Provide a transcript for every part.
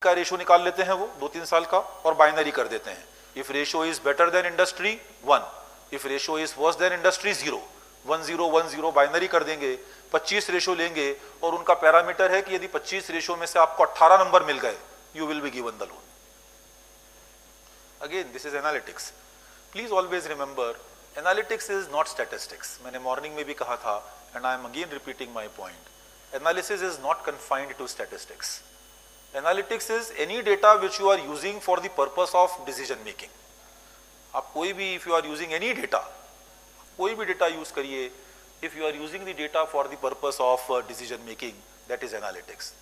का रेशो निकाल लेते हैं वो 2-3 साल का और बाइनरी कर देते हैं। If ratio is better than industry 1, if ratio is worse than industry 0, 1 0 1 0 binary कर देंगे। 25 रेशो लेंगे और उनका पैरामीटर है कि यदि 25 रेशो में से आपको 18 नंबर मिल गए, you will be given the loan. Again this is analytics. Please always remember, analytics is not statistics. मैंने मॉर्निंग में भी कहा था and I am again repeating my point, analysis is not confined to statistics. Analytics is any data which you are using for the purpose of decision making. आप कोई भी, if you are using any data, कोई भी data use करिए, if you are using the data for the purpose of decision making, that is analytics,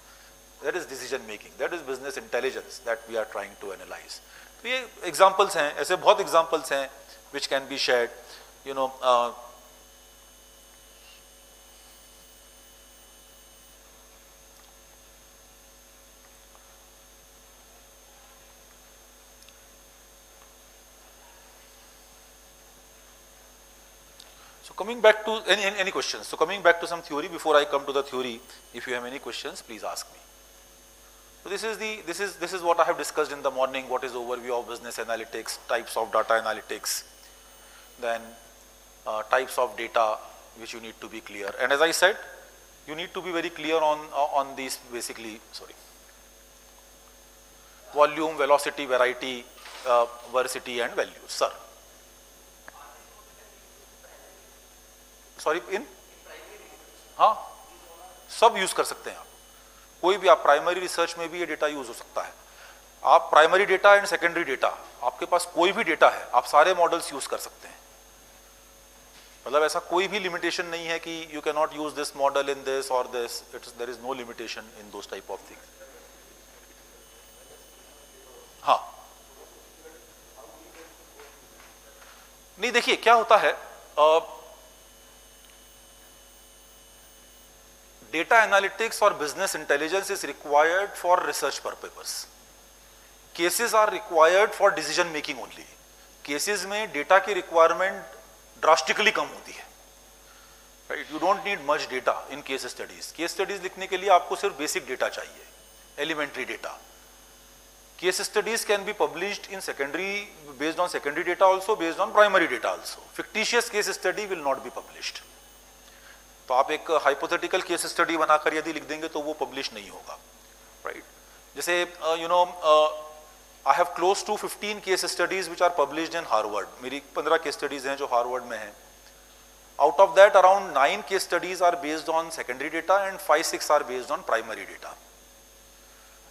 that is decision making, that is business intelligence that we are trying to analyse. तो ये examples हैं, ऐसे बहुत examples हैं which can be shared, you know. Coming back to any questions, so coming back to some theory before I come to the theory, if you have any questions please ask me. So this is what I have discussed in the morning, what is overview of business analytics, types of data analytics, then types of data which you need to be clear, and as I said, you need to be very clear on these basically, sorry, volume, velocity, variety, veracity and values. Sir, sorry, इन, हाँ, सब use कर सकते हैं आप, कोई भी। आप प्राइमरी रिसर्च में भी ये डेटा यूज हो सकता है। आप primary data and secondary data, आपके पास कोई भी डेटा है, आप सारे मॉडल्स यूज कर सकते हैं। मतलब ऐसा कोई भी लिमिटेशन नहीं है कि you can not use this model in this और this, there is no limitation in those type of things. हाँ, नहीं, देखिए क्या होता है, data analytics or business intelligence is required for research purposes. Cases are required for decision making only. Cases में data की requirement drastically कम होती है, right? You don't need much data in case studies. Case studies लिखने के लिए आपको सिर्फ basic data चाहिए, elementary data. Case studies can be published in secondary, based on secondary data also, based on primary data also. Fictitious case study will not be published. तो आप एक hypothetical case study बनाकर यदि लिख देंगे तो वो पब्लिश नहीं होगा, राइट? जैसे you know, I have close to 15 case studies which are published in Harvard. मेरी 15 केस स्टडीज हैं जो हार्वर्ड में हैं। Out of that around 9 case studies are based on secondary data and 5-6 are based on primary data.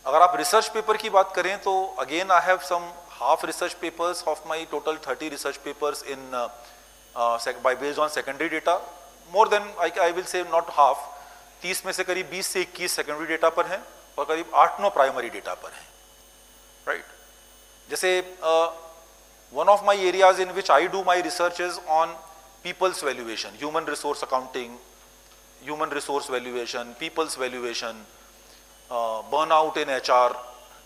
अगर आप research paper की बात करें तो again I have some half research papers of my total 30 research papers in by based on secondary data. More than, I will say not half, 30 में से करीब 20 से 21 सेकेंडरी डेटा पर हैं और करीब 8-9 प्राइमरी डेटा पर हैं, राइट? जैसे one of my areas in which I do my research is on people's valuation, human resource accounting, human resource valuation, people's valuation, burnout in HR,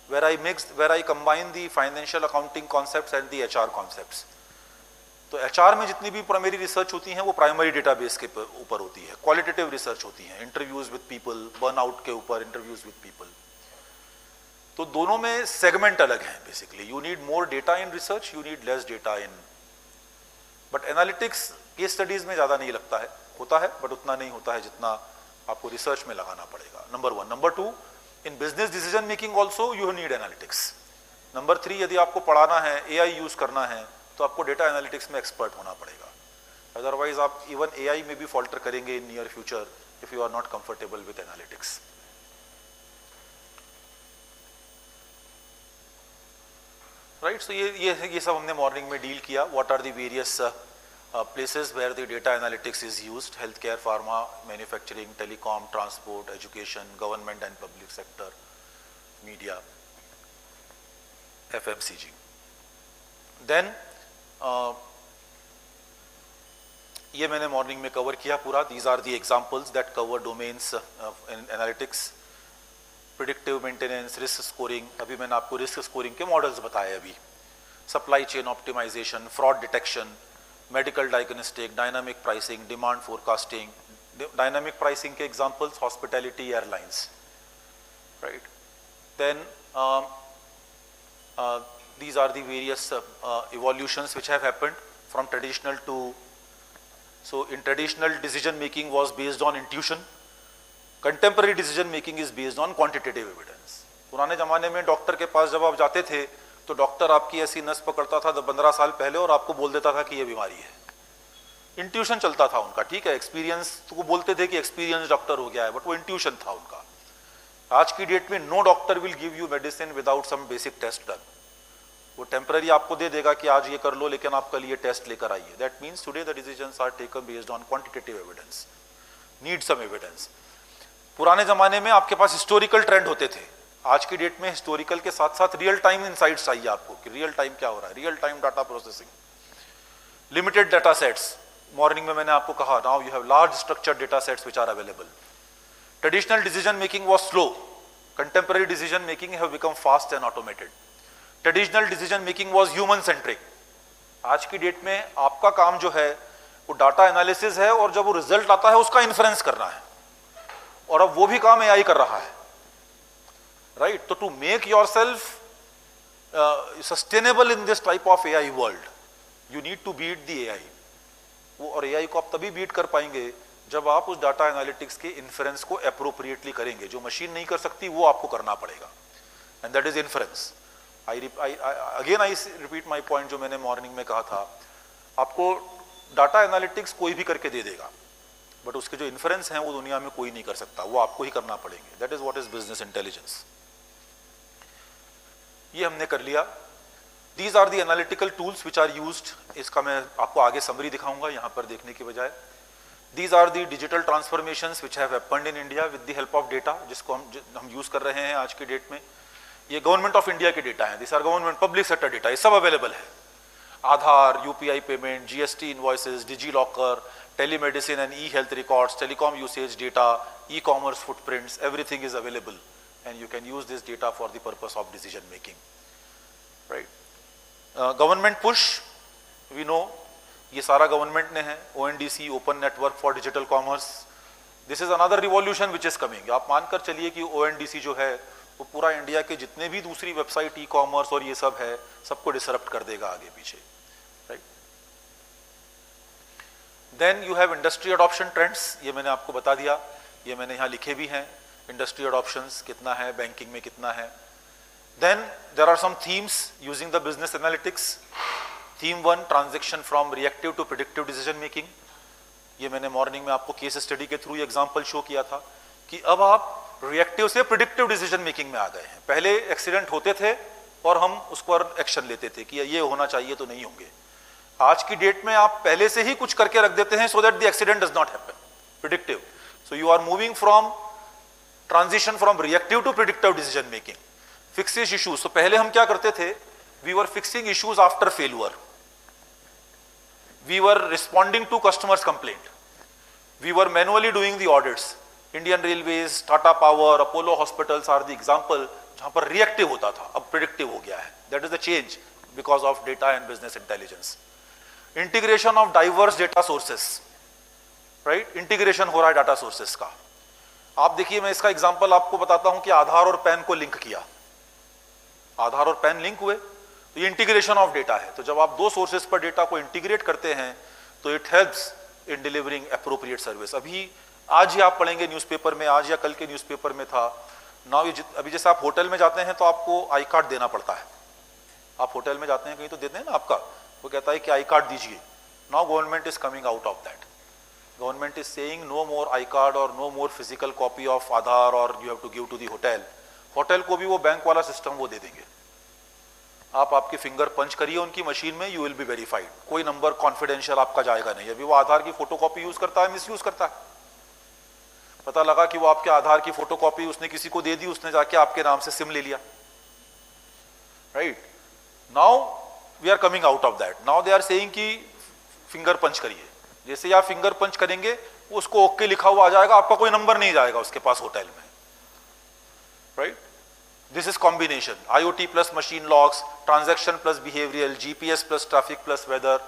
where I combine the financial accounting concepts and the HR concepts. तो HR में जितनी भी primary research होती हैं वो primary database के ऊपर होती है, क्वालिटेटिव रिसर्च होती है, इंटरव्यूज विद पीपल, बर्नआउट के ऊपर इंटरव्यूज विद पीपल। तो दोनों में सेगमेंट अलग हैं basically. You need more data in research, you need less data in, but analytics case studies में ज़्यादा नहीं लगता है, होता है बट उतना नहीं होता है जितना आपको रिसर्च में लगाना पड़ेगा, number 1। Number 2, in business decision making also you need analytics. Number 3, यदि आपको पढ़ाना है, AI यूज करना है तो आपको डेटा एनालिटिक्स में एक्सपर्ट होना पड़ेगा, अदरवाइज आप इवन AI में भी फॉल्टर करेंगे in near future if you are not comfortable with analytics. Right, so ये सब हमने मॉर्निंग में डील किया। What are the various places where the data analytics is used: healthcare, pharma, manufacturing, telecom, transport, education, government and public sector, media, FMCG. Then ये मैंने morning में cover किया पूरा। These are the examples that cover domains in analytics. Predictive maintenance, risk scoring, अभी मैंने आपको risk scoring के models बताए अभी। Supply chain optimization, fraud detection, medical diagnostic, dynamic pricing, demand forecasting. Dynamic pricing के examples hospitality, airlines, right? Then these are the various evolutions which have happened from traditional to, so in traditional decision making was based on intuition, contemporary decision making is based on quantitative evidence. पुराने जमाने में doctor के पास जब आप जाते थे तो doctor आपकी ऐसी नस पकड़ता था 15 साल पहले और आपको बोल देता था कि ये बीमारी है, इंट्यूशन चलता था उनका, ठीक है, एक्सपीरियंस तो वो बोलते थे कि एक्सपीरियंस डॉक्टर हो गया है, बट वो इंट्यूशन था उनका। आज की डेट में no doctor will give you medicine without some basic test done. वो टेम्पररी आपको दे देगा कि आज ये कर लो लेकिन आप कल ये टेस्ट लेकर आइए। That means today the decisions are taken based on quantitative evidence, need some evidence. पुराने जमाने में आपके पास हिस्टोरिकल ट्रेंड होते थे, आज की डेट में हिस्टोरिकल के साथ साथ रियल टाइम इनसाइट्स चाहिए आपको कि रियल टाइम क्या हो रहा है, real time data processing, limited data sets. Morning में मैंने आपको कहा now you have large structured data sets which are available. Traditional decision making was slow, contemporary decision making have become fast and automated. Traditional decision making was human centric, आज की date में आपका काम जो है वो डाटा एनालिसिस है और जब वो रिजल्ट आता है उसका इन्फ्रेंस करना है, और अब वो भी काम एआई कर रहा है, राइट। तो to make yourself sustainable in this type of AI world you need to beat the AI. वो और एआई को आप तभी बीट कर पाएंगे जब आप उस डाटा एनालिटिक्स के इन्फ्रेंस को एप्रोप्रिएटली करेंगे। जो मशीन नहीं कर सकती वो आपको करना पड़ेगा, and that is inference. I repeat my point जो मैंने मॉर्निंग में कहा था, आपको डाटा एनालिटिक्स कोई भी करके दे देगा, बट उसके जो इन्फ्रेंस हैं वो दुनिया में कोई नहीं कर सकता, वो आपको ही करना पड़ेंगे। That is what is business intelligence. ये हमने कर लिया। These are the analytical tools which are used. इसका मैं आपको आगे समरी दिखाऊंगा यहाँ पर देखने के बजाय। These are the digital transformations which have happened in India with the help of data, जिसको हम यूज कर रहे हैं आज की डेट में। ये गवर्नमेंट ऑफ इंडिया के डेटा है, this are government public sector data, ये सब अवेलेबल है। Aadhaar, UPI payment, GST invoices, DigiLocker, telemedicine and e health records, telecom usage data, e commerce footprints, everything is available and you can use this data for the purpose of decision making, right? Government push, we know ये सारा government ने है। ONDC, open network for digital commerce, this is another revolution which is coming. आप मानकर चलिए कि ONDC जो है वो पूरा इंडिया के जितने भी दूसरी वेबसाइट, ई कॉमर्स और ये सब है, सबको डिसरप्ट कर देगा आगे पीछे, right. Then you have industry adoption trends, ये मैंने आपको बता दिया, ये मैंने यहाँ लिखे भी हैं। इंडस्ट्री अडॉप्शंस कितना है, बैंकिंग में कितना है। Then there are some themes using the business analytics. Theme 1, transaction from reactive to predictive decision making. ये मैंने मॉर्निंग में आपको केस स्टडी के थ्रू एग्जांपल शो किया था कि अब आप रिएक्टिव से प्रेडिक्टिव डिसीजन मेकिंग में आ गए हैं। पहले एक्सीडेंट होते थे और हम उस पर एक्शन लेते थे कि ये होना चाहिए तो नहीं होंगे। आज की डेट में आप पहले से ही कुछ करके रख देते हैं so that the accident does not happen, predictive. So you are moving from transition from reactive to predictive decision making. Fixes issues, तो पहले हम क्या करते थे, we were fixing issues after failure, we were responding to customers complaint, we were manually doing the audits. Indian Railways, Tata Power, Apollo Hospitals are the example जहां पर reactive होता था, अब प्रेडिक्टिव हो गया है। That is the change because of data and business intelligence. Integration of diverse data sources, right, integration हो रहा है डाटा सोर्सेस का। आप देखिए, मैं इसका एग्जांपल आपको बताता हूं कि आधार और पैन को लिंक किया, आधार और पैन लिंक हुए, तो ये इंटीग्रेशन ऑफ डेटा है। तो जब आप दो सोर्सेस पर डेटा को इंटीग्रेट करते हैं तो it helps in delivering appropriate service. आज ही आप पढ़ेंगे न्यूज़पेपर में, आज या कल के न्यूज़पेपर में था ना, अभी जैसे आप होटल में जाते हैं तो आपको आई कार्ड देना पड़ता है। आप होटल में जाते हैं कहीं तो देते हैं ना आपका, वो कहता है कि आई कार्ड दीजिए। Now government is coming out of that. Government is saying no more I-card or no more physical copy of Aadhaar or you have to give to the hotel. Hotel को भी वो bank वाला system वो दे देंगे। आप आपके finger punch करिए उनकी मशीन में, यू विल बी वेरीफाइड। कोई नंबर कॉन्फिडेंशियल आपका जाएगा नहीं। अभी वो आधार की फोटोकॉपी यूज करता है, मिस यूज करता है। पता लगा कि वो आपके आधार की फोटोकॉपी उसने किसी को दे दी, उसने जाके आपके नाम से सिम ले लिया, right. Now we are coming out of that. Now they are saying कि फिंगर पंच करिए, जैसे आप फिंगर पंच करेंगे उसको ओके लिखा हुआ आ जाएगा, आपका कोई नंबर नहीं जाएगा उसके पास होटल में, right. This is combination IoT plus machine locks, transaction plus behavioural, GPS plus traffic plus weather.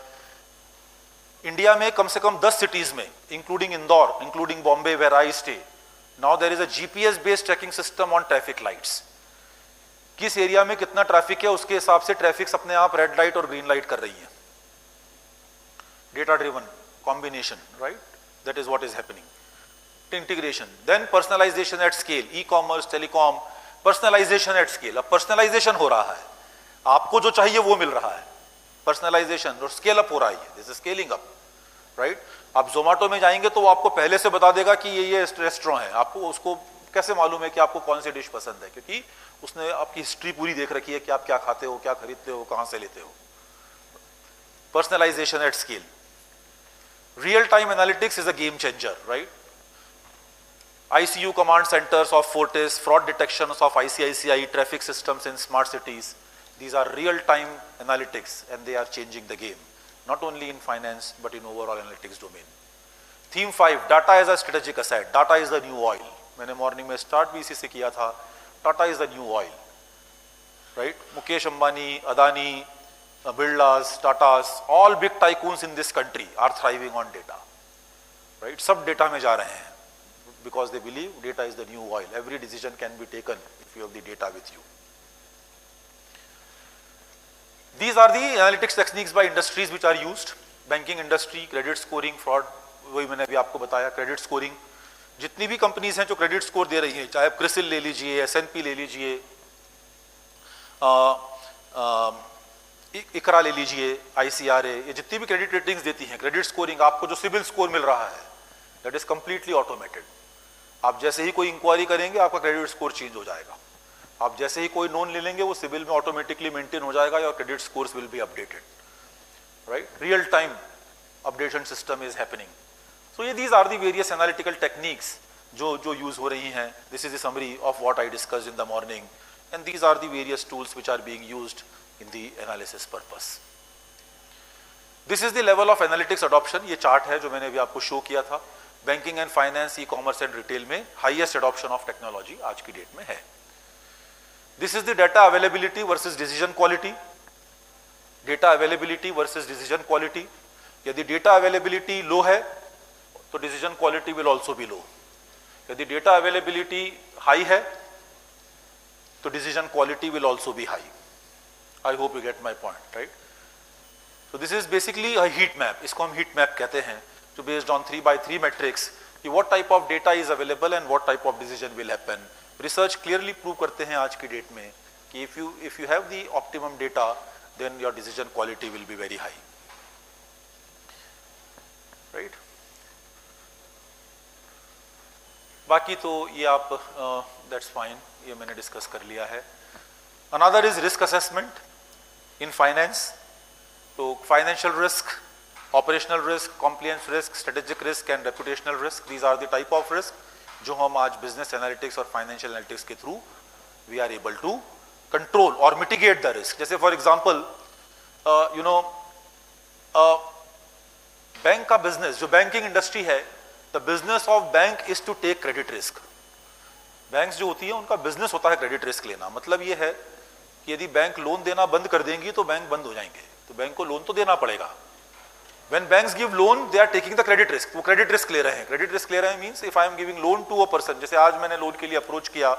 India में कम से कम 10 सिटीज में, including Indore, including Bombay where I stay, now there is a GPS based tracking system on traffic lights. किस area में कितना traffic है उसके हिसाब से ट्रैफिक अपने आप रेड लाइट और ग्रीन लाइट कर रही है. Data driven combination, right, that is what is happening. Integration, then personalisation at scale, e commerce, telecom, personalisation at scale. अब पर्सनलाइजेशन हो रहा है, आपको जो चाहिए वो मिल रहा है, पर्सनलाइजेशन और स्केल अप हो रहा है, this is scaling up, right. आप जोमेटो में जाएंगे तो वो आपको पहले से बता देगा कि ये रेस्टोरेंट है. आपको उसको कैसे मालूम है कि आपको कौन सी डिश पसंद है? क्योंकि उसने आपकी हिस्ट्री पूरी देख रखी है कि आप क्या खाते हो, क्या खरीदते हो, कहां से लेते हो. Personalisation at scale. Real time analytics is a game changer, right. ICU command centers of Fortis, fraud detections of ICICI, traffic systems in smart cities. These are real-time analytics and they are changing the game, not only in finance but in overall analytics domain. Theme 5, data as a strategic asset. Data is the new oil. मैंने morning में start भी इसी से किया था. Data is the new oil, right. Mukesh Ambani, Adani, Birlas, Tatas, all big tycoons in this country are thriving on data, right. सब data में जा रहे हैं because they believe data is the new oil. Every decision can be taken if you have the data with you. These are the analytics techniques by industries which are used. Banking industry, credit scoring, fraud, वही मैंने अभी आपको बताया. Credit scoring, जितनी भी companies हैं जो credit score दे रही हैं, चाहे आप क्रिसिल ले लीजिए, S&P ले लीजिए, इकरा ले लीजिए, ICRA, ये जितनी भी क्रेडिट रेटिंग्स देती हैं, क्रेडिट स्कोरिंग, आपको जो सिविल स्कोर मिल रहा है दैट इज कंप्लीटली ऑटोमेटेड. आप जैसे ही कोई इंक्वायरी करेंगे आपका क्रेडिट स्कोर चेंज हो जाएगा. आप जैसे ही कोई लोन ले लेंगे वो सिविल में ऑटोमेटिकली मेंटेन हो जाएगा. और credit scores will be updated, right. Real time updation system is happening. So ये these are the various analytical techniques जो यूज हो रही हैं. This is the summary of what I discussed in the morning and these are the various tools which are being used in the analysis purpose. This is the level of analytics adoption. ये chart है जो मैंने अभी आपको show किया था. Banking and finance, e commerce and retail में highest adoption of technology आज की डेट में है. This is the data availability versus decision quality. Data availability versus decision quality. यदि डेटा अवेलेबिलिटी लो है तो decision quality will also be low. यदि data availability high है तो decision quality will also be high. I hope you get my point, right. So this is basically a heat map. इसको हम heat map कहते हैं. So based on 3x3 matrix, what type of data is available and what type of decision will happen. Research clearly prove करते हैं आज की date में कि if you have the optimum data, then your decision quality will be very high, right? बाकी तो ये आप that's fine, ये मैंने डिस्कस कर लिया है. Another is risk assessment in finance. तो financial risk, operational risk, compliance risk, strategic risk and reputational risk. These are the type of risk जो हम आज business analytics और financial analytics के through we are able to control or mitigate the risk. जैसे for example, bank का business, जो banking industry है, the business of bank is to take credit risk. Banks जो होती है उनका business होता है credit risk लेना. मतलब ये है कि यदि बैंक लोन देना बंद कर देंगी तो बैंक बंद हो जाएंगे, तो बैंक को लोन तो देना पड़ेगा. When banks give loan, they are taking the credit risk. वो credit risk ले रहे हैं. Credit risk ले रहे हैं means if I am giving loan to a person, जैसे आज मैंने लोन के लिए अप्रोच किया,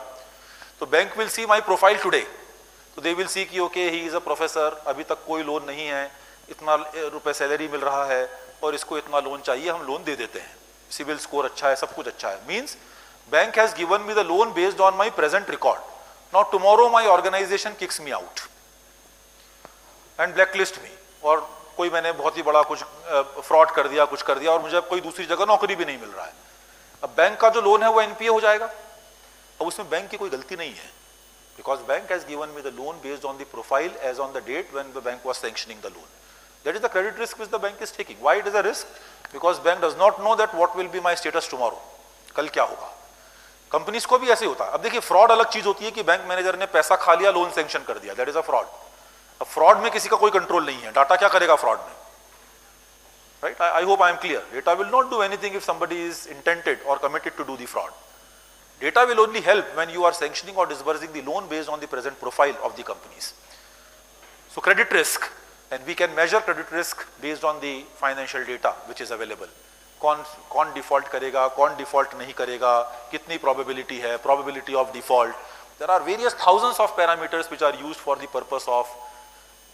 तो bank will see my profile today. तो they will see कि okay, he is a professor, अभी तक कोई लोन नहीं है, इतना रुपए सैलरी मिल रहा है और इसको इतना लोन चाहिए, हम लोन दे देते हैं. सिविल स्कोर अच्छा है, सब कुछ अच्छा है. Means bank has given me the loan based on my present record. Now tomorrow my organization kicks me out and blacklist me. और कोई मैंने बहुत ही बड़ा कुछ फ्रॉड कर दिया, कुछ कर दिया और मुझे अब कोई दूसरी जगह नौकरी भी नहीं मिल रहा है. अब बैंक का जो लोन है वो एनपीए हो जाएगा. अब उसमें बैंक की कोई गलती नहीं है, because bank has given me the loan based on the profile as on the date when the bank was sanctioning the loan. That is the credit risk which the bank is taking. Why it is a risk? Because bank does not know that what will be my status tomorrow. कल क्या होगा. Companies को भी ऐसे ही होता है. अब देखिए, फ्रॉड अलग चीज होती है कि बैंक मैनेजर ने पैसा खा लिया, लोन सैंक्शन कर दिया, दैट इज अ फ्रॉड. अब फ्रॉड में किसी का कोई कंट्रोल नहीं है. डाटा क्या करेगा फ्रॉड में, right? I hope I am clear. Data will not do anything if somebody is intended और committed to do the fraud. Data will only help when you are sanctioning or disbursing the loan based on the present profile of the companies. So credit risk, and we can measure credit risk based on the financial data which is available. कौन default करेगा, कौन default नहीं करेगा, कितनी probability है, probability of default, There are various thousands of parameters which are used for the purpose of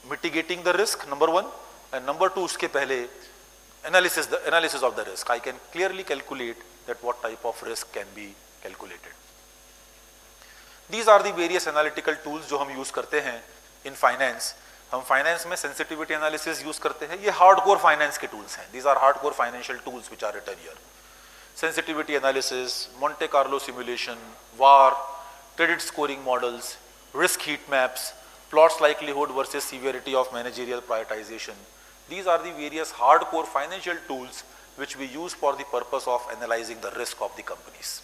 mitigating the risk, number one, and number two, उसके पहले analysis of the risk. I can clearly calculate that what type of risk can be calculated. These are the various analytical tools जो हम use करते हैं in finance. हम finance में sensitivity analysis use करते हैं, ये हार्डकोर फाइनेंस के टूल्स हैं. These are hardcore financial tools which are written here. Sensitivity analysis, Monte Carlo simulation, VaR, credit scoring models, risk heat maps, plots likelihood versus severity of managerial prioritisation. These are the various hardcore financial tools which we use for the purpose of analyzing the risk of the companies.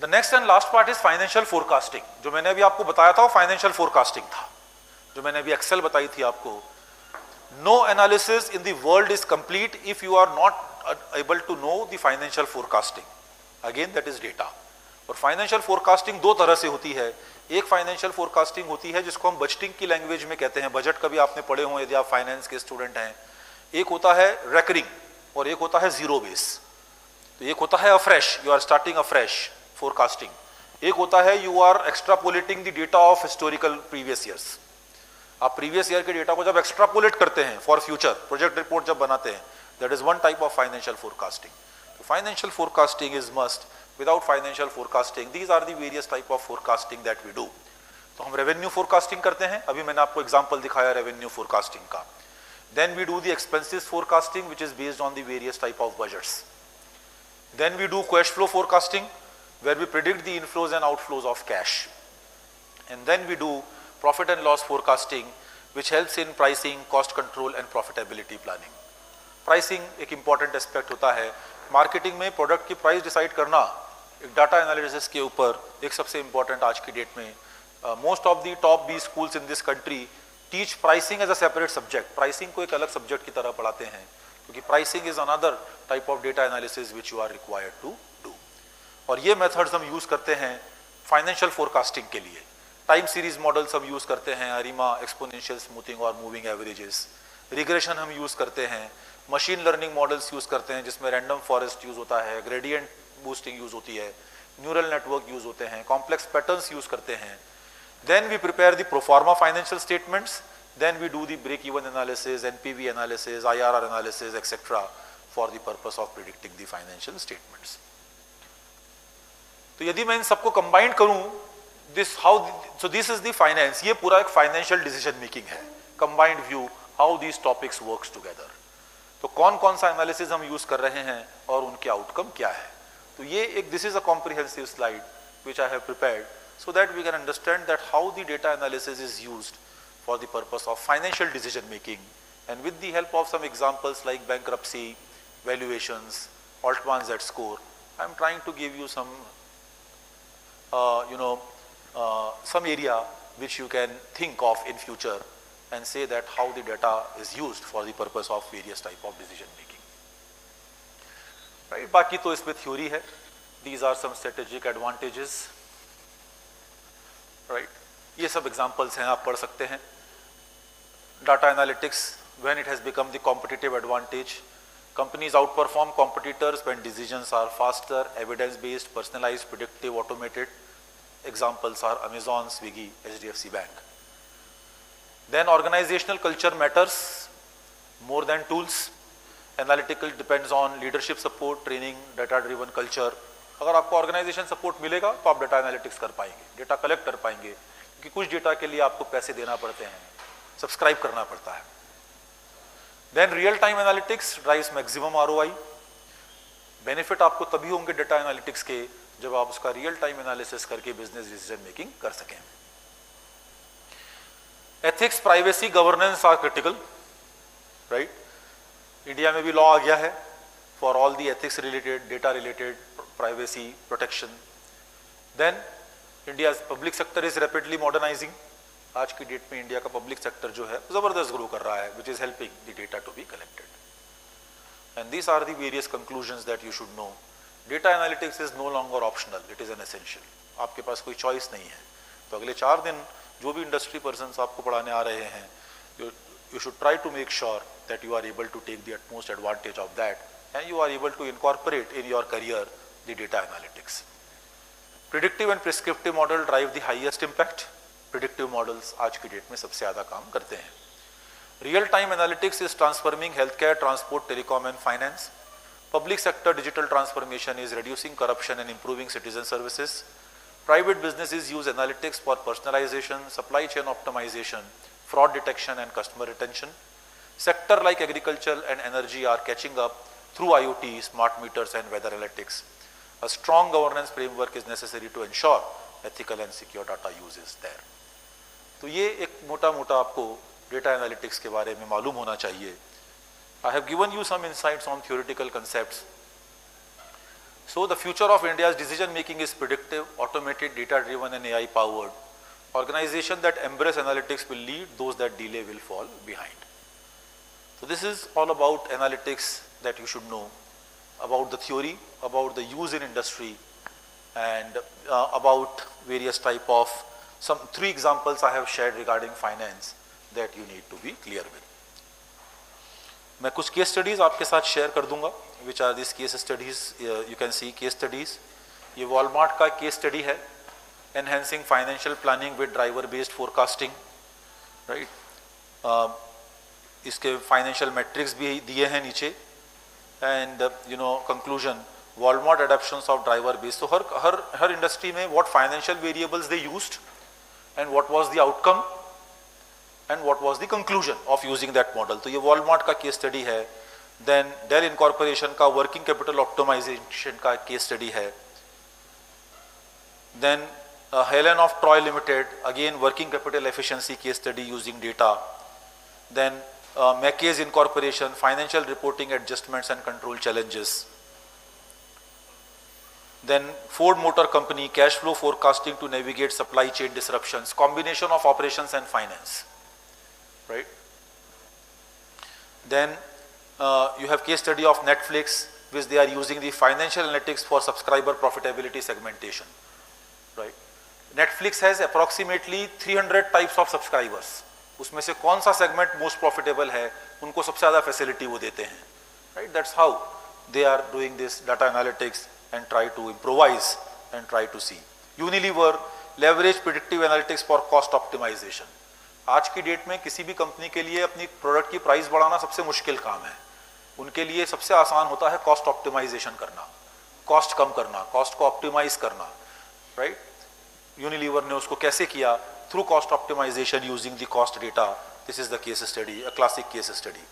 The next and last part is financial forecasting. जो मैंने अभी आपको बताया था वो financial forecasting था, जो मैंने अभी Excel बताई थी आपको. No analysis in the world is complete if you are not able to know the financial forecasting. Again, that is data. और फाइनेंशियल फोरकास्टिंग दो तरह से होती है. एक फाइनेंशियल फोरकास्टिंग होती है जिसको हम बजटिंग की लैंग्वेज में कहते हैं. बजट कभी आपने पढ़े हों यदि आप फाइनेंस के स्टूडेंट हैं. एक होता है रेकरिंग और एक होता है जीरो बेस. तो एक होता है afresh, you are starting afresh forecasting. एक होता है you are extrapolating the data of historical previous years. आप प्रीवियस ईयर के डेटा को जब एक्स्ट्रापोलेट करते हैं फॉर फ्यूचर, प्रोजेक्ट रिपोर्ट जब बनाते हैं, that is one type of financial forecasting. Financial forecasting is must. Without financial forecasting, these are the various type of forecasting that we do. तो हम revenue forecasting करते हैं. अभी मैंने आपको example दिखाया revenue forecasting का. Then we do the expenses forecasting, which is based on the various type of budgets. Then we do cash flow forecasting, where we predict the inflows and outflows of cash. And then we do profit and loss forecasting, which helps in pricing, cost control and profitability planning. Pricing एक important aspect होता है. Marketing में product की price decide करना एक data analysis के ऊपर एक सबसे इंपॉर्टेंट आज की डेट में. Most of the top B schools in this country teach pricing as a separate subject. Pricing को एक अलग सब्जेक्ट की तरह पढ़ाते हैं क्योंकि pricing is another type of data analysis which you are required to do. और ये मेथड्स हम यूज करते हैं फाइनेंशियल फोरकास्टिंग के लिए. टाइम सीरीज मॉडल्स हम यूज करते हैं, अरीमा, एक्सपोनेंशियल स्मूथिंग और मूविंग एवरेजेस. रिग्रेशन हम यूज करते हैं. मशीन लर्निंग मॉडल्स यूज करते हैं जिसमें रैंडम फॉरेस्ट यूज होता है, ग्रेडियंट बूस्टिंग यूज होती है, न्यूरल नेटवर्क यूज होते हैं, कॉम्प्लेक्स पैटर्न्स यूज करते हैं. Then we prepare the proforma financial statements. Then we do the break even analysis, NPV analysis, IRR analysis etcetera for the purpose of predicting the financial statements. तो यदि मैं इन सबको combine करूं, this is the finance. ये पूरा एक financial decision making है, combined view how these topics works together. तो कौन कौन सा एनालिसिस हम यूज कर रहे हैं और उनके आउटकम क्या है. तो ये एक this is a comprehensive slide which I have prepared so that we can understand that how the data analysis is used for the purpose of financial decision making, and with the help of some examples like bankruptcy, valuations, Altman Z-score, I am trying to give you some some area which you can think of in future and say that how the data is used for the purpose of various type of decision making. Right? बाकी तो इसमें theory है. These are some strategic advantages. Right? ये सब examples हैं, आप पढ़ सकते हैं. Data analytics when it has become the competitive advantage. Companies outperform competitors when decisions are faster, evidence-based, personalized, predictive, automated. Examples are Amazon, Swiggy, HDFC Bank. Then organizational culture matters more than tools. Analytical depends on leadership support, training, data-driven culture. अगर आपको organisation support मिलेगा तो आप data analytics कर पाएंगे, data collect कर पाएंगे, क्योंकि कुछ डेटा के लिए आपको पैसे देना पड़ते हैं, सब्सक्राइब करना पड़ता है. Then real time analytics drives maximum ROI. Benefit आपको तभी होंगे डेटा एनालिटिक्स के जब आप उसका रियल टाइम एनालिसिस करके बिजनेस डिसीजन मेकिंग कर सकें. Ethics, privacy, governance are critical. Right? India में भी लॉ आ गया है for all the ethics related, data related, privacy, protection. Then India's public sector is rapidly modernizing. आज की डेट में इंडिया का पब्लिक सेक्टर जो है जबरदस्त ग्रो कर रहा है, which is helping the data to be collected. And these are the various conclusions that you should know. Data analytics is no longer optional, it is an essential. आपके पास कोई choice नहीं है. तो अगले 4 दिन जो भी इंडस्ट्री पर्सन्स आपको पढ़ाने आ रहे हैं, you should try to make sure that you are able to take the utmost advantage of that and you are able to incorporate in your career the data analytics. Predictive and prescriptive model drive the highest impact. Predictive models आज की date में सबसे ज़्यादा काम करते हैं। Real time analytics is transforming health care, transport, telecom and finance. Public sector digital transformation is reducing corruption and improving citizen services. Private businesses use analytics for personalization, supply chain optimization, fraud detection and customer retention. Sector like agriculture and energy are catching up through IoT, smart meters and weather analytics. A strong governance framework is necessary to ensure ethical and secure data use is there. तो ये एक मोटा आपको data analytics के बारे में मालूम होना चाहिए। I have given you some insights on theoretical concepts. So the future of India's decision making is predictive, automated, data driven and AI powered. Organizations that embrace analytics will lead, those that delay will fall behind. So this is all about analytics that you should know, about the theory, about the use in industry, and about various type of some 3 examples I have shared regarding finance that you need to be clear with. मैं कुछ case studies आपके साथ share कर दूंगा, which are this case studies. You can see case studies. ये Walmart का case study है, enhancing financial planning with driver based forecasting, right. इसके फाइनेंशियल मैट्रिक्स भी दिए हैं नीचे, and conclusion Walmart adoptions of driver based. तो हर इंडस्ट्री में what financial variables they used and what was the outcome and what was the conclusion of using that model. तो ये वॉलमार्ट का केस स्टडी है। देन डेल इनकॉर्पोरेशन का working capital optimization का case study है। Then Helen of Troy limited, again working capital efficiency case study using data. Then McKesson incorporation, financial reporting adjustments and control challenges. Then Ford Motor Company, cash flow forecasting to navigate supply chain disruptions, combination of operations and finance, right? Then you have case study of Netflix, which they are using the financial analytics for subscriber profitability segmentation, right? Netflix has approximately 300 types of subscribers. उसमें से कौन सा segment most profitable है, उनको सबसे ज़्यादा facility वो देते हैं, right? That's how they are doing this data analytics and try to improvise and try to see. Unilever leverage predictive analytics for cost optimization. आज की डेट में किसी भी कंपनी के लिए अपनी प्रोडक्ट की प्राइस बढ़ाना सबसे मुश्किल काम है। उनके लिए सबसे आसान होता है कॉस्ट ऑप्टिमाइजेशन करना, कॉस्ट कम करना, कॉस्ट को ऑप्टिमाइज करना, राइट? यूनिलीवर ने उसको कैसे किया? Through cost optimisation using the cost data. This is the case study, a classic case study.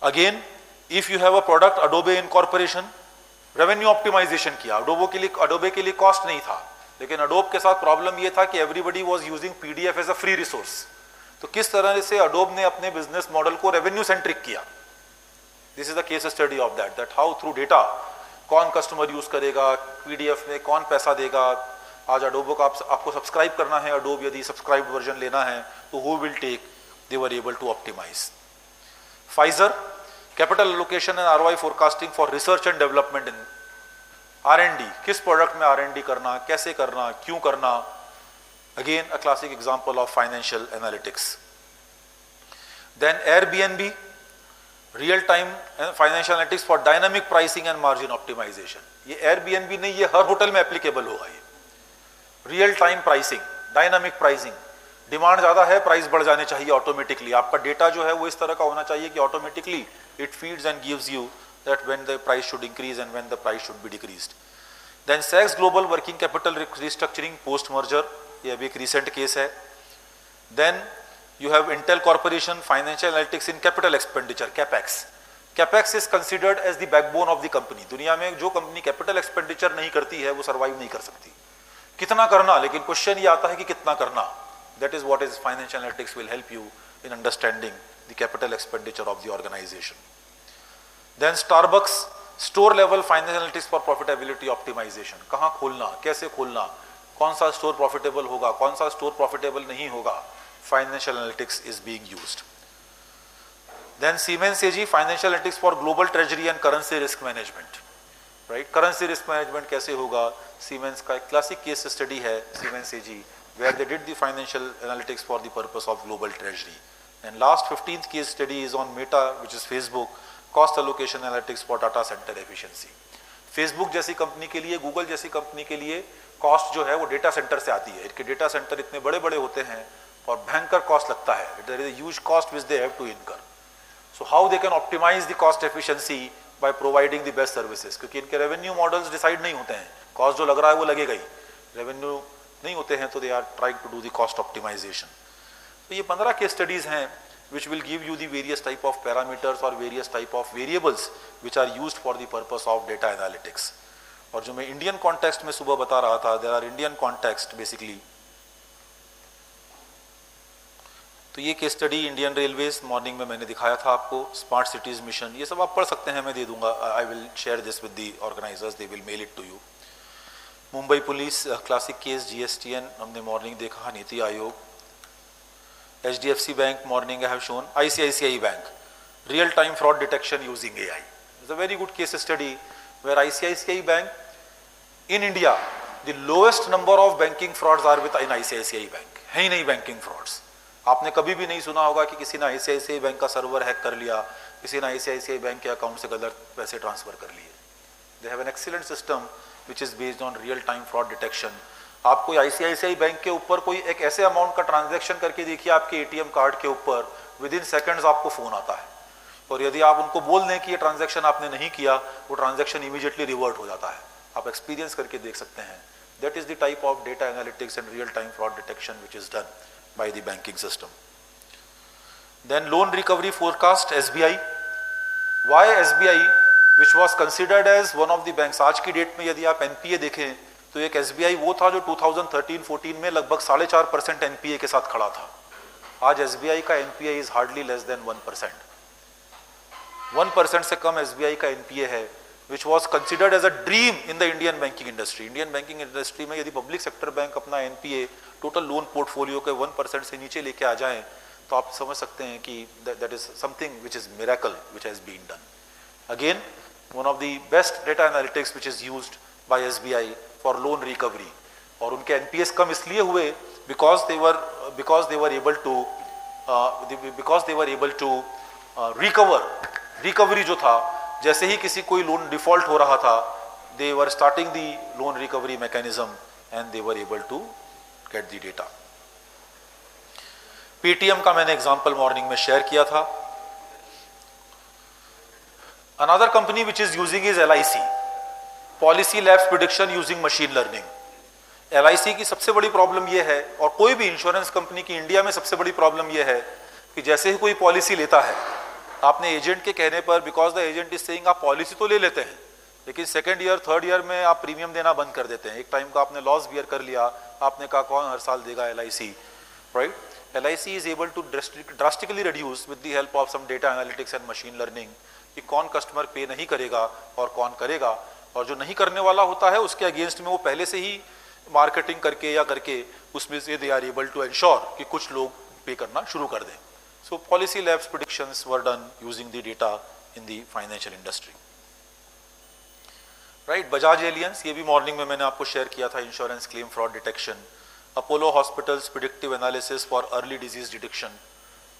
Again if you have a product, Adobe incorporation revenue optimisation किया। Adobe के लिए cost नहीं था, लेकिन अडोब के साथ प्रॉब्लम ये था कि everybody was using PDF as a free resource. तो किस तरह से अडोब ने अपने बिजनेस मॉडल को रेवेन्यू सेंट्रिक किया? This is the case study of that how through data कौन कस्टमर यूज करेगा, पीडीएफ में कौन पैसा देगा। आज अडोबो का आपको सब्सक्राइब करना है, अडोब यदि सब्सक्राइब वर्जन लेना है तो who will take? They were able to optimise. Pfizer capital allocation and ROI forecasting for research and development in R&D. किस प्रोडक्ट में R&D करना, कैसे करना, क्यों करना? Again a classic example of financial analytics. Then Airbnb real time financial analytics for dynamic pricing and margin optimisation. ये Airbnb नहीं, ये हर होटल में एप्लीकेबल होगा. ये real time pricing, dynamic pricing. Demand ज्यादा है, प्राइस बढ़ जाने चाहिए ऑटोमेटिकली. आपका डेटा जो है वो इस तरह का होना चाहिए कि automatically it feeds and gives you that when the price should increase and when the price should be decreased. Then Saks Global working capital restructuring post merger, ये अभी एक recent case है. Then you have Intel Corporation financial analytics in capital expenditure, capex. Capex is considered as the backbone of the company. दुनिया में जो company capital expenditure नहीं करती है वो survive नहीं कर सकती. कितना करना, लेकिन क्वेश्चन ये आता है कि कितना करना. That is what is financial analytics will help you in understanding the capital expenditure of the organization. Then Starbucks store level financial analytics for profitability optimization. कहाँ खोलना, कैसे खोलना, कौन सा स्टोर प्रॉफिटेबल होगा, कौन सा स्टोर प्रॉफिटेबल नहीं होगा. Financial analytics is being used. Then Siemens AG financial analytics for global treasury and currency risk management. Right? Currency risk management कैसे होगा? Siemens का एक classic case study है Siemens AG where they did the financial analytics for the purpose of global treasury. And last 15th case study is on Meta, which is Facebook. Cost allocation analytics for data center efficiency. Facebook जैसी company के लिए, Google जैसी company के लिए cost जो है वो data centre से आती है। इनके डेटा सेंटर इतने बड़े बड़े होते हैं और भयंकर कॉस्ट लगता है, there is a huge cost which they have to incur. So how they can optimise the cost efficiency by providing the best services, क्योंकि इनके रेवेन्यू मॉडल्स डिसाइड नहीं होते हैं, कॉस्ट जो लग रहा है वो लगेगा ही, रेवेन्यू नहीं होते हैं, तो they are trying to do the cost optimisation. तो ये 15 केस स्टडीज हैं which will give you the various type of parameters or various type of variables which are used for the purpose of data analytics। और जो मैं Indian context में सुबह बता रहा था, there are Indian context basically. तो ये case study Indian railways morning में मैंने दिखाया था आपको, स्मार्ट सिटीज मिशन, ये सब आप पढ़ सकते हैं, मैं दे दूंगा, I will share this with the organisers, they will mail it to you. Mumbai police classic case, GSTN हमने मॉर्निंग देखा, नीति Aayog, HDFC Bank morning I have shown, ICICI Bank, real time fraud detection using AI. It's a very good case study where ICICI Bank in India, the lowest number of banking frauds are with in ICICI Bank, है ही नहीं banking frauds। आपने कभी भी नहीं सुना होगा कि किसी ने ICICI Bank का सर्वर हैक कर लिया, किसी ने ICICI Bank के अकाउंट से गलत पैसे ट्रांसफर कर लिए। They have an excellent system which is based on real time fraud detection। आप कोई ICICI बैंक के ऊपर कोई एक ऐसे अमाउंट का ट्रांजैक्शन करके देखिए आपके ATM कार्ड के ऊपर, विद इन सेकंड्स आपको फोन आता है, और यदि आप उनको बोल दें कि ये ट्रांजैक्शन आपने नहीं किया, वो ट्रांजैक्शन इमीडिएटली रिवर्ट हो जाता है। आप एक्सपीरियंस करके देख सकते हैं। That is the type of data analytics and real time fraud detection which is done by the banking system. Then loan recovery forecast, SBI। Why SBI which was considered as one of the banks, आज की date में यदि आप NPA देखें तो एक SBI वो था जो 2013-14 में लगभग 4.5% NPA के साथ खड़ा था। आज SBI का NPA is hardly less than 1%। 1% से कम SBI का NPA है, which was considered as a dream in the Indian banking industry. Indian banking industry में यदि पब्लिक सेक्टर बैंक अपना NPA टोटल लोन पोर्टफोलियो के 1% से नीचे लेके आ जाएं, तो आप समझ सकते हैं कि that is something which is miracle which has been done. Again one of the best data analytics which is used by SBI for loan recovery, और उनके NPAs कम इसलिए हुए because they were able to recovery जो था, जैसे ही किसी कोई लोन डिफॉल्ट हो रहा था, they were starting the loan recovery mechanism and they were able to get the data. Paytm का मैंने एग्जांपल मॉर्निंग में शेयर किया था। Another company which is using is LIC, policy labs prediction using machine learning. LIC की सबसे बड़ी problem यह है, और कोई भी इंश्योरेंस कंपनी की इंडिया में सबसे बड़ी प्रॉब्लम यह है कि जैसे ही कोई पॉलिसी लेता है, आपने एजेंट के कहने पर, because the agent is saying आप पॉलिसी तो ले लेते हैं, लेकिन सेकंड ईयर थर्ड ईयर में आप प्रीमियम देना बंद कर देते हैं। एक टाइम का आपने लॉस बियर कर लिया, आपने कहा कौन हर साल देगा LIC, right. LIC is able to drastically reduce with the help of some data analytics and machine learning कि कौन कस्टमर पे नहीं करेगा और कौन करेगा, और जो नहीं करने वाला होता है उसके अगेंस्ट में वो पहले से ही मार्केटिंग करके या करके उसमें से they are able to ensure कि कुछ लोग पे करना शुरू कर दें। So policy labs predictions were done using the data in the financial industry, right. Bajaj Allianz, ये भी मॉर्निंग में मैंने आपको शेयर किया था, insurance claim fraud detection. Apollo hospitals predictive analysis for early disease detection,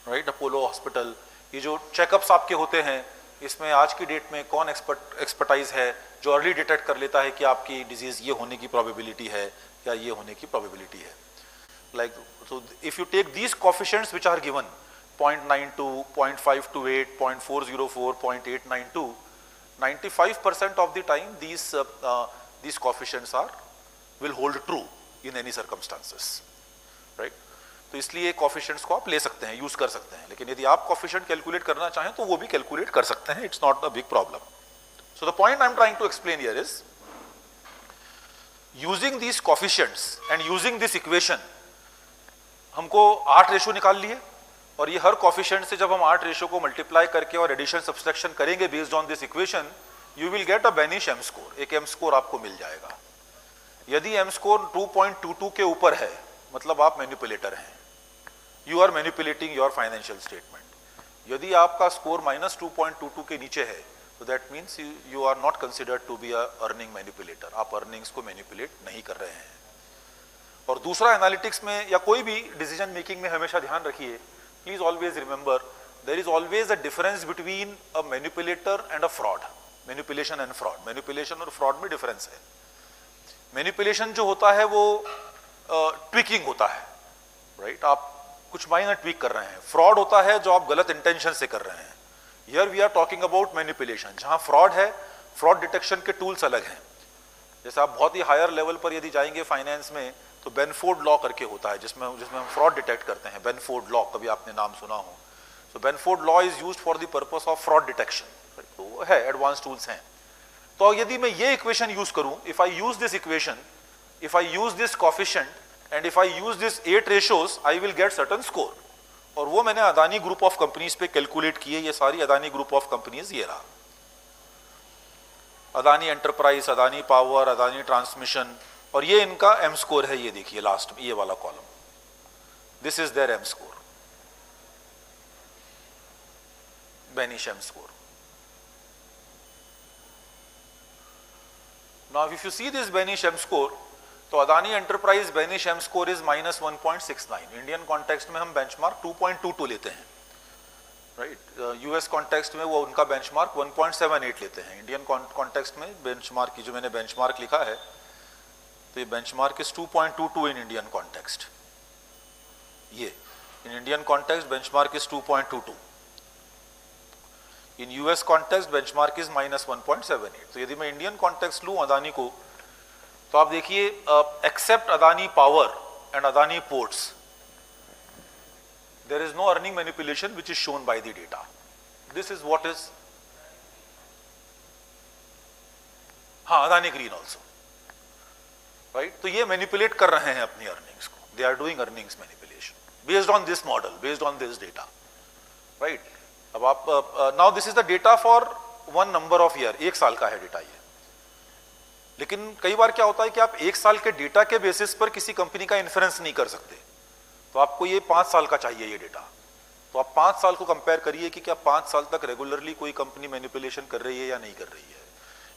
right. Apollo hospital, ये जो checkups आपके होते हैं, इसमें आज की डेट में कौन एक्सपर्टाइज है जो अर्ली डिटेक्ट कर लेता है कि आपकी डिजीज ये होने की प्रोबेबिलिटी है या ये होने की प्रोबेबिलिटी है। Like so if you take these coefficients which are given 0.92, 0.528, 0.404, 0.892, 95% of the time these coefficients will hold true in any circumstances, right? तो इसलिए कोएफिशिएंट्स को आप ले सकते हैं, यूज कर सकते हैं, लेकिन यदि आप कोएफिशिएंट कैलकुलेट करना चाहें तो वो भी कैलकुलेट कर सकते हैं, it's not a big problem. So the point I am trying to explain here is using these coefficients and using this equation, हमको 8 रेशो निकाल लिए, और ये हर कोएफिशिएंट से जब हम 8 रेशो को मल्टीप्लाई करके और एडिशन सब्सट्रैक्शन करेंगे based on this equation, you will get a Beneish M score, एक एम स्कोर आपको मिल जाएगा। यदि एम स्कोर 2.22 के ऊपर है, मतलब आप मैनिपुलेटर हैं, you are manipulating your financial statement. यदि आपका स्कोर -2.22 के नीचे है, तो that means you are not considered to be a earning manipulator, आप अर्निंग्स को मैनिपुलेट नहीं कर रहे हैं। और दूसरा, एनालिटिक्स में या कोई भी डिसीजन मेकिंग में हमेशा ध्यान रखिए, please always remember there is always a difference between a manipulator and a fraud. Manipulation and fraud. Manipulation और फ्रॉड में डिफरेंस है। मैनिपुलेशन जो होता है वो ट्विकिंग होता है, राइट, आप कुछ माइनर ट्वीक कर रहे हैं। फ्रॉड होता है जो आप गलत इंटेंशन से कर रहे हैं। Here we are talking about manipulation. जहां फ्रॉड है, फ्रॉड डिटेक्शन के टूल्स अलग हैं। जैसे आप बहुत ही हायर लेवल पर यदि जाएंगे फाइनेंस में तो बेनफोर्ड लॉ करके होता है जिसमें हम फ्रॉड डिटेक्ट करते हैं। बेनफोर्ड लॉ, कभी आपने नाम सुना हो। So Benford law is used for the purpose of fraud detection. तो है, एडवांस टूल्स हैं। तो यदि मैं ये इक्वेशन यूज करूं, if I use this equation, if I use this coefficient and if I use this 8 ratios, I will get certain score. और वो मैंने अदानी ग्रुप ऑफ कंपनीज पे कैलकुलेट किए। ये सारी अदानी ग्रुप ऑफ कंपनीज ये रहा, Adani enterprise, Adani power, Adani transmission, और ये इनका एम स्कोर है। ये देखिए लास्ट में ये वाला column, this is their M score, Beneish M score. Now if you see this Beneish M score, तो Adani enterprise Beneish M score is -1.69। Indian context में हम बेंचमार्क 2.22 लेते हैं, राइट। यूएस कॉन्टेक्स्ट में वो उनका बेंचमार्क 1.78 लेते हैं। इंडियन कॉन्टेक्स्ट में बेंचमार्क की जो मैंने बेंचमार्क लिखा है, तो ये benchmark is 2.22 in Indian context. ये in Indian context benchmark is 2.22। In US context benchmark is -1.78। तो यदि मैं इंडियन कॉन्टेक्स्ट लूं अदानी को, तो आप देखिए, except Adani Power and Adani Ports, there is no earning manipulation which is shown by the data. This is what is, हाँ, Adani green also, right? तो ये मैनिपुलेट कर रहे हैं अपनी अर्निंग्स को। They are doing earnings manipulation based on this model, based on this data, right? अब आप now this is the data for one number of year, एक साल का है डेटा ये। लेकिन कई बार क्या होता है कि आप एक साल के डेटा के बेसिस पर किसी कंपनी का इन्फ्रेंस नहीं कर सकते, तो आपको ये 5 साल का चाहिए ये डेटा। तो आप 5 साल को कंपेयर करिए कि क्या 5 साल तक रेगुलरली कोई कंपनी मैनिपुलेशन कर रही है या नहीं कर रही है।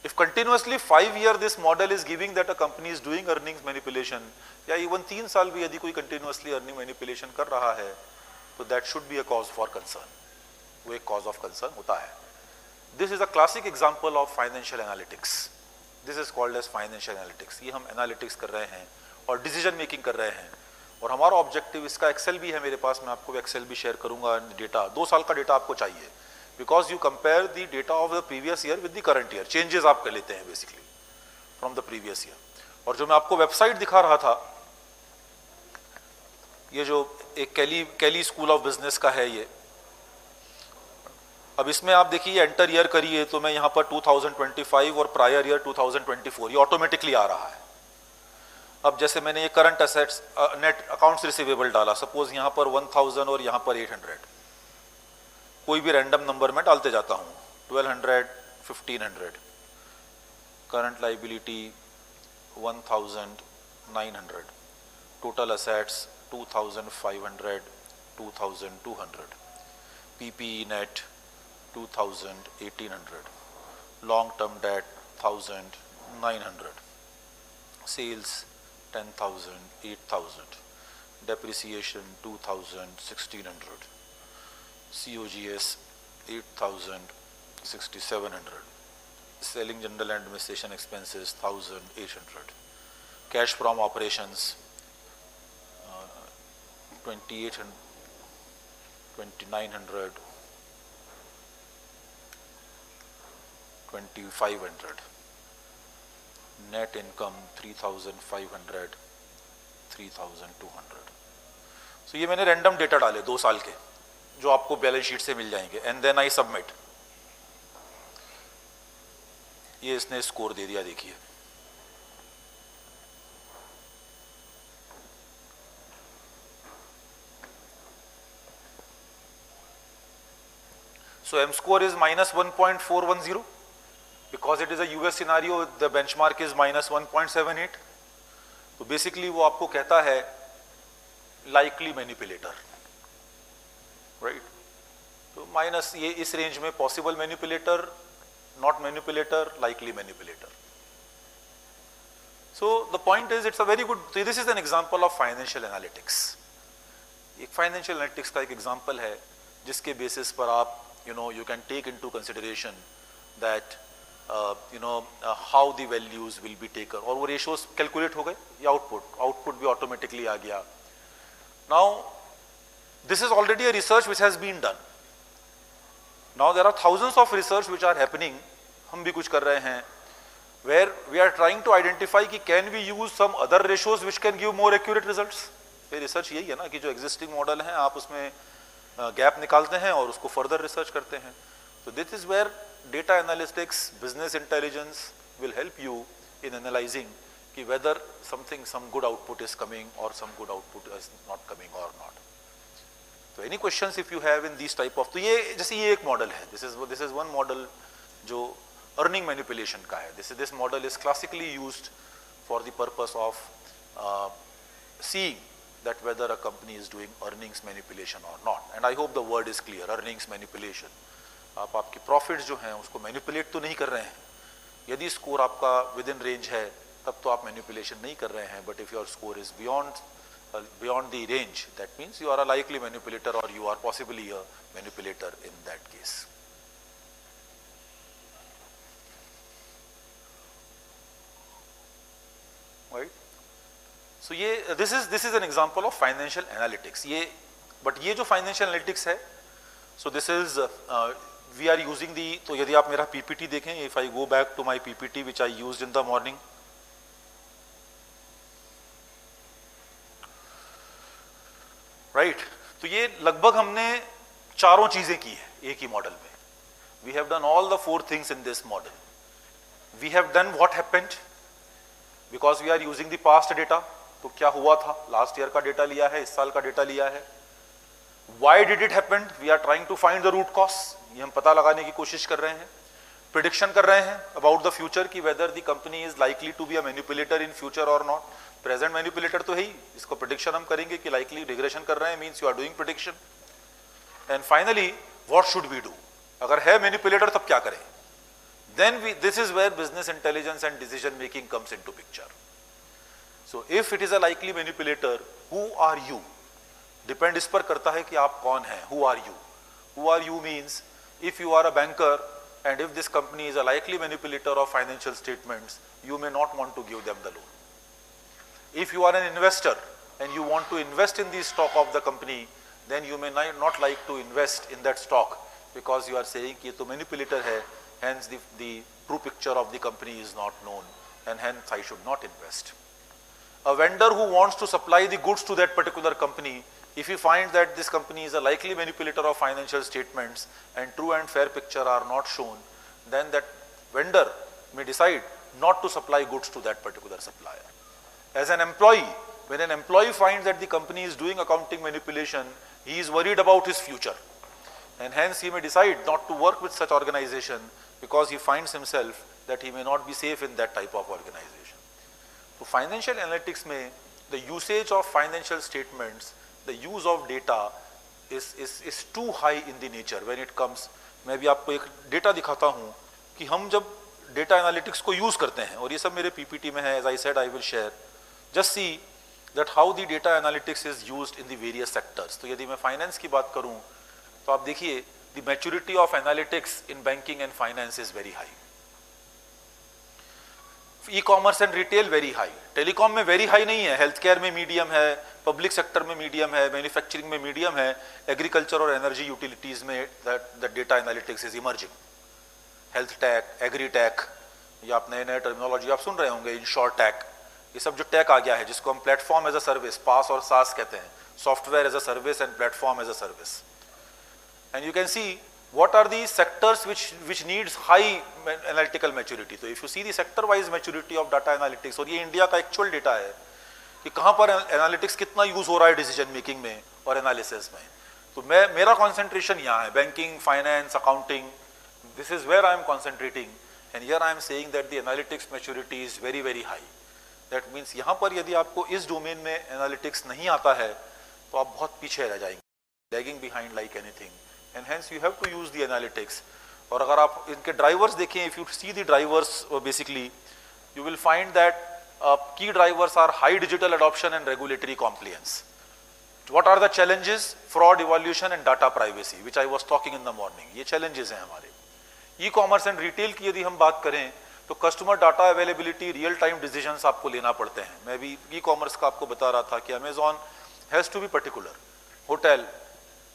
If continuously 5 year this model is giving that a company is doing earnings manipulation, या इवन 3 साल भी यदि कोई कंटिन्यूअसली अर्निंग मैनिपुलेशन कर रहा है, तो that should be a cause for concern. वो एक कॉज ऑफ कंसर्न होता है। This is a classic example of financial analytics. This is called as financial analytics. ये हम एनालिटिक्स कर रहे हैं और डिसीजन मेकिंग कर रहे हैं। और हमारा ऑब्जेक्टिव, इसका एक्सेल भी है मेरे पास, मैं आपको एक्सेल भी शेयर करूंगा। डेटा 2 साल का डेटा आपको चाहिए, because you compare the data of the previous year with the current year. Changes आप कर लेते हैं basically from the previous year. और जो मैं आपको वेबसाइट दिखा रहा था, ये जो एक कैली स्कूल ऑफ बिजनेस का है ये। अब इसमें आप देखिए एंटर ईयर करिए, तो मैं यहाँ पर 2025 और प्रायर ईयर 2024 ये ऑटोमेटिकली आ रहा है। अब जैसे मैंने ये current assets net accounts receivable डाला, सपोज यहाँ पर 1000 और यहाँ पर 800, कोई भी रैंडम नंबर में डालते जाता हूँ, 1200, 1500, current liability 1900, total assets 2500, 2200, PPE net 2000, 1800, long term debt 1900, sales 10,000, 8,000, depreciation 2,000, 1,600, COGS 8,000, 6,700, selling general administration expenses 1,800, cash from operations 2,800, 2,900, 2,500, net income 3,500, 3,200। सो ये मैंने रैंडम डेटा डाले 2 साल के, जो आपको बैलेंस शीट से मिल जाएंगे, एंड देन आई सबमिट। ये इसने स्कोर दे दिया, देखिए। So M score is -1.410, because it is a US scenario, the benchmark is -1.78। तो बेसिकली वो आपको कहता है likely manipulator, right? तो माइनस ये इस रेंज में possible manipulator, not manipulator, likely manipulator। So the point is, it's a very good, this is an example of financial analytics। एक financial analytics का एक example है जिसके basis पर आप you can take into consideration that how the values will be taken, और वो ratios calculate हो गए, या output भी automatically आ गया. Now this is already a research which has been done. Now there are thousands of research which are happening, हम भी कुछ कर रहे हैं, where we are trying to identify कि can we use some other ratios which can give more accurate results. ये research यही है ना कि जो existing model है आप उसमें गैप निकालते हैं और उसको फर्दर रिसर्च करते हैं. So this is where data analytics, business intelligence will help you in analyzing कि whether some good output is coming or some good output is not coming or not. So any questions if you have in these type of, तो ये जैसे ये एक model है, this is one model जो earning manipulation का है. This model is classically used for the purpose of seeing that whether a company is doing earnings manipulation or not. And I hope the word is clear, earnings manipulation. आप आपकी profits जो हैं उसको manipulate तो नहीं कर रहे हैं. यदि स्कोर आपका विद इन रेंज है तब तो आप मैनिपुलेशन नहीं कर रहे हैं. But if your score is beyond the range, that means you are a likely manipulator or you are possibly a manipulator in that case. Right? So this is an example of financial analytics. But ये जो financial analytics है, so this is we are using the, तो यदि आप मेरा PPT देखें, if I go back to my PPT which I used in the morning, right? तो ये लगभग हमने चारों चीजें की है एक ही मॉडल में. We have done all the 4 things in this model. We have done what happened because we are using the past data. तो क्या हुआ था, लास्ट ईयर का डेटा लिया है, इस साल का डेटा लिया है. Why did it happen? We are trying to find the root cause. ये हम पता लगाने की कोशिश कर रहे हैं. Prediction कर रहे हैं about the future कि whether the company is likely to be a manipulator in future or not. Present manipulator तो है ही, इसको prediction हम करेंगे कि likely regression कर रहे हैं, means you are doing prediction. And finally, what should we do? अगर है manipulator तब क्या करें? Then this is where business intelligence and decision making comes into picture. So if it is a likely manipulator, who are you? Depend इस पर करता है कि आप कौन हैं. Who are you? Who are you means if you are a banker and if this company is a likely manipulator of financial statements, you may not want to give them the loan. If you are an investor and you want to invest in the stock of the company, then you may not like to invest in that stock because you are saying कि ये तो manipulator है, hence the true picture of the company is not known and hence I should not invest. A vendor who wants to supply the goods to that particular company, if you find that this company is a likely manipulator of financial statements and true and fair picture are not shown, then that vendor may decide not to supply goods to that particular supplier. As an employee, when an employee finds that the company is doing accounting manipulation, he is worried about his future and hence he may decide not to work with such organization because he finds himself that he may not be safe in that type of organization. तो financial analytics में the usage of financial statements, the use of data is too high in the nature when it comes. मैं भी आपको एक data दिखाता हूं कि हम जब डेटा एनालिटिक्स को यूज करते हैं, और ये सब मेरे पीपीटी में है, as I said I will share. Just see that how the data analytics is used in the various sectors. तो यदि मैं फाइनेंस की बात करूं तो आप देखिए the maturity of analytics in banking and finance is very high. E-commerce and retail very high. Telecom में वेरी हाई नहीं है, हेल्थ केयर में मीडियम है, पब्लिक सेक्टर में मीडियम है, मैन्युफैक्चरिंग में मीडियम है, एग्रीकल्चर और एनर्जी यूटिलिटीज में the data analytics is emerging. Health tech, agri tech, या आप नए नए टर्मिनोलॉजी आप सुन रहे होंगे, इंश्योर टेक, ये सब जो टेक आ गया है जिसको हम platform as a service, PaaS और सास कहते हैं, software as a service and platform as a service. And you can see what are the sectors which needs high analytical maturity. तो if you see the sector wise maturity of data analytics, और ये India का actual data है कि कहाँ पर analytics कितना use हो रहा है डिसीजन मेकिंग में और एनालिसिस में. तो मेरा कॉन्सेंट्रेशन यहाँ है, banking, finance, accounting, this is where I am concentrating. And here I am saying that the analytics maturity is very very high. That means यहाँ पर यदि आपको इस डोमेन में एनालिटिक्स नहीं आता है तो आप बहुत पीछे रह जाएंगे, lagging behind like anything. And hence you have to use the analytics. और अगर आप इनके ड्राइवर्स देखें, if you see the drivers basically, you will find that key drivers are high digital adoption and regulatory compliance. What are the challenges? Fraud, evaluation and data privacy, which I was talking in the morning. ये challenges हैं हमारे. ई commerce and retail की यदि हम बात करें तो customer data availability, real time decisions आपको लेना पड़ते हैं। मैं भी ई कॉमर्स का आपको बता रहा था कि Amazon has to be particular. Hotel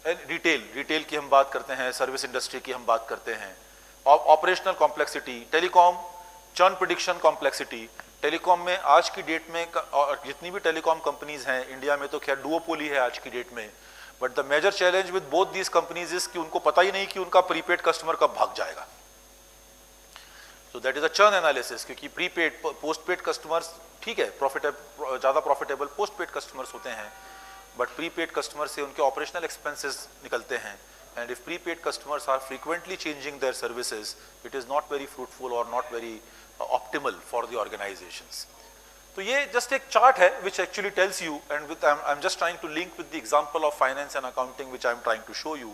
and retail की हम बात करते हैं, सर्विस इंडस्ट्री की हम बात करते हैं, operational complexity, telecom churn prediction complexity. Telecom में आज की डेट में जितनी भी टेलीकॉम कंपनीज हैं इंडिया में तो खैर डुओपोली है आज की डेट में, but the major challenge with both these companies is कि उनको पता ही नहीं कि उनका प्रीपेड कस्टमर कब भाग जाएगा। So that is a churn analysis, क्योंकि प्रीपेड पोस्टपेड कस्टमर्स ठीक है प्रॉफिटेबल, ज़्यादा प्रॉफिटेबल पोस्टपेड कस्टमर्स होते हैं, बट प्रीपेड कस्टमर से उनके ऑपरेशनल एक्सपेंसेस निकलते हैं। And if prepaid customers are frequently changing their services, it is not very fruitful or not very optimal for the organizations. तो ये just एक chart है which actually tells you, and with I'm just trying to link with the example of finance and accounting which I'm trying to show you.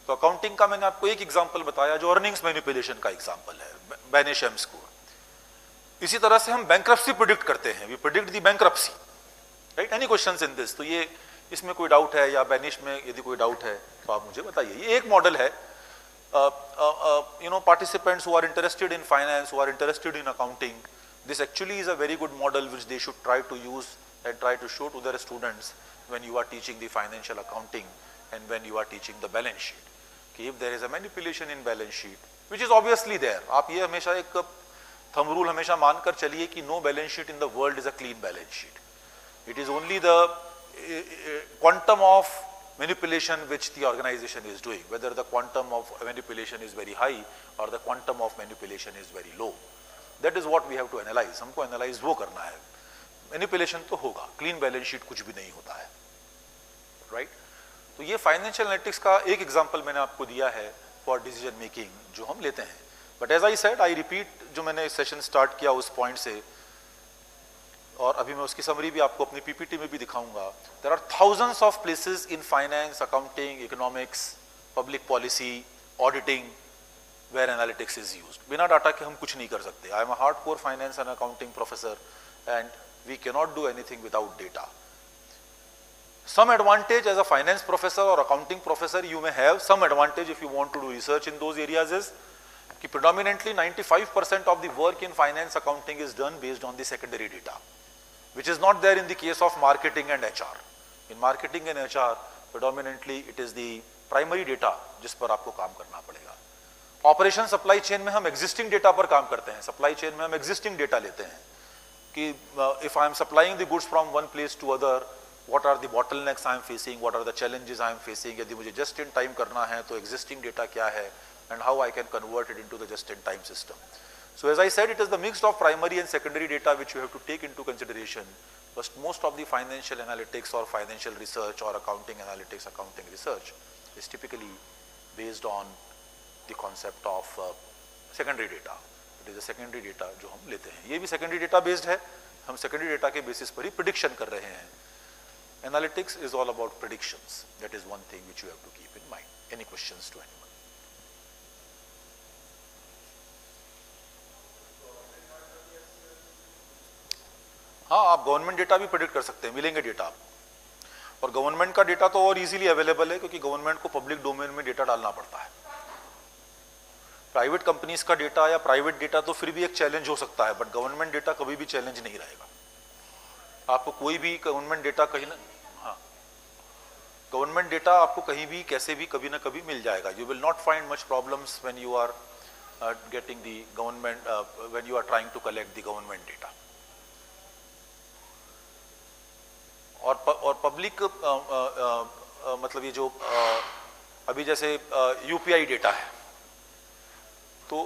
तो accounting का मैंने आपको एक example बताया जो earnings manipulation का example है, Banisham score. इसी तरह से हम bankruptcy predict करते हैं, we predict the bankruptcy, right? Any questions in this? तो ये इसमें कोई डाउट है या बैनिश में यदि कोई डाउट है तो आप मुझे बताइए। ये एक मॉडल है, participants who are interested in finance, who are interested in accounting, this actually is a very good model which they should try to use and try to show to their students when you are teaching the financial accounting and when you are teaching the balance sheet. कि if there is a manipulation in balance sheet, which is obviously there, आप ये हमेशा एक thumb rule हमेशा मानकर चलिए कि no balance sheet in the world is a clean balance sheet. It is only the quantum of manipulation which the organization is doing, whether the quantum of manipulation is very high or the quantum of manipulation is very low. That is what we have to analyze. हमको analyze वो करना है। manipulation तो होगा, clean balance sheet कुछ भी नहीं होता है, right? तो ये financial analytics का एक example मैंने आपको दिया है for decision making जो हम लेते हैं। But as I said, I repeat, जो मैंने session start किया उस point से, और अभी मैं उसकी समरी भी आपको अपनी पीपीटी में भी दिखाऊंगा। There are thousands of places in finance, accounting, economics, public policy, auditing where analytics is used. बिना डाटा के हम कुछ नहीं कर सकते। I am a hardcore finance and accounting professor and we can not do anything without data. some advantage as a finance professor or accounting professor you may have, some advantage if you want to do research in those areas is कि predominantly 95% of the work in finance accounting is done based on the secondary data, which is not there in the case of marketing and HR. In marketing and HR, predominantly it is the primary data जिस पर आपको काम करना पड़ेगा। Operation supply chain में हम existing data पर काम करते हैं। Supply chain में हम existing data लेते हैं कि if I am supplying the goods from one place to other, what are the bottlenecks I am facing, what are the challenges I am facing। यदि मुझे just in time करना है तो existing data क्या है and how I can convert it into the just in time system. So as I said, it is the mix of primary and secondary data which you have to take into consideration. But most of the financial analytics or financial research or accounting analytics, accounting research is typically based on the concept of secondary data. It is the secondary data जो हम लेते हैं। ये भी secondary data based है। हम secondary data के basis पर ही prediction कर रहे हैं। Analytics is all about predictions. That is one thing which you have to keep in mind. Any questions to anyone? हाँ, आप गवर्नमेंट डेटा भी प्रेडिक्ट कर सकते हैं, मिलेंगे डेटा आप। और गवर्नमेंट का डेटा तो और इजीली अवेलेबल है क्योंकि गवर्नमेंट को पब्लिक डोमेन में डेटा डालना पड़ता है। प्राइवेट कंपनीज का डेटा या प्राइवेट डेटा तो फिर भी एक चैलेंज हो सकता है, बट गवर्नमेंट डेटा कभी भी चैलेंज नहीं रहेगा। आपको कोई भी गवर्नमेंट डेटा कहीं ना, हाँ, गवर्नमेंट डेटा आपको कहीं भी कैसे भी कभी ना कभी मिल जाएगा। You will not find much problems when you are getting the government, when you are trying to collect the government data. और पब्लिक मतलब ये जो अभी जैसे यूपीआई डेटा है तो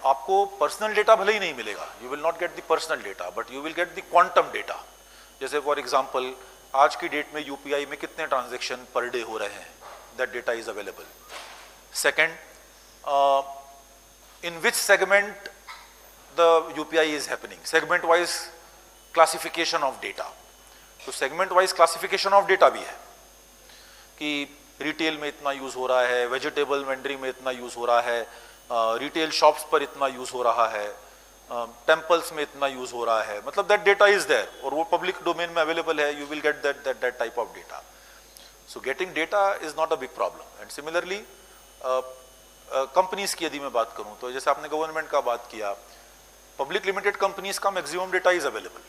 आपको पर्सनल डेटा भले ही नहीं मिलेगा, you will not get the personal data but you will get the quantum data. जैसे फॉर एग्जांपल आज की डेट में यूपीआई में कितने ट्रांजैक्शन पर डे हो रहे हैं, that data is available. Second, in which segment the UPI is happening, segment wise classification of data. तो segment wise classification of data भी है कि रिटेल में इतना यूज हो रहा है, वेजिटेबल वेंडरी में इतना यूज हो रहा है, रिटेल शॉप्स पर इतना यूज हो रहा है, टेम्पल्स में इतना यूज हो रहा है। मतलब दैट डेटा इज देयर और वो पब्लिक डोमेन में अवेलेबल है। You will get that type of data. So getting data is not a big problem. And similarly companies की यदि मैं बात करूं तो जैसे आपने गवर्नमेंट का बात किया, पब्लिक लिमिटेड कंपनीज का maximum data is available.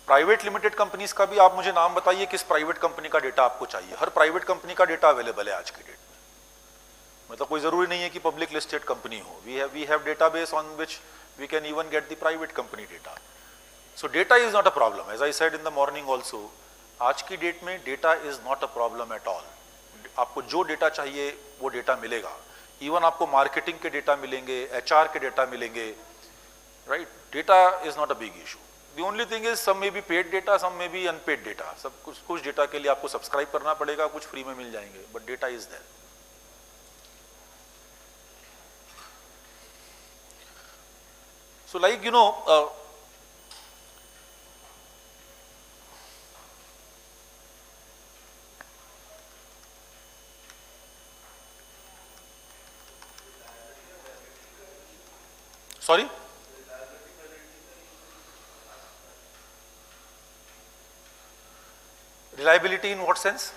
Private limited companies का भी आप मुझे नाम बताइए किस प्राइवेट कंपनी का डेटा आपको चाहिए। हर प्राइवेट कंपनी का डेटा अवेलेबल है आज की डेट में, मतलब कोई जरूरी नहीं है कि पब्लिक लिस्टेड कंपनी हो। We have database on which we can even get the private company data. So data is not a problem, as I said in the morning also, आज की डेट में data is not a problem at all. आपको जो data चाहिए वो data मिलेगा। Even आपको marketing के डेटा मिलेंगे, HR के डेटा मिलेंगे, right? Data is not a big issue. The only thing is some may be paid data, some may be unpaid data. सब कुछ डेटा के लिए आपको सब्सक्राइब करना पड़ेगा, कुछ फ्री में मिल जाएंगे, but data is there. So like you know, sorry? Reliability in what sense?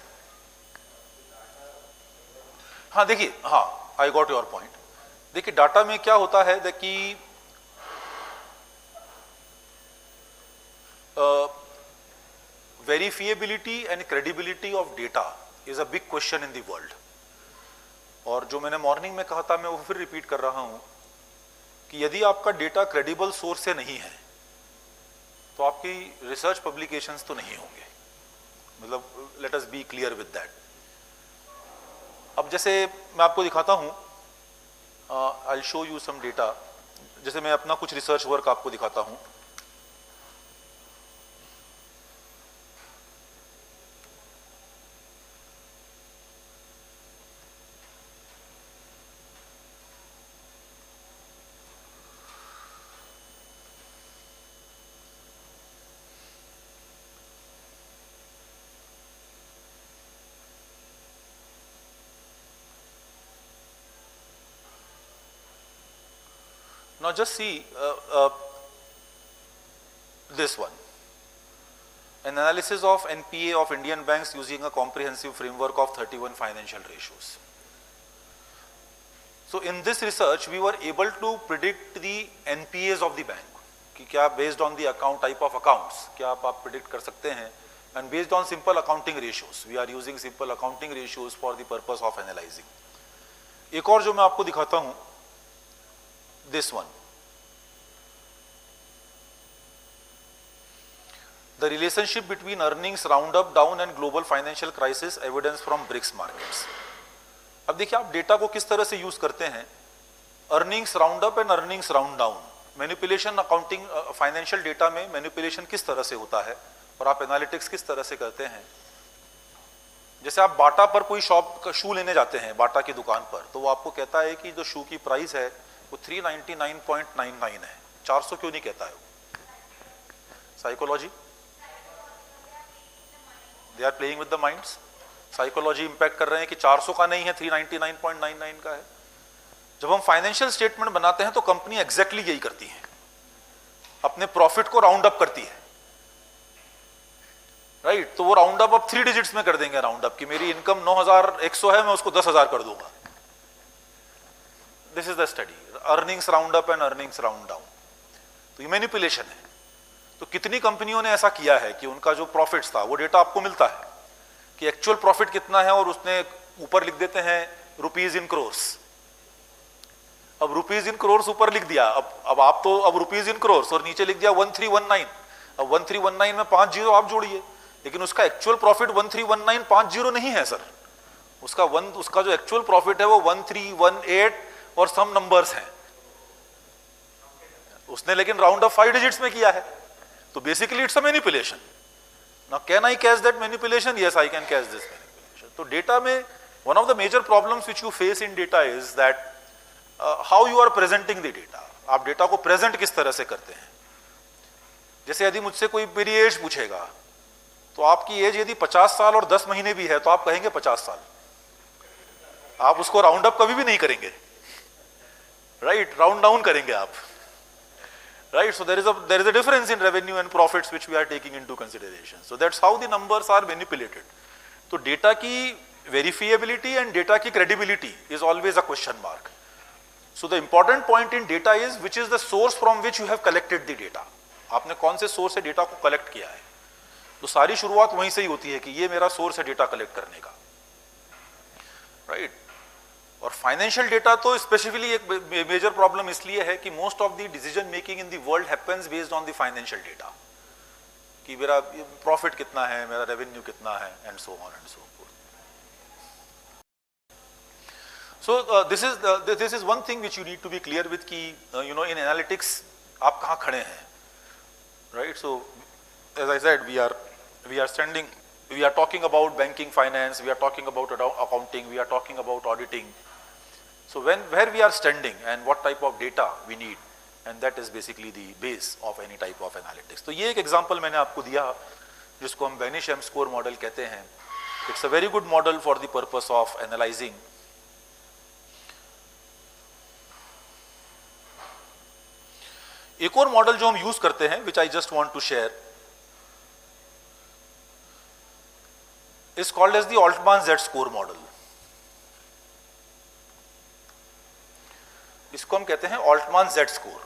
हाँ देखिए, हाँ आई गॉट योर पॉइंट। देखिए डाटा में क्या होता है कि verifiability and credibility of data is a big question in the world. और जो मैंने मॉर्निंग में कहा था मैं वो फिर रिपीट कर रहा हूं कि यदि आपका डेटा क्रेडिबल सोर्स से नहीं है तो आपकी रिसर्च पब्लिकेशंस तो नहीं होंगे। मतलब let us be clear with that. अब जैसे मैं आपको दिखाता हूं, I will show you some data. जैसे मैं अपना कुछ रिसर्च वर्क आपको दिखाता हूं। Now just see this one, an analysis of NPA of Indian banks using a comprehensive framework of 31 financial ratios. So in this research we were able to predict the NPAs of the bank कि क्या based on the account type of accounts क्या आप predict कर सकते हैं, and based on simple accounting ratios we are using simple accounting ratios for the purpose of analyzing. एक और जो मैं आपको दिखाता हूं, this one, the relationship between earnings roundup down and global financial crisis evidence from BRICS markets. अब देखिए आप डेटा को किस तरह से यूज करते हैं। Earnings round up and earnings round down, manipulation accounting financial data में मैनिपुलेशन किस तरह से होता है और आप एनालिटिक्स किस तरह से करते हैं। जैसे आप बाटा पर कोई शॉप का शू लेने जाते हैं, बाटा की दुकान पर, तो वो आपको कहता है कि जो शू की प्राइस है वो 399.99 है, 400 क्यों नहीं कहता है वो? Psychology, they are playing with the minds. Psychology impact कर रहे हैं कि 400 का नहीं है, 399.99 का है। जब हम फाइनेंशियल स्टेटमेंट बनाते हैं तो कंपनी एग्जैक्टली यही करती है, अपने प्रॉफिट को राउंड अप करती है, राइट? तो वो राउंड अप 3 डिजिट्स में कर देंगे राउंड अप कि मेरी इनकम 9100 है, मैं उसको 10,000 कर दूंगा। This is the study, earnings round up and earnings round down. तो ये मैनिपुलेशन है। तो कितनी कंपनियों ने ऐसा किया है कि उनका जो प्रॉफिट्स था वो डेटा आपको मिलता है कि एक्चुअल प्रॉफिट कितना है और उसने ऊपर लिख देते हैं रुपीज इन क्रोर्स। अब रुपीज इन क्रोर्स ऊपर लिख दिया, अब आप तो अब रुपीज इन क्रोर्स और नीचे लिख दिया 1319। अब 1319 में 5 जीरो आप जोड़िए, लेकिन उसका एक्चुअल प्रॉफिट 131950 नहीं है सर। उसका जो एक्चुअल प्रॉफिट है वो 1318 और सम नंबर्स हैं उसने, लेकिन राउंड ऑफ 5 डिजिट्स में किया है। तो basically it's a manipulation. Now can I catch that manipulation? Yes, I can catch this manipulation. तो डेटा में one of the major problems which you face in data is that how you are presenting the data. आप data को present किस तरह से करते हैं। जैसे यदि मुझसे कोई मेरी एज पूछेगा तो आपकी एज यदि 50 साल और 10 महीने भी है तो आप कहेंगे 50 साल, आप उसको राउंड अप कभी भी नहीं करेंगे, राइट? राउंड डाउन करेंगे आप, right? So there is a difference in revenue and profits which we are taking into consideration. So that's how the numbers are manipulated. तो डेटा की verifiability and data की credibility is always a question mark. So the important point in data is which is the source from which you have collected the data. आपने कौन से source से data को collect किया है, तो सारी शुरुआत वहीं से ही होती है कि ये मेरा सोर्स है डेटा कलेक्ट करने का, राइट। और फाइनेंशियल डेटा तो स्पेसिफिकली एक मेजर प्रॉब्लम इसलिए है कि most of the decision making in the world happens based on the financial data, कि मेरा प्रॉफिट कितना है, मेरा रेवेन्यू कितना है, and so on and so fourth. So this is one thing which you need to be clear with कि in analytics आप कहाँ खड़े हैं, right? So as I said, we are talking about banking, finance, we are talking about accounting, we are talking about auditing. So where we are standing and what type of data we need, and that is basically the base of any type of analytics. तो ये एक example मैंने आपको दिया जिसको हम Benny-Shem-Score model कहते हैं. It's a very good model for the purpose of analyzing. एक और मॉडल जो हम यूज करते हैं, which I just want to share, is called as the Altman Z-score model. इसको हम कहते हैं Altman Z-score.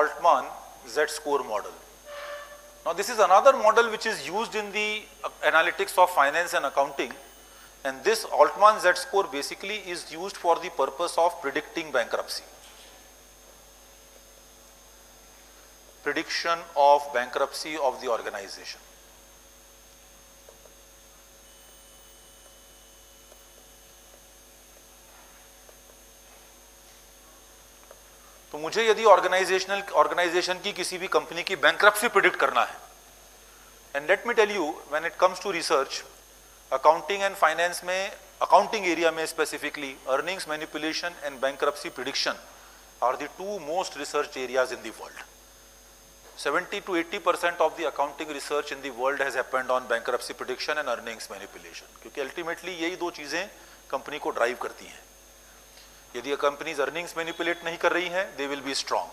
Altman Z-score model. Now this is another model which is used in the analytics of finance and accounting, and this Altman Z-score basically is used for the purpose of predicting bankruptcy. Prediction of bankruptcy of the organization. तो मुझे यदि organisation की किसी भी company की bankruptcy predict करना है, and let me tell you, when it comes to research, accounting and finance में, अकाउंटिंग एरिया में specifically, earnings manipulation and bankruptcy prediction are the two most research areas in the world. 70 to 80% of the accounting research in the world has happened on bankruptcy prediction and earnings manipulation, क्योंकि ultimately यही दो चीजें company को drive करती हैं. यदि companies earnings manipulate नहीं कर रही हैं, they will be strong,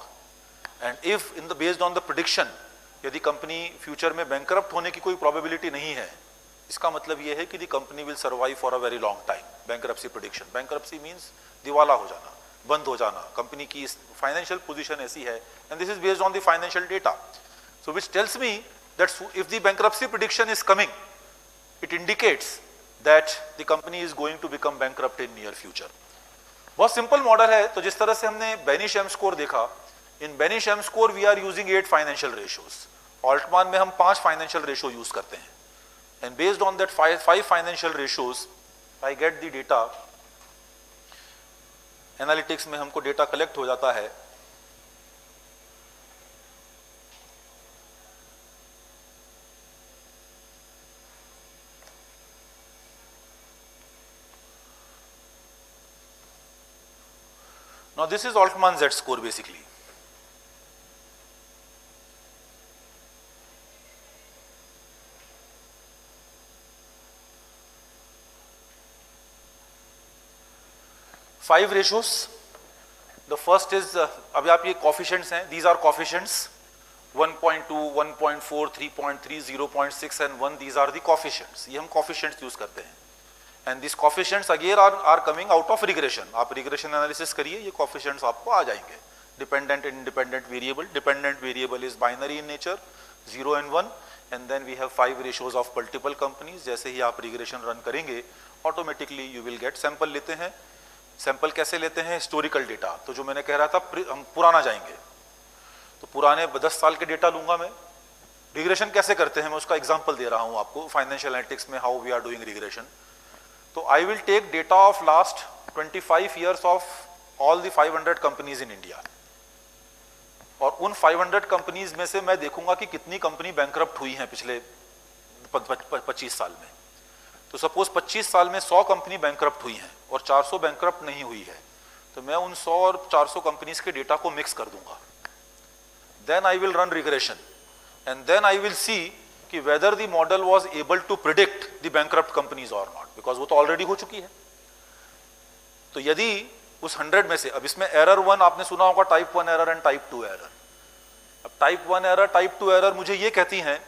and if in the based on the prediction, यदि कंपनी फ्यूचर में बैंकरप्ट होने की कोई प्रोबेबिलिटी नहीं है, इसका मतलब यह है कि the company will survive for a very long time. Bankruptcy prediction, bankruptcy means दिवाला हो जाना, बंद हो जाना, कंपनी की फाइनेंशियल पोजीशन ऐसी है, and this is based on the financial data. So which tells me that if the bankruptcy prediction is coming, it indicates that the company is going to become bankrupt in near future. बहुत simple model है. तो जिस तरह से हमने Beneish score देखा, in Beneish score we are using 8 financial ratios. Altman में हम 5 फाइनेंशियल रेशियो यूज करते हैं, and based on that 5 financial ratios I get the data. Analytics में हमको डेटा कलेक्ट हो जाता है. Now this is Altman Z-score basically. Five ratios. The first is अभी आप ये coefficients हैं. These are coefficients. 1.2, 1.4, 3.3, 0.6 and 1. These are the coefficients. ये हम coefficients use करते हैं. And these coefficients again are coming out of regression. आप regression analysis करिए, ये coefficients आपको आ जाएंगे. Dependent and independent variable. Dependent variable is binary in nature, 0 and 1. And then we have 5 ratios of multiple companies. जैसे ही आप regression run करेंगे, automatically you will get sample लेते हैं. Sample कैसे लेते हैं? Historical data. तो जो मैंने कह रहा था, हम पुराना जाएंगे, तो पुराने 10 साल के डेटा लूंगा मैं. Regression कैसे करते हैं, मैं उसका example दे रहा हूँ आपको. Financial analytics में how we are doing regression. So I will take data of last 25 years of all the 500 companies in India, और उन 500 कंपनीज में से मैं देखूंगा कि कितनी कंपनी बैंकरप्ट हुई हैं पिछले 25 साल में. तो सपोज 25 साल में 100 कंपनी बैंकरप्ट हुई हैं और 400 बैंकरप्ट नहीं हुई है, तो मैं उन 100 और 400 कंपनीज के डेटा को मिक्स कर दूंगा. Then I will run regression, and then I will see कि whether the model was able to predict the bankrupt companies or not, because वो तो ऑलरेडी हो चुकी है. तो यदि उस 100 में से, अब इसमें एरर 1 आपने सुना होगा, type 1 error and type 2 error. अब टाइप 1 एरर, टाइप 2 एरर मुझे ये कहती हैं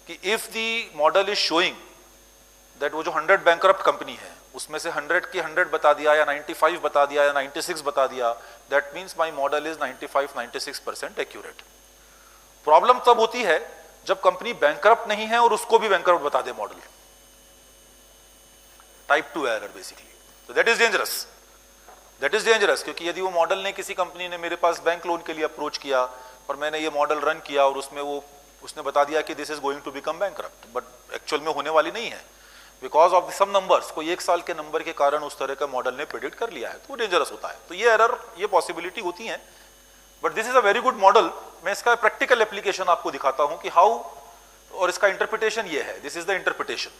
कि if the model is showing that वो जो 100 बैंकरप्ट कंपनी है उसमें से 100 की 100 बता दिया या 95 बता दिया या 96 बता दिया, that means my model is 95-96% accurate. Problem तब होती है जब कंपनी बैंकरप्ट नहीं है और उसको भी बैंकरप्ट बता दे मॉडल, टाइप 2 एरर बेसिकली। तो that is dangerous, that is dangerous, क्योंकि यदि वो मॉडल ने किसी कंपनी ने मेरे पास बैंक लोन के लिए अप्रोच किया और मैंने ये मॉडल रन किया और उसमें उसने बता दिया कि this is going to become bankrupt, but actual में होने वाली नहीं है, बिकॉज ऑफ सम नंबर्स, कोई एक साल के नंबर के कारण उस तरह का मॉडल ने प्रेडिक्ट कर लिया है, तो वो डेंजरस होता है। तो ये एरर, ये पॉसिबिलिटी होती है, but this is a very good model. मैं इसका प्रैक्टिकल एप्लीकेशन आपको दिखाता हूं कि हाउ, और इसका इंटरप्रिटेशन ये है, this is the interpretation.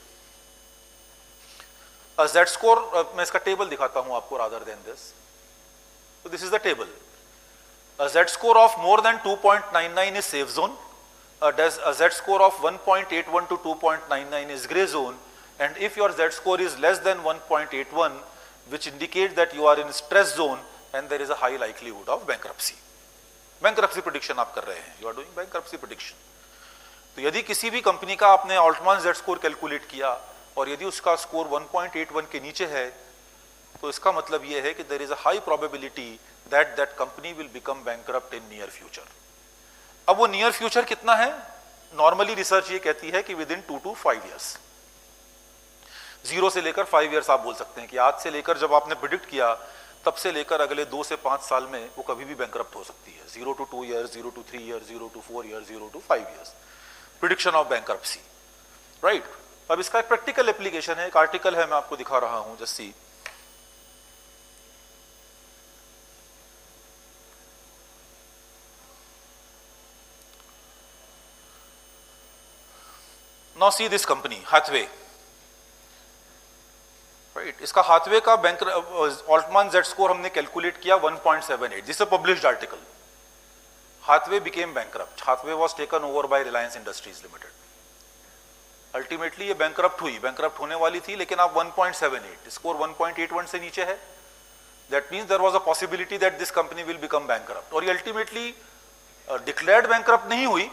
Z score, मैं इसका टेबल दिखाता हूं आपको रादर देन दिस। तो this is the table. Z score of more than 2.99 is safe zone. A Z score of 1.81 to 2.99 is gray zone. And if your Z score is less than 1.81, which indicates that you are in stress zone and there is a high likelihood of bankruptcy. Bankruptcy prediction आप कर रहे हैं, you are doing bankruptcy prediction. तो यदि किसी भी company का आपने ऑल्टमान Z score कैलकुलेट किया और यदि उसका स्कोर 1.81 के नीचे है, तो इसका मतलब यह है कि there is a high probability that that company will become bankrupt in near future. अब वो नियर फ्यूचर कितना है? नॉर्मली रिसर्च ये कहती है कि विद इन 2 to 5 years, 0 से लेकर 5 years आप बोल सकते हैं कि आज से लेकर जब आपने प्रिडिक्ट किया तब से लेकर अगले 2 से 5 साल में वो कभी भी बैंकरप्ट हो सकती है। 0 to 2 years, 0 to 3 years, 0 to 4 years, 0 to 5 years, prediction of bankruptcy, right. अब इसका एक प्रैक्टिकल एप्लीकेशन है, एक आर्टिकल है, मैं आपको दिखा रहा हूं, just see. Now see this company Hathway, right. इसका हाथवे का बैंक ऑल्टमान जेड स्कोर हमने कैलकुलेट किया 1.78, this a published article. Hathway became bankrupt, Hathway was taken over by Reliance Industries Limited. Ultimately ये बैंकरप्ट हुई, bankrupt होने वाली थी, लेकिन आप 1.78, स्कोर 1.81 से नीचे है, that means there was a possibility that this company will become bankrupt. और ये अल्टीमेटली डिक्लेयर्ड बैंकरप्ट नहीं हुई,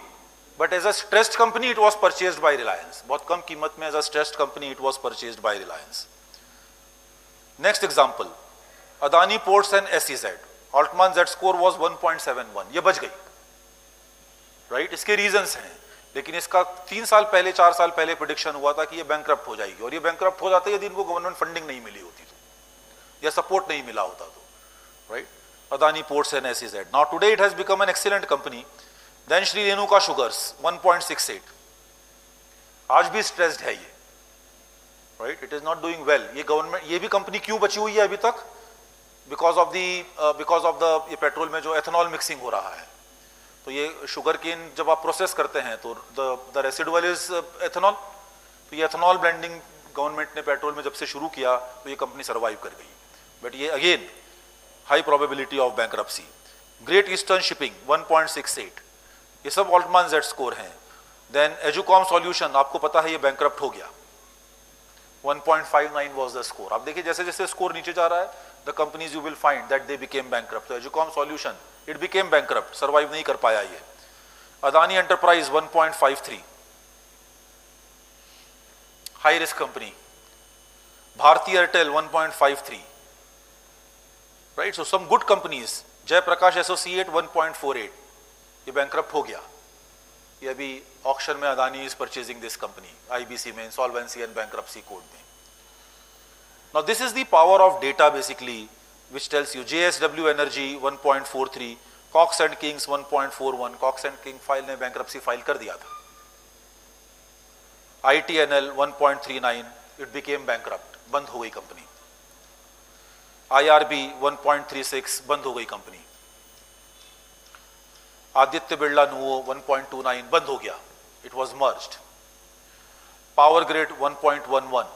but as a stressed company it was purchased by Reliance. बहुत कम कीमत में as a stressed company it was purchased by Reliance. Next example, Adani ports and SEZ, Altman Z score was 1.71, ये बच गई, right. इसके रीजंस हैं, लेकिन इसका 3 साल पहले 4 साल पहले प्रेडिक्शन हुआ था कि ये बैंकरप्ट हो जाएगी, और ये बैंकरप्ट हो जाते यदि इनको गवर्नमेंट फंडिंग नहीं मिली होती तो, या सपोर्ट नहीं मिला होता तो, right. Adani ports and SEZ, now today it has become an excellent company. Then Shri Renuka sugars 1.68, आज भी स्ट्रेस्ड है ये, right, it is not doing well. ये गवर्नमेंट, ये भी कंपनी क्यों बची हुई है अभी तक? बिकॉज ऑफ द ये पेट्रोल में जो एथेनॉल मिक्सिंग हो रहा है, तो ये शुगर केन जब आप प्रोसेस करते हैं तो द रेसिडुअल इज एथेनॉल, तो ये एथेनॉल ब्लेंडिंग गवर्नमेंट ने पेट्रोल में जब से शुरू किया तो ये कंपनी सर्वाइव कर गई, बट ये again high probability of bankruptcy. Great eastern shipping 1.68, ये सब ऑल्टमान जेड स्कोर हैं। देन एजुकॉम सॉल्यूशन, आपको पता है ये बैंकरप्ट हो गया, 1.59 वाज द स्कोर। आप देखिए जैसे जैसे स्कोर नीचे जा रहा है, the companies you will find that they became bankrupt. तो Educomp solution it became bankrupt, survive नहीं कर पाया ये। Adani enterprise 1.53, high risk company. Bharti Airtel 1.53, right. So some good companies, Jaiprakash associate 1.48, ये बैंकरप्ट हो गया। ये अभी ऑक्शन में Adani is purchasing this company, IBC में, इंसॉल्वेंसी एंड बैंकरप्सी कोड में। Now this is the power of data basically which tells you JSW Energy 1.43, Cox and Kings 1.41, Cox and King file ने bankruptcy file कर दिया था। ITNL 1.39, it became bankrupt, बंद हो गई company. IRB 1.36, बंद हो गई कंपनी। आदित्य बिरला नुओ 1.29, बंद हो गया, it was merged। Power grid 1.11,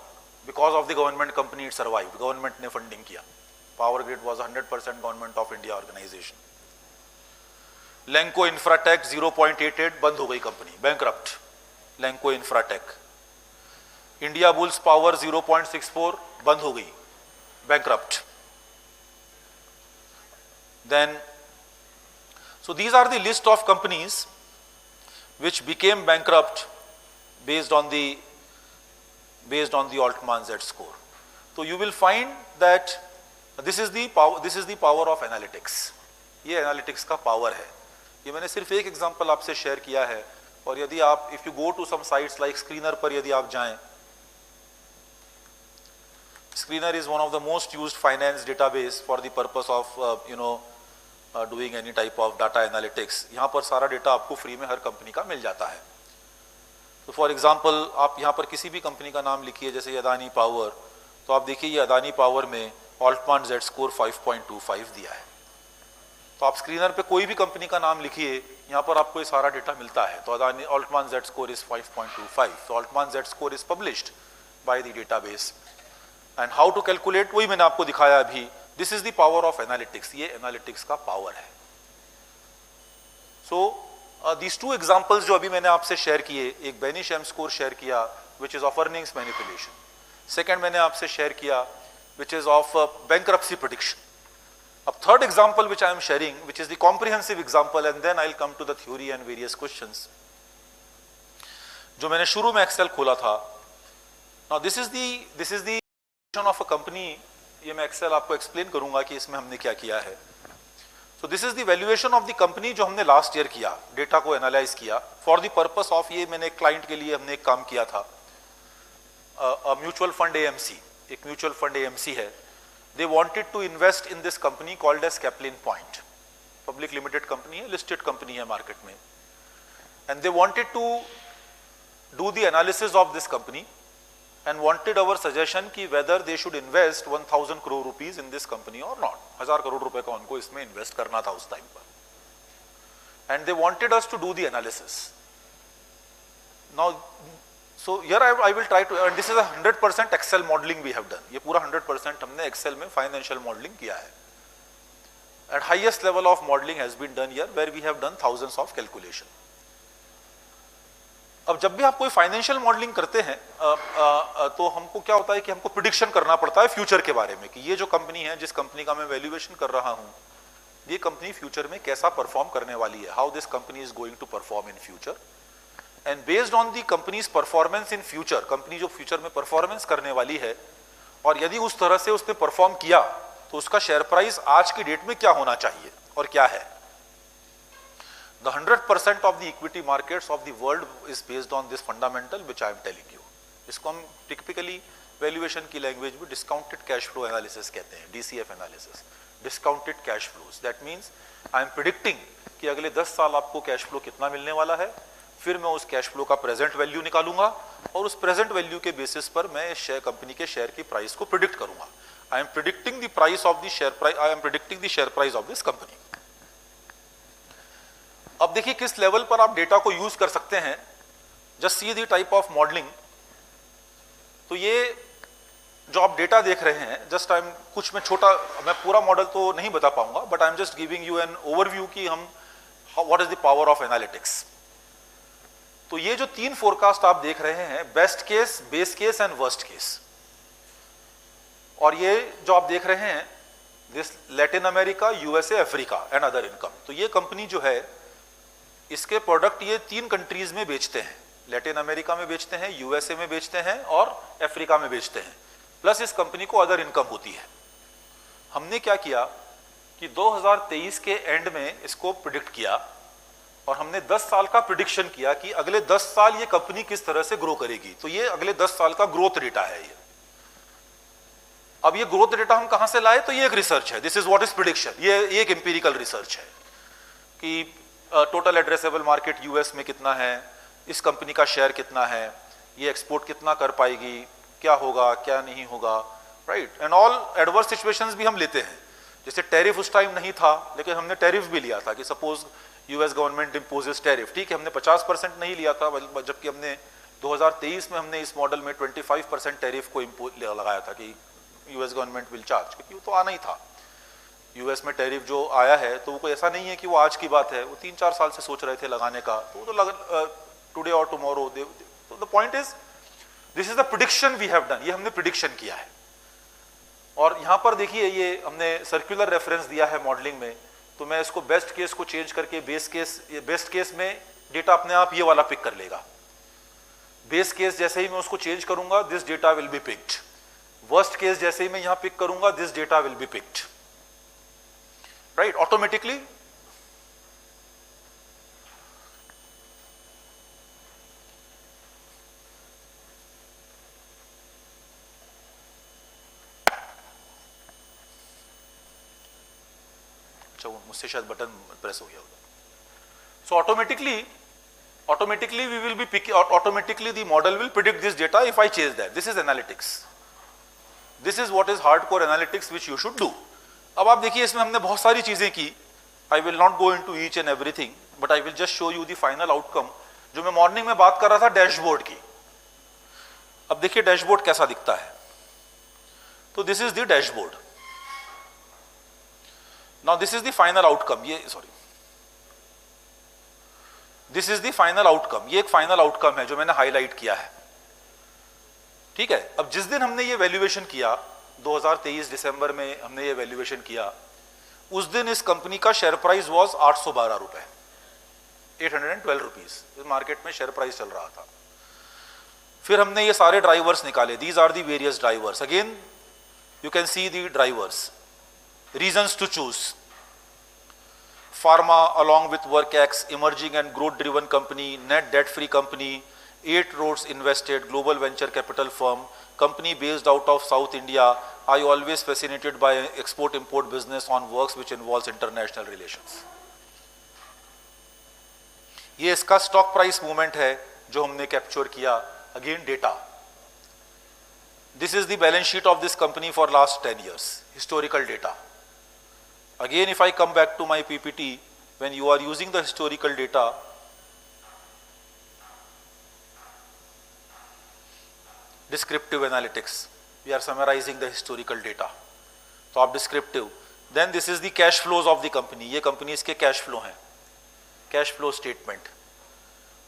because of the government company it survived, government ने फंडिंग किया। Power Grid was 100% government of India organization. Lenco Infratech 0.88, बंद हो गई company, bankrupt, Lenco Infratech। India Bulls Power 0.64, बंद हो गई, bankrupt. Then, so these are the list of companies which became bankrupt based on the Altman Z score. So you will find that this is the power of analytics. ये analytics का power है. ये मैंने सिर्फ एक example आपसे share किया है. और यदि आप if you go to some sites like screener पर यदि आप जाएं, screener is one of the most used finance database for the purpose of doing any type of data analytics. यहाँ पर सारा डेटा आपको फ्री में हर कंपनी का मिल जाता है. तो फॉर एग्जांपल आप यहाँ पर किसी भी कंपनी का नाम लिखिए, जैसे अदानी पावर, तो आप देखिए ये अदानी पावर में ऑल्टमान जेड स्कोर 5.25 दिया है. तो आप स्क्रीनर पे कोई भी कंपनी का नाम लिखिए, यहाँ पर आपको ये सारा डेटा मिलता है. तो Adani Altman Z score is 5.25. तो Altman Z score is published by the database. And how to calculate, वही मैंने आपको दिखाया अभी. This is the power of analytics. ये एनालिटिक्स का पावर है. सो these two examples जो अभी मैंने आपसे शेयर किए, एक बेनिश एम स्कोर शेयर किया which is of earnings manipulation. Second मैंने आपसे शेयर किया which is of bankruptcy prediction. अब third example which I am sharing, which is the comprehensive example, and then I'll come to the theory and various questions. जो मैंने शुरू में Excel खोला था. Now this is the of a company. ये मैं Excel आपको एक्सप्लेन करूंगा कि इसमें हमने क्या किया है. So this is the valuation of the company जो हमने लास्ट ईयर किया, डेटा को एनालाइज किया फॉर द पर्पस ऑफ, ये मैंने क्लाइंट के लिए हमने एक काम किया था. म्यूचुअल फंड AMC, एक म्यूचुअल फंड AMC है. They wanted to invest in this company called as Caplin Point. Public limited company है, लिस्टेड कंपनी है मार्केट में. And they wanted to do the analysis of this company and wanted our suggestion कि whether they should invest 1000 crore rupees in this company or not. 1000 crore रुपए का उनको इसमें invest करना था उस टाइम पर. And they wanted us to do the analysis. Now, so here I will try to, and this is a 100% Excel modeling we have done. ये पूरा 100% हमने Excel में financial modeling किया है. At highest level of modeling has been done here, where we have done thousands of calculation. अब जब भी आप कोई फाइनेंशियल मॉडलिंग करते हैं तो हमको क्या होता है कि हमको प्रिडिक्शन करना पड़ता है फ्यूचर के बारे में, कि ये जो कंपनी है, जिस कंपनी का मैं वैल्यूएशन कर रहा हूं, ये कंपनी फ्यूचर में कैसा परफॉर्म करने वाली है, how this company is going to perform in future. And based on the company's performance in future, company जो फ्यूचर में परफॉर्मेंस करने वाली है, और यदि उस तरह से उसने परफॉर्म किया तो उसका शेयर प्राइस आज की डेट में क्या होना चाहिए और क्या है. The 100% of the equity markets of the world is based on this fundamental which I am telling you. इसको हम typically valuation की language में discounted cash flow analysis कहते हैं, DCF analysis, discounted cash flows. That means I am predicting कि अगले 10 साल आपको cash flow कितना मिलने वाला है, फिर मैं उस cash flow का present value निकालूंगा और उस present value के basis पर मैं शेयर कंपनी के शेयर की प्राइस को predict करूंगा. I am predicting the price of the share price. I am predicting the share price of this company. अब देखिए किस लेवल पर आप डेटा को यूज कर सकते हैं. Just see the type of modelling. तो ये जो आप डेटा देख रहे हैं, जस्ट आई एम कुछ मैं छोटा, मैं पूरा मॉडल तो नहीं बता पाऊंगा, but I am just giving you an overview कि हम what is the power of analytics. तो ये जो 3 फोरकास्ट आप देख रहे हैं, best case, base case and worst case. और ये जो आप देख रहे हैं, this Latin America, USA, Africa and other income. तो ये कंपनी जो है, इसके प्रोडक्ट ये 3 कंट्रीज में बेचते हैं. लैटिन अमेरिका में बेचते हैं, USA में बेचते हैं और अफ्रीका में बेचते हैं. प्लस इस कंपनी को अदर इनकम होती है. हमने क्या किया कि 2023 के एंड में इसको प्रिडिक्ट किया और हमने 10 साल का प्रिडिक्शन किया कि अगले 10 साल ये कंपनी किस तरह से ग्रो करेगी. तो ये अगले 10 साल का ग्रोथ डेटा है ये. अब ये ग्रोथ डेटा हम कहां से लाए, तो ये एक रिसर्च है. This is what is prediction. ये एक एम्पिरिकल रिसर्च है कि टोटल एड्रेसेबल मार्केट US में कितना है, इस कंपनी का शेयर कितना है, ये एक्सपोर्ट कितना कर पाएगी, क्या होगा क्या नहीं होगा, right. And all adverse situations भी हम लेते हैं. जैसे टैरिफ उस टाइम नहीं था, लेकिन हमने टैरिफ भी लिया था कि suppose US government imposes tariff. ठीक है, हमने 50% नहीं लिया था, जबकि हमने 2023 में हमने इस मॉडल में 25% टैरिफ को लगाया था कि US गवर्नमेंट विल चार्ज, क्योंकि वो तो आना ही था. US में टैरिफ जो आया है, तो वो कोई ऐसा नहीं है कि वो आज की बात है, वो 3-4 साल से सोच रहे थे लगाने का. तो वो तो टुडे और टुमारो. तो the point is, this is the prediction we have done. ये हमने प्रिडिक्शन किया है. और यहां पर देखिए, ये हमने सर्कुलर रेफरेंस दिया है मॉडलिंग में. तो मैं इसको बेस्ट केस को चेंज करके बेस्ट केस में डेटा अपने आप ये वाला पिक कर लेगा. बेस केस जैसे ही मैं उसको चेंज करूंगा, this data will be picked. Worst case जैसे ही मैं यहां पिक करूंगा, this data will be picked, right, automatically. अच्छा, मुझसे शायद बटन प्रेस हो गया होगा। सो automatically we will be picking, automatically the model will predict this data if I change that. This is analytics. This is what is hardcore analytics which you should do. अब आप देखिए इसमें हमने बहुत सारी चीजें की. I will not go into each and everything, but I will just show you the final outcome. जो मैं मॉर्निंग में बात कर रहा था डैशबोर्ड की. अब देखिए डैशबोर्ड कैसा दिखता है. तो this is the dashboard. Now this is the final outcome. ये sorry, this is the final outcome. ये एक फाइनल आउटकम है जो मैंने हाईलाइट किया है. ठीक है. अब जिस दिन हमने ये वैल्यूएशन किया 2023 दिसंबर में हमने ये वैल्यूएशन किया, उस दिन इस कंपनी का शेयर प्राइस वाज 812 रुपए, 812 रुपीज मार्केट में शेयर प्राइस चल रहा था. फिर हमने ये सारे ड्राइवर्स निकाले. These are the various drivers. Again you can see the drivers. Reasons to choose: Pharma along with WorkX, emerging and growth driven company, net debt free company, 8 roads invested, global venture capital firm, company based out of South India. I always fascinated by export import business on works which involves international relations. ये इसका stock price movement है जो हमने capture किया. Again data. This is the balance sheet of this company for last 10 years, historical data. Again, if I come back to my PPT, when you are using the historical data, descriptive analytics, we are summarizing the historical data. तो आप descriptive. Then this is the cash flows of the company. ये companies के cash flow हैं, cash flow statement.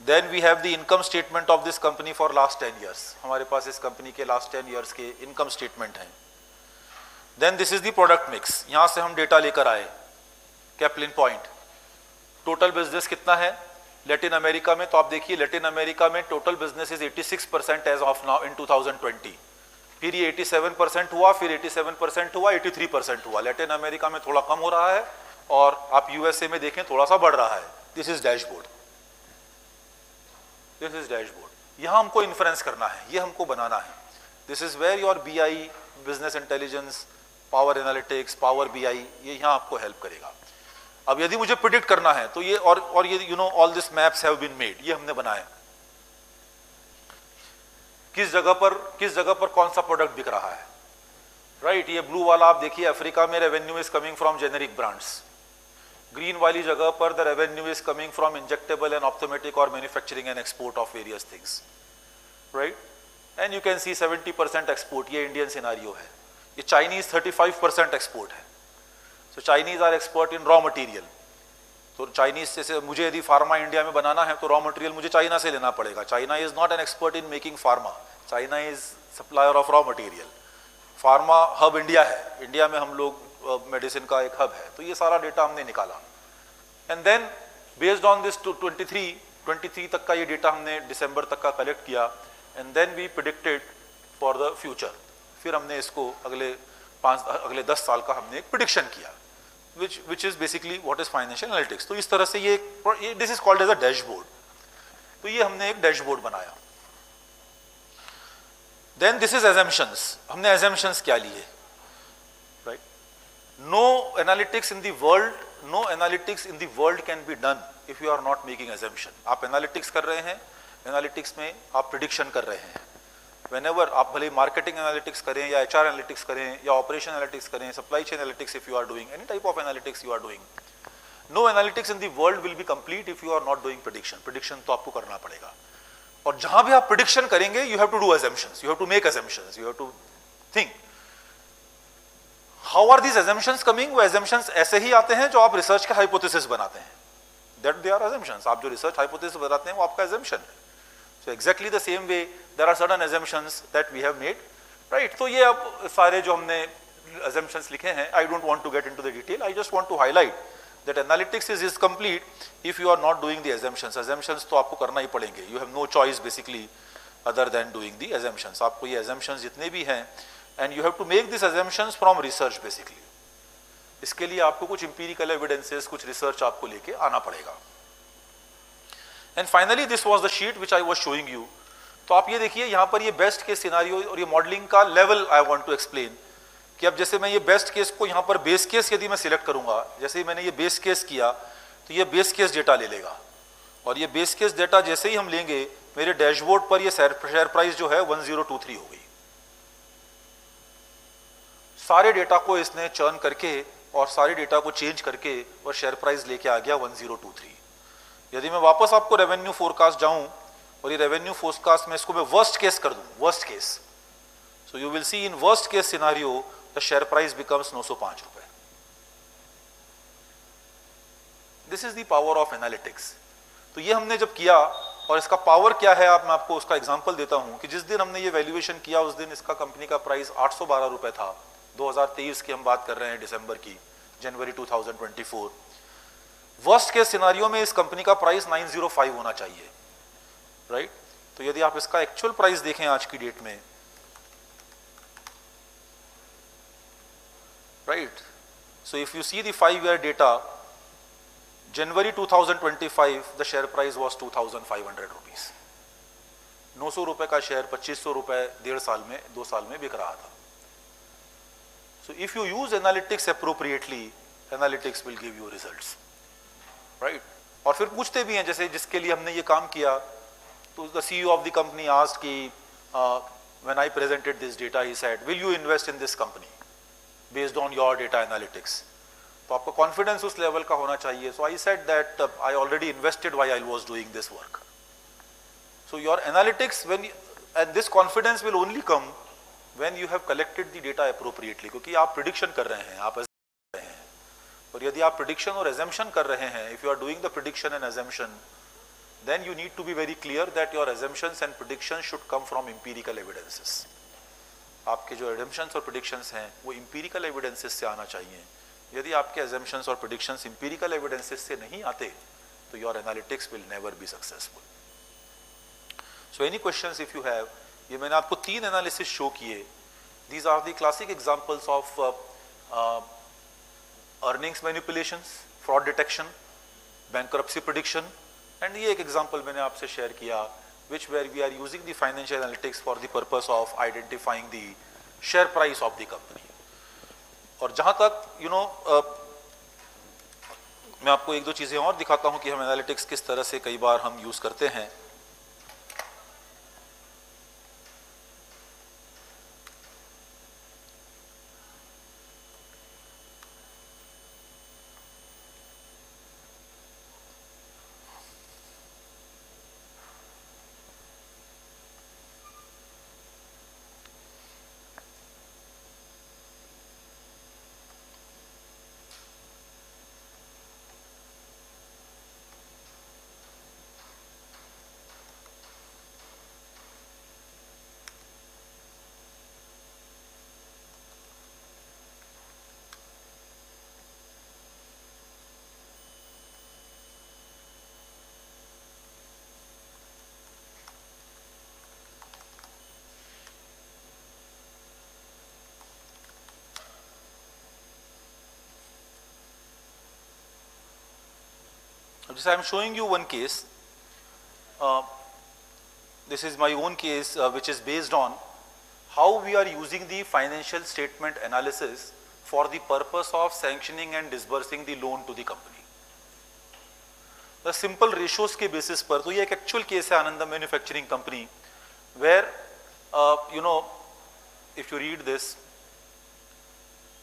Then we have the income statement of this company for last 10 years. हमारे पास इस company के last 10 years के income statement हैं. Then this is the product mix. यहां से हम डेटा लेकर आए. Caplin point. टोटल बिजनेस कितना है लैटिन अमेरिका में? तो आप देखिए लैटिन अमेरिका में total business is 86% as of now in 2020. फिर ये 87% हुआ, फिर 87% हुआ, 83% हुआ. लैटिन अमेरिका में थोड़ा कम हो रहा है और आप यूएसए में देखें थोड़ा सा बढ़ रहा है. This is dashboard. This is dashboard. यहां हमको इन्फ्रेंस करना है, ये हमको बनाना है. This is where your BI, business intelligence, power analytics, power BI, ये यहां आपको हेल्प करेगा. अब यदि मुझे प्रिडिक्ट करना है तो ये और ये you know all this maps have been made. ये हमने बनाया किस जगह पर कौन सा प्रोडक्ट बिक रहा है. राइट. ये ब्लू वाला आप देखिए अफ्रीका में revenue is coming from generic brands. Green वाली जगह पर the revenue is coming from injectable and optometric और manufacturing and export of various things. Right. And you can see 70% export. ये इंडियन सिनारियो है. ये चाइनीज 35% एक्सपोर्ट है. So Chinese are expert in raw material. तो Chinese जैसे मुझे यदि pharma India में बनाना है तो रॉ मटेरियल मुझे चाइना से लेना पड़ेगा. China is not an expert in making pharma. China is supplier of raw material. Pharma hub India है. इंडिया में हम लोग मेडिसिन का एक हब है. तो ये सारा डेटा हमने निकाला. And then based on this 23 तक का ये डेटा हमने दिसंबर तक का कलेक्ट किया. And then we predicted for the future. फिर हमने इसको अगले 10 साल का हमने एक प्रेडिक्शन किया, which is basically what is financial analytics. तो इस तरह से ये this is called as a dashboard. तो ये हमने एक डैशबोर्ड बनाया. Then this is assumptions. हमने assumptions क्या लिए? Right? No analytics in the world can be done if you are not making assumption. आप analytics कर रहे हैं, analytics में आप prediction कर रहे हैं. Whenever आप भले मार्केटिंग एनालिटिक्स करें या एचआर एनालिटिक्स करें या ऑपरेशन एनालिटिक्स करें, supply chain analytics, if you are doing any type of analytics you are doing, no analytics in the world will be complete if you are not doing prediction. Prediction तो आपको करना पड़ेगा. और जहां भी आप prediction करेंगे you have to do assumptions, you have to make assumptions, you have to think how are these assumptions coming. वो अजम्पशंस ऐसे ही आते हैं जो आप रिसर्च का हाइपोथेसिस बनाते हैं. That they are assumptions. आप जो रिसर्च हाइपोथेसिस बनाते हैं वो आपका अजम्पशन है. So exactly the same way there are certain assumptions that we have made, right? तो ये अब सारे जो हमने assumptions लिखे हैं, I don't want to get into the detail. I just want to highlight that analytics is complete if you are not doing the assumptions. Assumptions तो आपको करना ही पड़ेंगे. You have no choice basically other than doing the assumptions. आपको ये assumptions जितने भी हैं, and you have to make these assumptions from research basically. इसके लिए आपको कुछ empirical evidences, कुछ research आपको लेके आना पड़ेगा. And finally this was the sheet which I was showing you. तो आप ये देखिए यहाँ पर ये बेस्ट केस सिनारियो और ये मॉडलिंग का level I want to explain कि अब जैसे मैं ये बेस्ट केस को यहाँ पर बेस केस यदि मैं सिलेक्ट करूंगा, जैसे ही मैंने ये बेस केस किया तो ये बेस केस डेटा ले लेगा और ये बेस केस डेटा जैसे ही हम लेंगे मेरे डैशबोर्ड पर ये शेयर प्राइस जो है 1023 हो गई. सारे डेटा को इसने चर्न करके और सारे डेटा को चेंज करके और शेयर प्राइस लेके आ गया 1023. यदि मैं वापस आपको रेवेन्यू फोरकास्ट जाऊं और ये रेवेन्यू फोरकास्ट में इसको मैं वर्स्ट केस कर दूं, worst case, so you will see in worst case scenario the share price becomes 905 रुपए. This is the power of analytics. तो ये हमने जब किया और इसका पावर क्या है, आप मैं आपको उसका एग्जांपल देता हूं कि जिस दिन हमने ये वैल्यूएशन किया उस दिन इसका कंपनी का प्राइस 812 रुपए था. 2023 की हम बात कर रहे हैं, दिसंबर की, जनवरी 2024. वर्स्ट केस सिनारियो में इस कंपनी का प्राइस 905 होना चाहिए, राइट? तो यदि आप इसका एक्चुअल प्राइस देखें आज की डेट में, right, so if you see the 5-year data, January 2025 the share price was 2500 rupees. 900 रुपए का शेयर 2500 रुपए 1.5 साल में, 2 साल में बिक रहा था. सो if you use analytics appropriately, analytics will give you results, right? और फिर पूछते भी हैं, जैसे जिसके लिए हमने ये काम किया, तो the CEO of the company asked कि when I presented this data, he said, will you invest in this company based on your data analytics? तो आपको confidence उस level का होना चाहिए. So I said that I already invested while I was doing this work. So your analytics, and this confidence will only come when you have collected the data appropriately. क्योंकि आप prediction कर रहे हैं, आप assumption कर रहे हैं, और यदि आप prediction और assumption कर रहे हैं, if you are doing the prediction and assumption, then you need to be very clear that your assumptions and predictions should come from empirical evidences. आपके जो assumptions और predictions हैं वो empirical evidences से आना चाहिए. यदि आपके assumptions और predictions empirical evidences से नहीं आते तो your analytics will never be successful. So any questions if you have? ये मैंने आपको 3 analysis show किए. These are the classic examples of earnings manipulations, fraud detection, bankruptcy prediction. And ये एक एग्जाम्पल मैंने आपसे शेयर किया, which where we are using the financial analytics for the purpose of identifying the share price of the company. और जहाँ तक मैं आपको 1-2 चीज़ें और दिखाता हूँ कि हम एनालिटिक्स किस तरह से कई बार हम यूज़ करते हैं. Just I am showing you one case. This is my own case which is based on how we are using the financial statement analysis for the purpose of sanctioning and disbursing the loan to the company. The simple ratios के basis पर, तो ये एक actual case है आनंदम manufacturing company where if you read this,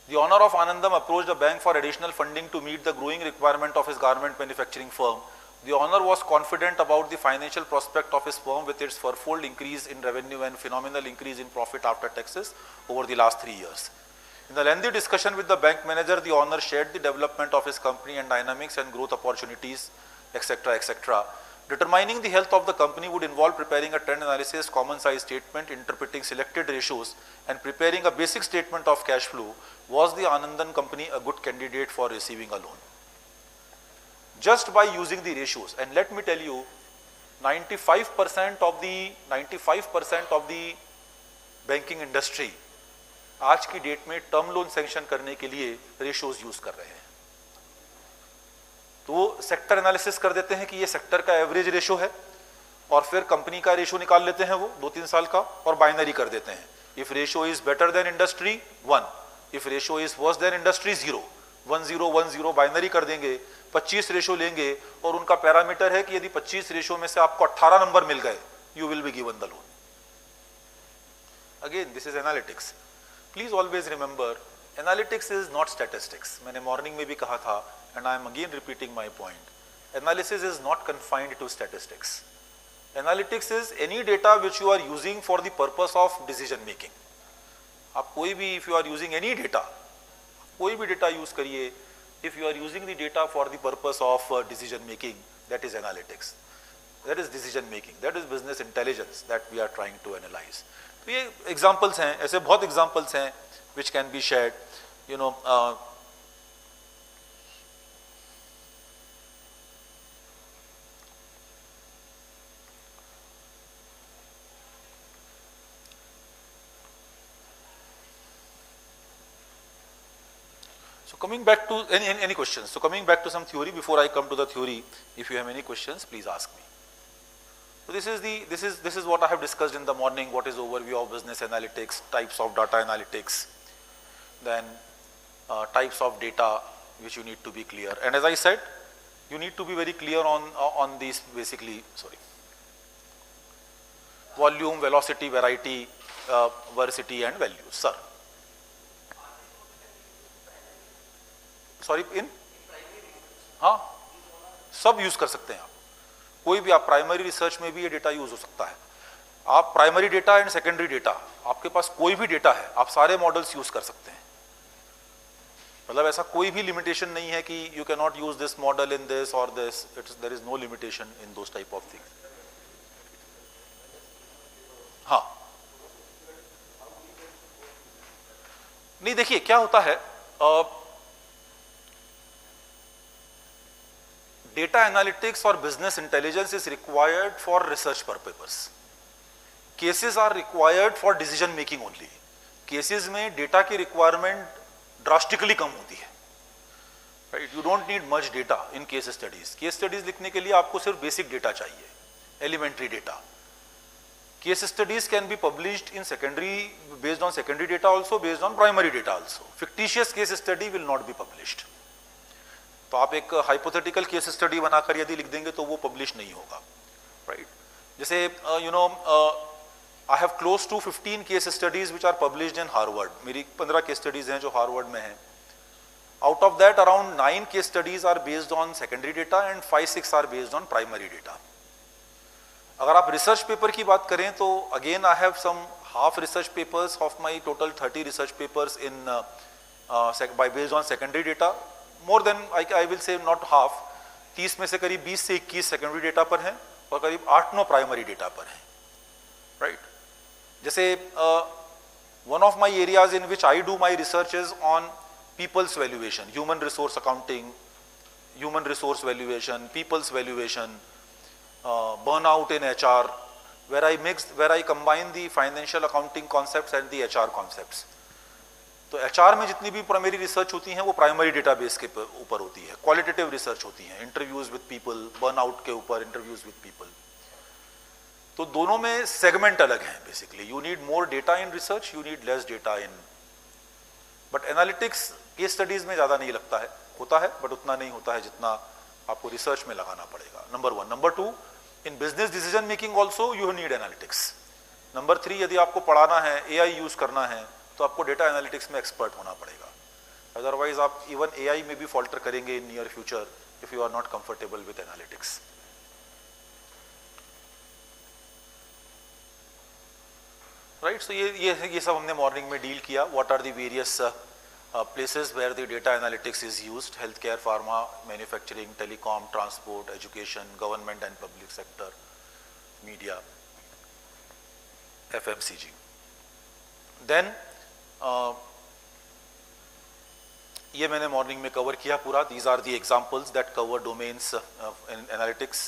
the owner of Anandam approached the bank for additional funding to meet the growing requirement of his garment manufacturing firm. The owner was confident about the financial prospect of his firm with its fourfold increase in revenue and phenomenal increase in profit after taxes over the last 3 years. In the lengthy discussion with the bank manager, the owner shared the development of his company and dynamics and growth opportunities, etc., etc. Determining the health of the company would involve preparing a trend analysis, common size statement, interpreting selected ratios, and preparing a basic statement of cash flow. Was the Anandan company a good candidate for receiving a loan? Just by using the ratios, and let me tell you, 95% of the banking industry आज की date में term loan sanction करने के लिए ratios use कर रहे हैं। तो वो सेक्टर एनालिसिस कर देते हैं कि ये सेक्टर का एवरेज रेशियो है, और फिर कंपनी का रेशियो निकाल लेते हैं वो 2-3 साल का, और बाइनरी कर देते हैं। If ratio is better than industry 1, if ratio is worse than industry 0, 1 0 1 0 binary कर देंगे। 25 रेशियो लेंगे और उनका पैरामीटर है कि यदि 25 रेशियो में से आपको 18 नंबर मिल गए, you will be given the loan. Again this is analytics. Please always remember, analytics is not statistics. मैंने मॉर्निंग में भी कहा था, and I am again repeating my point, analysis is not confined to statistics. Analytics is any data which you are using for the purpose of decision making. आप कोई भी, if you are using any data, कोई भी data use करिए, if you are using the data for the purpose of decision making, that is analytics, that is decision making, that is business intelligence that we are trying to analyze. तो ये examples हैं, ऐसे बहुत examples हैं which can be shared, you know, coming back to any questions. So coming back to some theory before I come to the theory, if you have any questions, please ask me. So this is what I have discussed in the morning. What is overview of business analytics, types of data analytics, then types of data which you need to be clear. And as I said, you need to be very clear on these basically. Sorry, volume, velocity, variety, veracity, and values. Sir. Sorry, इन, हाँ, सब use कर सकते हैं आप। कोई भी, आप प्राइमरी रिसर्च में भी ये डेटा यूज हो सकता है। आप primary data and secondary data, आपके पास कोई भी डेटा है, आप सारे मॉडल्स यूज कर सकते हैं। मतलब ऐसा कोई भी लिमिटेशन नहीं है कि you can not use this model in this और this, there is no limitation in those type of things. हाँ, नहीं, देखिए क्या होता है, data analytics or business intelligence is required for research purposes. Cases are required for decision making only. Cases में data की requirement drastically कम होती है, right? You don't need much data in case studies. Case studies लिखने के लिए आपको सिर्फ basic data चाहिए, elementary data. Case studies can be published in secondary, based on secondary data also, based on primary data also. Fictitious case study will not be published. तो आप एक hypothetical case study बनाकर यदि लिख देंगे तो वो पब्लिश नहीं होगा, राइट? जैसे you know, I have close to 15 case studies which are published in Harvard. मेरी 15 केस स्टडीज हैं जो हार्वर्ड में हैं। Out of that around 9 case studies are based on secondary data and 5-6 are based on primary data. अगर आप research paper की बात करें तो again I have some half research papers of my total 30 research papers in by based on secondary data. More than, I will say not half, 30 में से करीब 20 से 21 सेकेंडरी डेटा पर हैं और करीब 8-9 प्राइमरी डेटा पर हैं, राइट? जैसे one of my areas in which I do my research is on people's valuation, human resource accounting, human resource valuation, people's valuation, burnout in HR, where I combine the financial accounting concepts and the HR concepts. तो HR में जितनी भी primary research होती हैं वो primary database के ऊपर होती है, क्वालिटेटिव रिसर्च होती है, इंटरव्यूज विद पीपल, बर्नआउट के ऊपर इंटरव्यूज विद पीपल। तो दोनों में सेगमेंट अलग हैं basically. You need more data in research, you need less data in, but analytics case studies में ज़्यादा नहीं लगता है, होता है बट उतना नहीं होता है जितना आपको रिसर्च में लगाना पड़ेगा, number 1। Number 2, in business decision making also you need analytics. Number 3, यदि आपको पढ़ाना है, AI यूज करना है, तो आपको डेटा एनालिटिक्स में एक्सपर्ट होना पड़ेगा। अदरवाइज आप इवन AI में भी फॉल्टर करेंगे in near future if you are not comfortable with analytics. Right, so ये सब हमने मॉर्निंग में डील किया। What are the various places where the data analytics is used: healthcare, pharma, manufacturing, telecom, transport, education, government and public sector, media, FMCG. Then ये मैंने morning में cover किया पूरा। These are the examples that cover domains in analytics.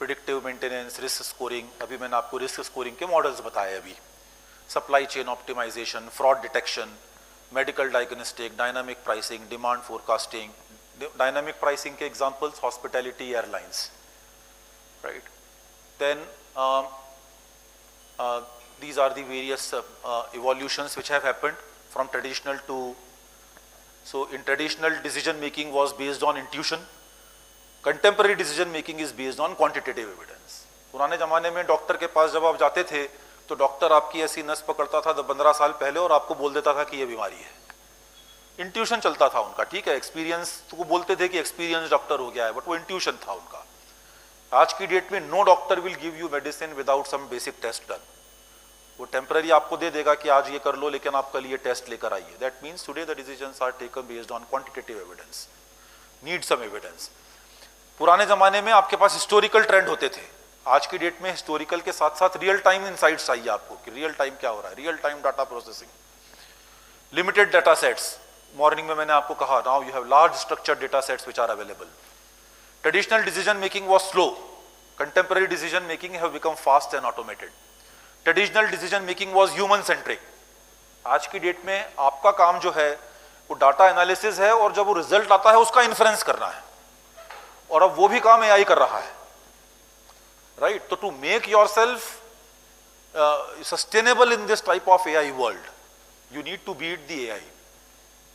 Predictive maintenance, risk scoring, अभी मैंने आपको risk scoring के models बताए अभी, supply chain optimisation, fraud detection, medical diagnostic, dynamic pricing, demand forecasting. Dynamic pricing के examples hospitality, airlines, right. Then these are the various evolutions which have happened from traditional to, so in traditional decision making was based on intuition, contemporary decision making is based on quantitative evidence. पुराने जमाने में doctor के पास जब आप जाते थे तो doctor आपकी ऐसी नस पकड़ता था 15 साल पहले और आपको बोल देता था कि ये बीमारी है. इंट्यूशन चलता था उनका, ठीक है, एक्सपीरियंस तो वो बोलते थे कि एक्सपीरियंस डॉक्टर हो गया है, बट वो इंट्यूशन था उनका. आज की डेट में no doctor will give you medicine without some basic test done. वो टेम्पररी आपको दे देगा कि आज ये कर लो लेकिन आप कल ये टेस्ट लेकर आइए. That means today the decisions are taken based on quantitative evidence, need some evidence. पुराने जमाने में आपके पास हिस्टोरिकल ट्रेंड होते थे, आज की डेट में हिस्टोरिकल के साथ साथ रियल टाइम इनसाइट्स चाहिए आपको कि रियल टाइम क्या हो रहा है, real time data processing, limited data sets. Morning में मैंने आपको कहा, now you have large structured data sets which are available. Traditional decision making was slow, contemporary decision making have become fast and automated. Traditional decision making was human centric. आज की date में आपका काम जो है वो डाटा एनालिसिस है और जब वो रिजल्ट आता है उसका इन्फ्रेंस करना है, और अब वो भी काम एआई कर रहा है, राइट. तो to make yourself sustainable in this type of AI world you need to beat the AI.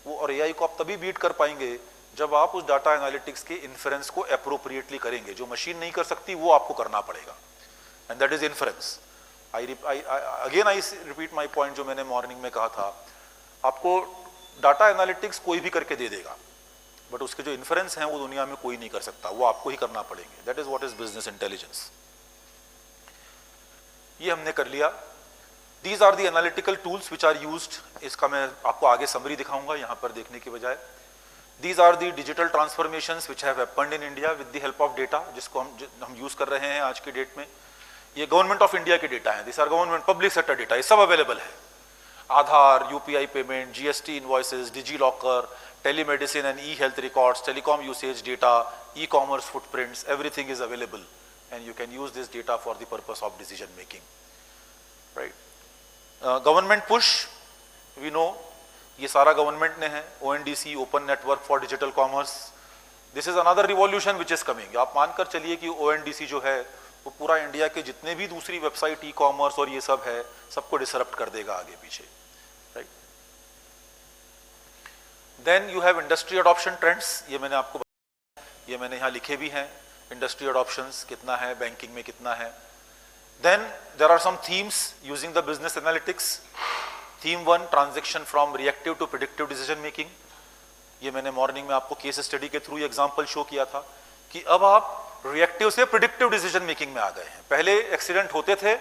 वो और एआई को आप तभी बीट कर पाएंगे जब आप उस डाटा एनालिटिक्स के इन्फ्रेंस को एप्रोप्रिएटली करेंगे. जो मशीन नहीं कर सकती वो आपको करना पड़ेगा, and that is inference. Again I repeat my point जो मैंने मॉर्निंग में कहा था, आपको डाटा एनालिटिक्स कोई भी करके दे देगा, बट उसके जो इन्फ्रेंस हैं वो दुनिया में कोई नहीं कर सकता, वो आपको ही करना पड़ेंगे. That is what is business intelligence. ये हमने कर लिया. These are the analytical tools which are used. इसका मैं आपको आगे समरी दिखाऊंगा यहां पर देखने की बजाय. These are the digital transformations which have happened in India with the help of data, जिसको हम यूज कर रहे हैं आज की डेट में. ये गवर्नमेंट ऑफ इंडिया के डेटा है, this are government public sector data, ये सब अवेलेबल है. Aadhaar, UPI payment, GST invoices, DigiLocker, telemedicine and e health records, telecom usage data, e commerce footprints, everything is available and you can use this data for the purpose of decision making, right. Government push, we know, ये सारा government ने है. ONDC, open network for digital commerce, this is another revolution which is coming. आप मानकर चलिए कि ONDC जो है वो पूरा इंडिया के जितने भी दूसरी वेबसाइट, ई कॉमर्स और ये सब है, सबको डिसरप्ट कर देगा आगे पीछे, right. Then you have industry adoption trends. ये मैंने आपको बताया, ये मैंने यहाँ लिखे भी हैं. इंडस्ट्री अडॉप्शंस कितना है, बैंकिंग में कितना है. Then there are some themes using the business analytics. Theme 1, transaction from reactive to predictive decision making. ये मैंने मॉर्निंग में आपको केस स्टडी के थ्रू एग्जाम्पल शो किया था कि अब आप रिएक्टिव से प्रेडिक्टिव डिसीजन मेकिंग में आ गए हैं. पहले एक्सीडेंट होते थे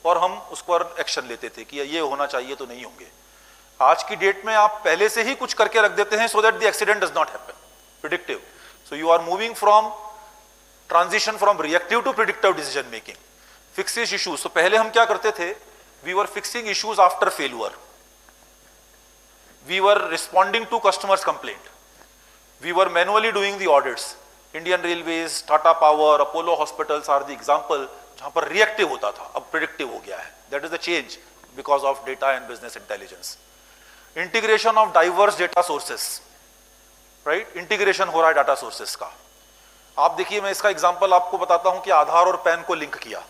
और हम उस पर एक्शन लेते थे कि ये होना चाहिए तो नहीं होंगे. आज की डेट में आप पहले से ही कुछ करके रख देते हैं so that the accident does not happen. Predictive. So you are moving from transition from reactive to predictive decision making. Fixes issues. तो पहले हम क्या करते थे, we were fixing issues after failure, we were responding to customers complaint, we were manually doing the audits. Indian Railways, Tata Power, Apollo Hospitals are the example जहां पर reactive होता था, अब प्रेडिक्टिव हो गया है. That is the change because of data and business intelligence. Integration of diverse data sources, right. Integration हो रहा है डाटा सोर्सेस का. आप देखिए, मैं इसका एग्जांपल आपको बताता हूं कि आधार और पैन को लिंक किया,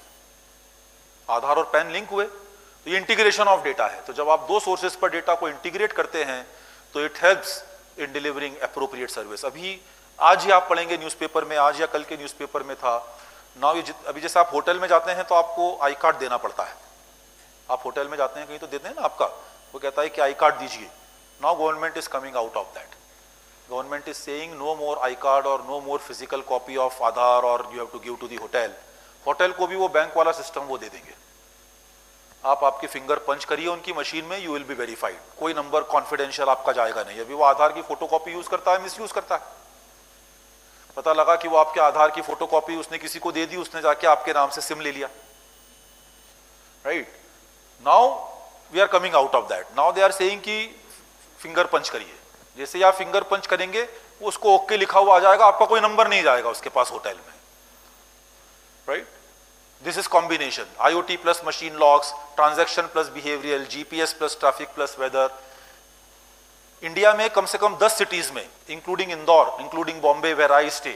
आधार और पैन लिंक हुए, तो ये इंटीग्रेशन ऑफ डेटा है. तो जब आप दो सोर्सेस पर डेटा को इंटीग्रेट करते हैं तो it helps in delivering appropriate service. आज ही आप पढ़ेंगे न्यूज़पेपर में, आज या कल के न्यूज़पेपर में था ना, अभी जैसे आप होटल में जाते हैं तो आपको आई कार्ड देना पड़ता है. आप होटल में जाते हैं कहीं तो देते हैं ना आपका, वो कहता है कि आई कार्ड दीजिए. Now government is coming out of that. Government is saying no more I card और no more physical copy of Aadhaar और you have to give to the hotel. Hotel को भी वो बैंक वाला सिस्टम वो दे देंगे. आप आपकी फिंगर पंच करिए उनकी मशीन में, यू विल बी वेरीफाइड. कोई नंबर कॉन्फिडेंशियल आपका जाएगा नहीं. अभी वो आधार की फोटोकॉपी यूज करता है, मिस यूज करता है. पता लगा कि वो आपके आधार की फोटोकॉपी उसने किसी को दे दी, उसने जाके आपके नाम से सिम ले लिया, right. Now we are coming out of that. Now they are saying कि फिंगर पंच करिए. जैसे ही आप फिंगर पंच करेंगे उसको ओके लिखा हुआ आ जाएगा, आपका कोई नंबर नहीं जाएगा उसके पास होटल में. right? This is combination, IoT plus machine logs, transaction plus behavioral, GPS plus traffic plus weather. India में कम से कम 10 सिटीज में, including Indore, including Bombay where I stay,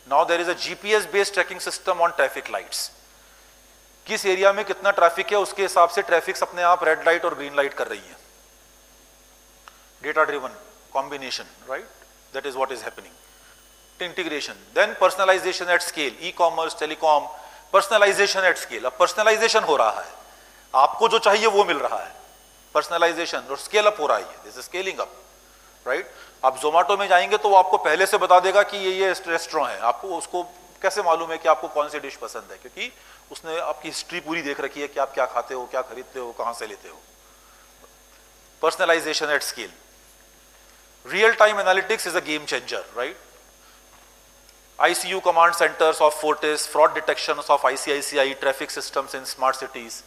now there is a GPS based tracking system on traffic lights. किस area में कितना traffic है उसके हिसाब से ट्रैफिक अपने आप रेड लाइट और ग्रीन लाइट कर रही है. Data driven combination, right? That is what is happening. Integration, then personalisation at scale, e commerce, telecom, personalisation at scale. अब पर्सनलाइजेशन हो रहा है, आपको जो चाहिए वो मिल रहा है, पर्सनलाइजेशन और स्केल अप हो रहा है. This is scaling up, right? आप जोमेटो में जाएंगे तो वो आपको पहले से बता देगा कि ये रेस्टोरेंट है. आपको उसको कैसे मालूम है कि आपको कौन सी डिश पसंद है? क्योंकि उसने आपकी हिस्ट्री पूरी देख रखी है कि आप क्या खाते हो, क्या खरीदते हो, कहां से लेते हो. Personalisation at scale. Real time analytics is a game changer, right? ICU command centers of Fortis, fraud detections of ICICI, traffic systems in smart cities.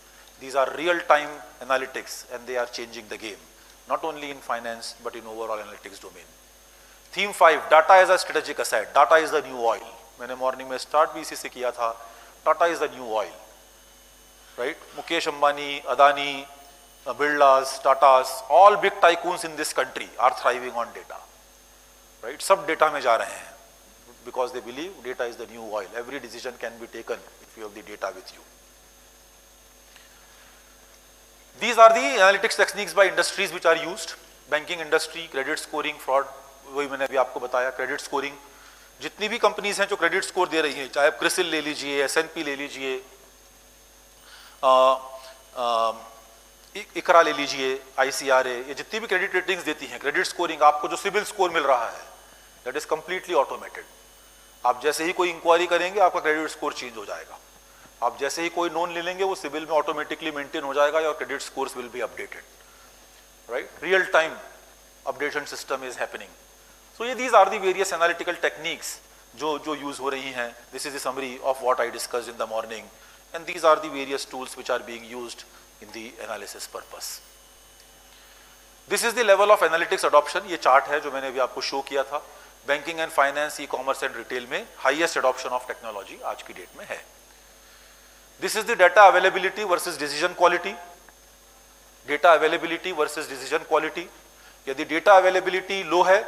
These are real-time analytics and they are changing the game, not only in finance but in overall analytics domain. Theme 5, data as a strategic asset. Data is the new oil. मैंने morning में start भी इसी से किया था. Data is the new oil, right? Mukesh Ambani, Adani, Birlas, Tatas, all big tycoons in this country are thriving on data, right? सब data में जा रहे हैं because they believe data is the new oil. Every decision can be taken if you have the data with you. These are the analytics techniques by industries which are used. Banking industry, credit scoring, fraud, वही मैंने अभी आपको बताया. Credit scoring, जितनी भी companies हैं जो credit score दे रही हैं, चाहे आप क्रिसिल ले लीजिए, S&P ले लीजिए, इकरा ले लीजिए, ICRA, ये जितनी भी क्रेडिट रेटिंग्स देती हैं, क्रेडिट स्कोरिंग, आपको जो सिविल स्कोर मिल रहा है, दैट इज कंप्लीटली ऑटोमेटेड. आप जैसे ही कोई इंक्वायरी करेंगे आपका क्रेडिट स्कोर चेंज हो जाएगा. आप जैसे ही कोई लोन ले लेंगे वो सिविल में ऑटोमेटिकली मेंटेन हो जाएगा और credit scores will be updated, right? Real time updation system is happening. So ये these are the various analytical techniques जो यूज हो रही हैं. This is the summary of what I discussed in the morning and these are the various tools which are being used in the analysis purpose. This is the level of analytics adoption. ये chart है जो मैंने अभी आपको show किया था. Banking and finance, e commerce and retail में highest adoption of technology आज की डेट में है. This is the data availability versus decision quality. Data availability versus decision quality. यदि डेटा अवेलेबिलिटी लो है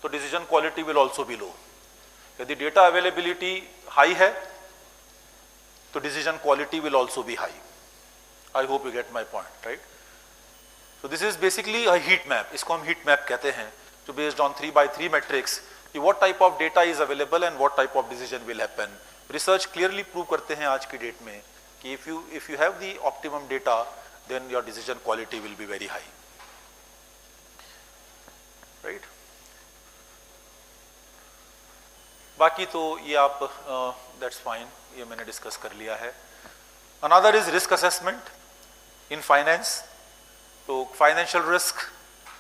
तो decision quality will also be low. यदि data availability high है तो decision quality will also be high. I hope you get my point, right? So this is basically a heat map. इसको हम heat map कहते हैं, तो based on 3x3 matrix कि what type of data is available and what type of decision will happen. Research clearly prove करते हैं आज की डेट में कि if you have the optimum data then your decision quality will be very high, right? बाकी तो ये आप that's fine, ये मैंने डिस्कस कर लिया है. Another is risk assessment in finance. तो financial risk,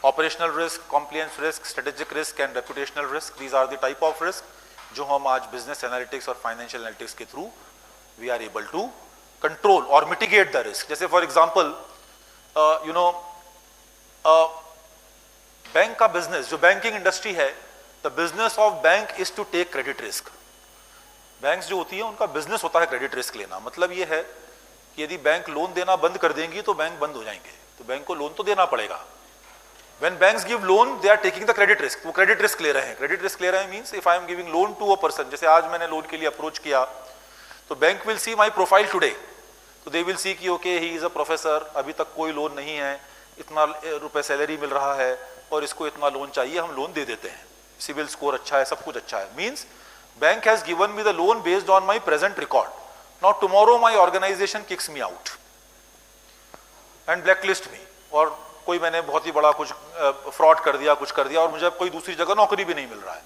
operational risk, compliance risk, strategic risk and reputational risk. These are the type of risk जो हम आज business analytics और financial analytics के through we are able to control or mitigate the risk. जैसे for example, bank का business, जो banking industry है, the business of bank is to take credit risk. banks जो होती है उनका business होता है credit risk लेना. मतलब ये है कि यदि बैंक लोन देना बंद कर देंगी तो बैंक बंद हो जाएंगे, तो बैंक को लोन तो देना पड़ेगा. When banks give loan, they are taking the credit risk. वो credit risk ले रहे हैं. Credit risk ले रहे हैं means if I am giving loan to a person, जैसे आज मैंने लोन के लिए अप्रोच किया, तो bank will see my profile today. तो they will see कि okay he is a professor, अभी तक कोई लोन नहीं है, इतना रुपए सैलरी मिल रहा है और इसको इतना लोन चाहिए, हम लोन दे देते हैं. सिविल स्कोर अच्छा है, सब कुछ अच्छा है. Means bank has given me the loan based on my present record. Now tomorrow my organization kicks me out and blacklist me, और कोई मैंने बहुत ही बड़ा कुछ फ्रॉड कर दिया, कुछ कर दिया और मुझे कोई दूसरी जगह नौकरी भी नहीं मिल रहा है.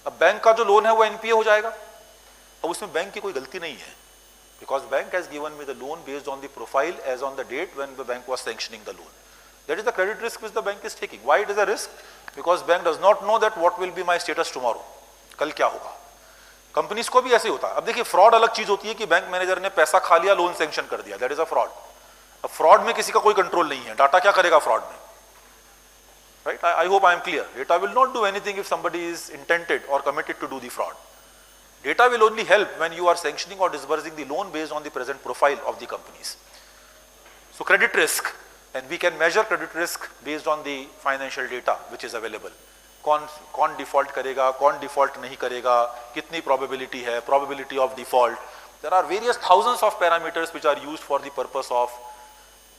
अब बैंक का जो लोन है वो एनपीए हो जाएगा. अब उसमें बैंक की कोई गलती नहीं है, because bank has given me the loan based on the profile as on the date when the bank was sanctioning the loan. That is the credit risk which the bank is taking. Why it is a risk? Because bank does not know that what will be my status tomorrow, कल क्या होगा. Companies को भी ऐसे होता है. अब देखिए, फ्रॉड अलग चीज होती है कि बैंक मैनेजर ने पैसा खा लिया, लोन सैंक्शन कर दिया, दैट इज अ फ्रॉड. अब फ्रॉड में किसी का कोई कंट्रोल नहीं है. डाटा क्या करेगा फ्रॉड में, right? I hope I am clear. Data will not do anything if somebody is intended or committed to do the fraud. Data will only help when you are sanctioning or disbursing the loan based on the present profile of the companies. So credit risk, and we can measure credit risk based on the financial data which is available. कौन default करेगा, कौन default नहीं करेगा, कितनी probability है, probability of default. There are various thousands of parameters which are used for the purpose of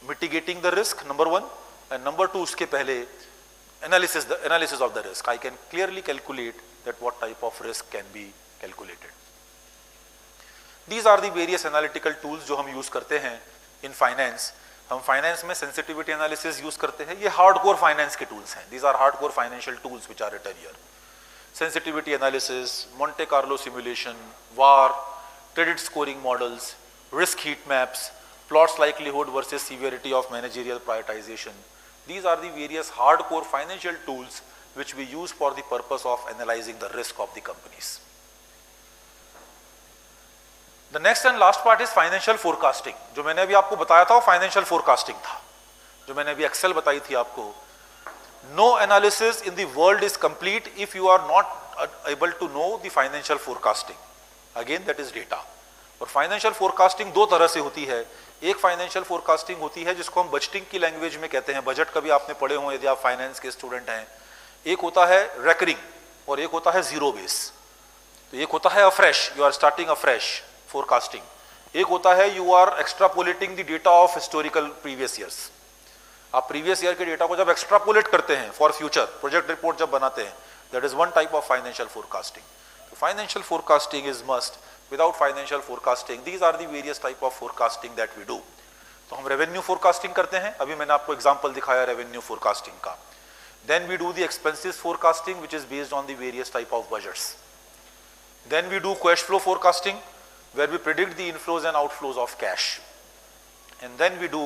mitigating the risk, number one, and number two, उसके पहले analysis of the risk. I can clearly calculate that what type of risk can be calculated. These are the various analytical tools जो हम use करते हैं in finance. हम finance में sensitivity analysis use करते हैं. ये हार्डकोर फाइनेंस के टूल्स हैं. These are hardcore financial tools which are written here. Sensitivity analysis, Monte Carlo simulation, VaR, credit scoring models, risk heat maps, plots likelihood versus severity of managerial prioritisation. These are the various hardcore financial tools which we use for the purpose of analyzing the risk of the companies. The next and last part is financial forecasting. जो मैंने अभी आपको बताया था वो financial forecasting था, जो मैंने अभी Excel बताई थी आपको. No analysis in the world is complete if you are not able to know the financial forecasting. Again, that is data. और फाइनेंशियल फोरकास्टिंग दो तरह से होती है. एक फाइनेंशियल फोरकास्टिंग होती है जिसको हम बजटिंग की लैंग्वेज में कहते हैं. बजट कभी आपने पढ़े हो यदि आप फाइनेंस के स्टूडेंट हैं. एक होता है रेकरिंग और एक होता है जीरो बेस. तो एक होता है afresh, you are starting afresh forecasting. एक होता है you are extrapolating the data of historical previous years. आप प्रीवियस ईयर के डेटा को जब एक्स्ट्रापोलेट करते हैं फॉर फ्यूचर, प्रोजेक्ट रिपोर्ट जब बनाते हैं, that is one type of financial forecasting. Financial forecasting is must. Without financial forecasting, these are the various type of forecasting that we do. तो हम revenue forecasting करते हैं. अभी मैंने आपको example दिखाया revenue forecasting का. Then we do the expenses forecasting, which is based on the various type of budgets. Then we do cash flow forecasting, where we predict the inflows and outflows of cash. And then we do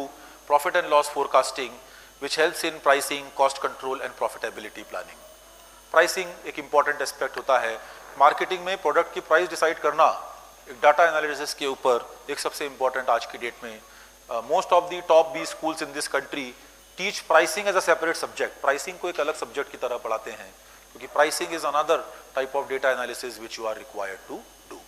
profit and loss forecasting, which helps in pricing, cost control and profitability planning. Pricing एक important aspect होता है. Marketing में product की price decide करना एक data analysis के ऊपर एक सबसे इंपॉर्टेंट आज की डेट में. Most of the top 20 schools in this country teach pricing as a separate subject. Pricing को एक अलग सब्जेक्ट की तरह पढ़ाते हैं क्योंकि pricing is another type of data analysis which you are required to do.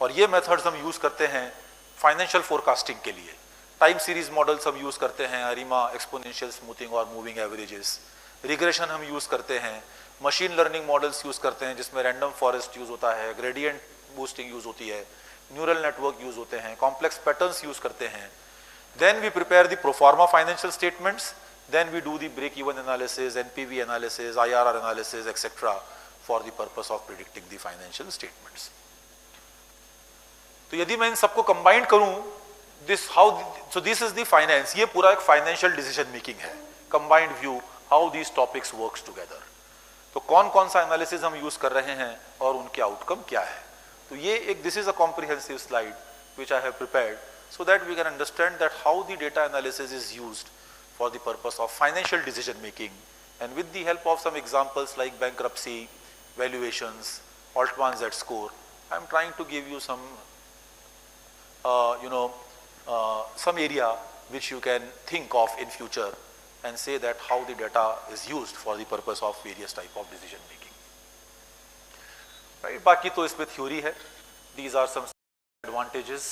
और ये मेथड्स हम यूज करते हैं फाइनेंशियल फोरकास्टिंग के लिए. टाइम सीरीज मॉडल्स हम यूज करते हैं, अरीमा, एक्सपोनेंशियल स्मूथिंग और मूविंग एवरेजेस. रिग्रेशन हम यूज करते हैं. मशीन लर्निंग मॉडल्स यूज करते हैं जिसमें रैंडम फॉरेस्ट यूज होता है, ग्रेडियंट बूस्टिंग यूज होती है, न्यूरल नेटवर्क यूज होते हैं, कॉम्प्लेक्स पैटर्न्स यूज करते हैं. Then we prepare the proforma financial statements. Then we do the break even analysis, NPV analysis, IRR analysis etcetera for the purpose of predicting the financial statements. तो यदि मैं इन सबको combine करूं, this is the finance. ये पूरा एक financial decision making है, combined view how these topics works together. तो कौन कौन सा एनालिसिस हम यूज कर रहे हैं और उनके आउटकम क्या है. तो ये एक this is a comprehensive slide which I have prepared so that we can understand that how the data analysis is used for the purpose of financial decision making, and with the help of some examples like bankruptcy, valuations, Altman Z-score, I am trying to give you some some area which you can think of in future and say that how the data is used for the purpose of various type of decision making. Right? बाकी तो इसमें theory है. These are some advantages.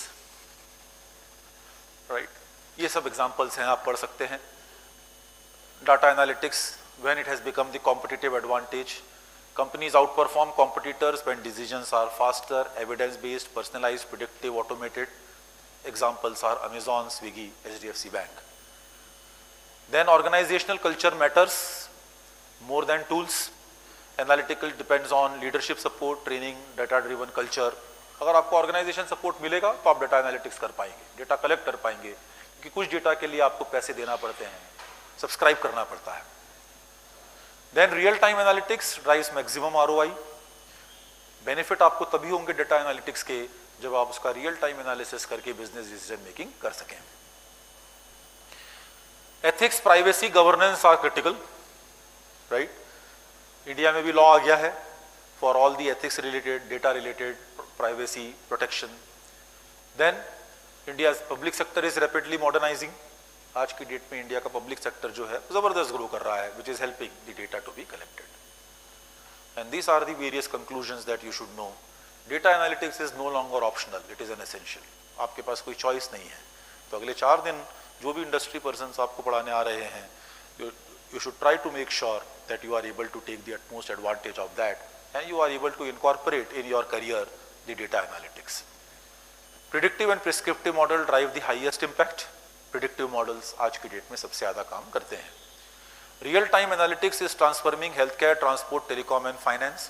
Right? ये सब examples हैं, आप पढ़ सकते हैं. Data analytics, when it has become the competitive advantage, companies outperform competitors when decisions are faster, evidence-based, personalized, predictive, automated. Examples are Amazon, Swiggy, HDFC Bank. Then organizational culture matters more than tools. Analytical depends on leadership support, training, data-driven culture. अगर आपको organisation support मिलेगा तो आप data analytics कर पाएंगे, data collect कर पाएंगे, क्योंकि कुछ डेटा के लिए आपको पैसे देना पड़ते हैं, सब्सक्राइब करना पड़ता है. Then real time analytics drives maximum ROI. Benefit आपको तभी होंगे डेटा एनालिटिक्स के जब आप उसका रियल टाइम एनालिसिस करके बिजनेस डिसीजन मेकिंग कर सकें. Ethics, privacy, governance are critical. Right? India में भी लॉ आ गया है for all the ethics related, data related, privacy protection. Then India's public sector is rapidly modernizing. आज की डेट में इंडिया का पब्लिक सेक्टर जो है जबरदस्त ग्रो कर रहा है, which is helping the data to be collected. And these are the various conclusions that you should know. Data analytics is no longer optional, it is an essential. आपके पास कोई choice नहीं है। तो अगले 4 दिन जो भी इंडस्ट्री पर्सन आपको पढ़ाने आ रहे हैं, you should try to make sure that you are able to take the utmost advantage of that and you are able to incorporate in your career the data analytics. Predictive and prescriptive model drive the highest impact. Predictive models आज की date में सबसे ज़्यादा काम करते हैं। Real time analytics is transforming healthcare, transport, telecom and finance.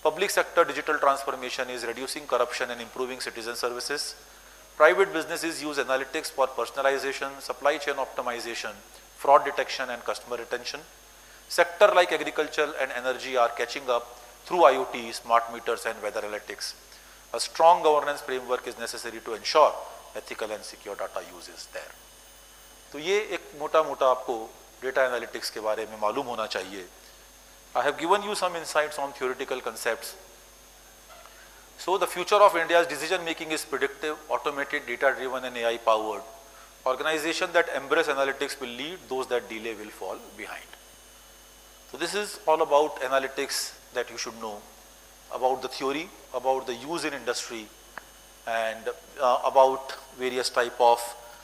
Public sector digital transformation is reducing corruption and improving citizen services. Private businesses use analytics for personalization, supply chain optimization, fraud detection and customer retention. Sector like agriculture and energy are catching up through IoT, smart meters and weather analytics. A strong governance framework is necessary to ensure ethical and secure data use is there. तो ये एक मोटा आपको data analytics के बारे में मालूम होना चाहिए। I have given you some insights on theoretical concepts. So the future of India's decision making is predictive, automated, data driven and AI powered. Organizations that embrace analytics will lead, those that delay will fall behind. So this is all about analytics that you should know, about the theory, about the use in industry, and about various type of,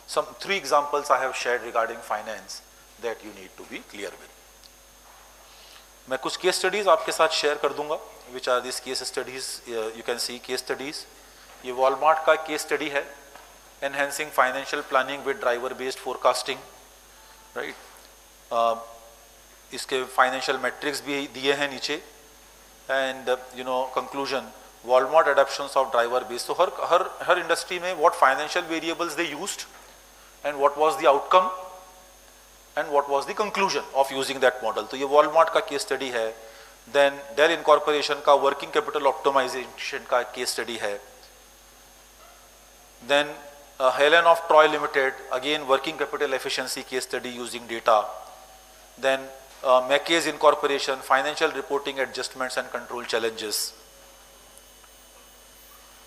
some 3 examples I have shared regarding finance that you need to be clear with. मैं कुछ case studies आपके साथ share कर दूंगा, which are these case studies. You can see case studies. ये Walmart का case study है, enhancing financial planning with driver based forecasting, right? इसके financial metrics भी दिए हैं नीचे, and conclusion, Walmart adoptions of driver based. So her industry में what financial variables they used and what was the outcome and what was the conclusion of using that model. तो ये Walmart का case study है. Then Dell Incorporation का working capital optimization का case study है. Then Helen of Troy Limited, again working capital efficiency case study using data. Then Mackey's Incorporation, financial reporting adjustments and control challenges.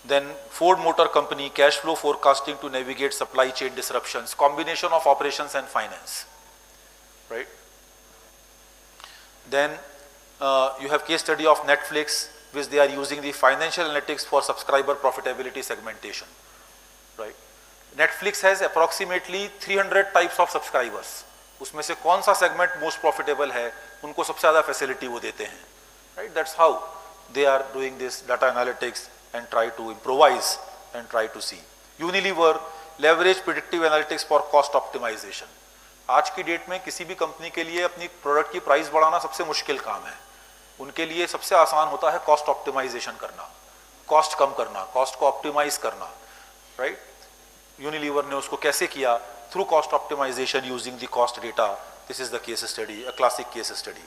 Then Ford Motor Company, cash flow forecasting to navigate supply chain disruptions, combination of operations and finance, right? Then you have case study of Netflix, which they are using the financial analytics for subscriber profitability segmentation, right? Netflix has approximately 300 types of subscribers. उसमें से कौन सा segment most profitable है, उनको सबसे ज़्यादा facility वो देते हैं, right? That's how they are doing this data analytics and try to improvise and try to see. Unilever leverage predictive analytics for cost optimization. आज की डेट में किसी भी कंपनी के लिए अपनी प्रोडक्ट की प्राइस बढ़ाना सबसे मुश्किल काम है। उनके लिए सबसे आसान होता है कॉस्ट ऑप्टिमाइजेशन करना, कॉस्ट कम करना, कॉस्ट को ऑप्टिमाइज करना, राइट? यूनिलीवर ने उसको कैसे किया? Through cost optimisation using the cost data. This is the case study, a classic case study.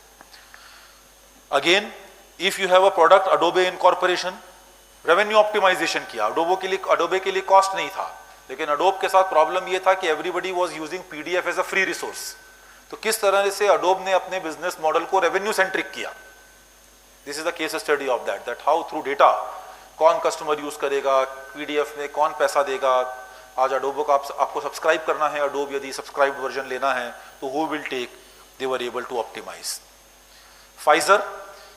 Again if you have a product, Adobe incorporation revenue optimisation किया. Adobe के लिए cost नहीं था, लेकिन अडोब के साथ प्रॉब्लम ये था कि everybody was using PDF as a free resource. तो किस तरह से अडोब ने अपने बिजनेस मॉडल को रेवेन्यू सेंट्रिक किया. This is the case study of that how through data कौन कस्टमर यूज करेगा, पीडीएफ में कौन पैसा देगा. आज अडोबो का आपको सब्सक्राइब करना है, अडोब यदि सब्सक्राइब वर्जन लेना है तो who will take, they were able to optimise. Pfizer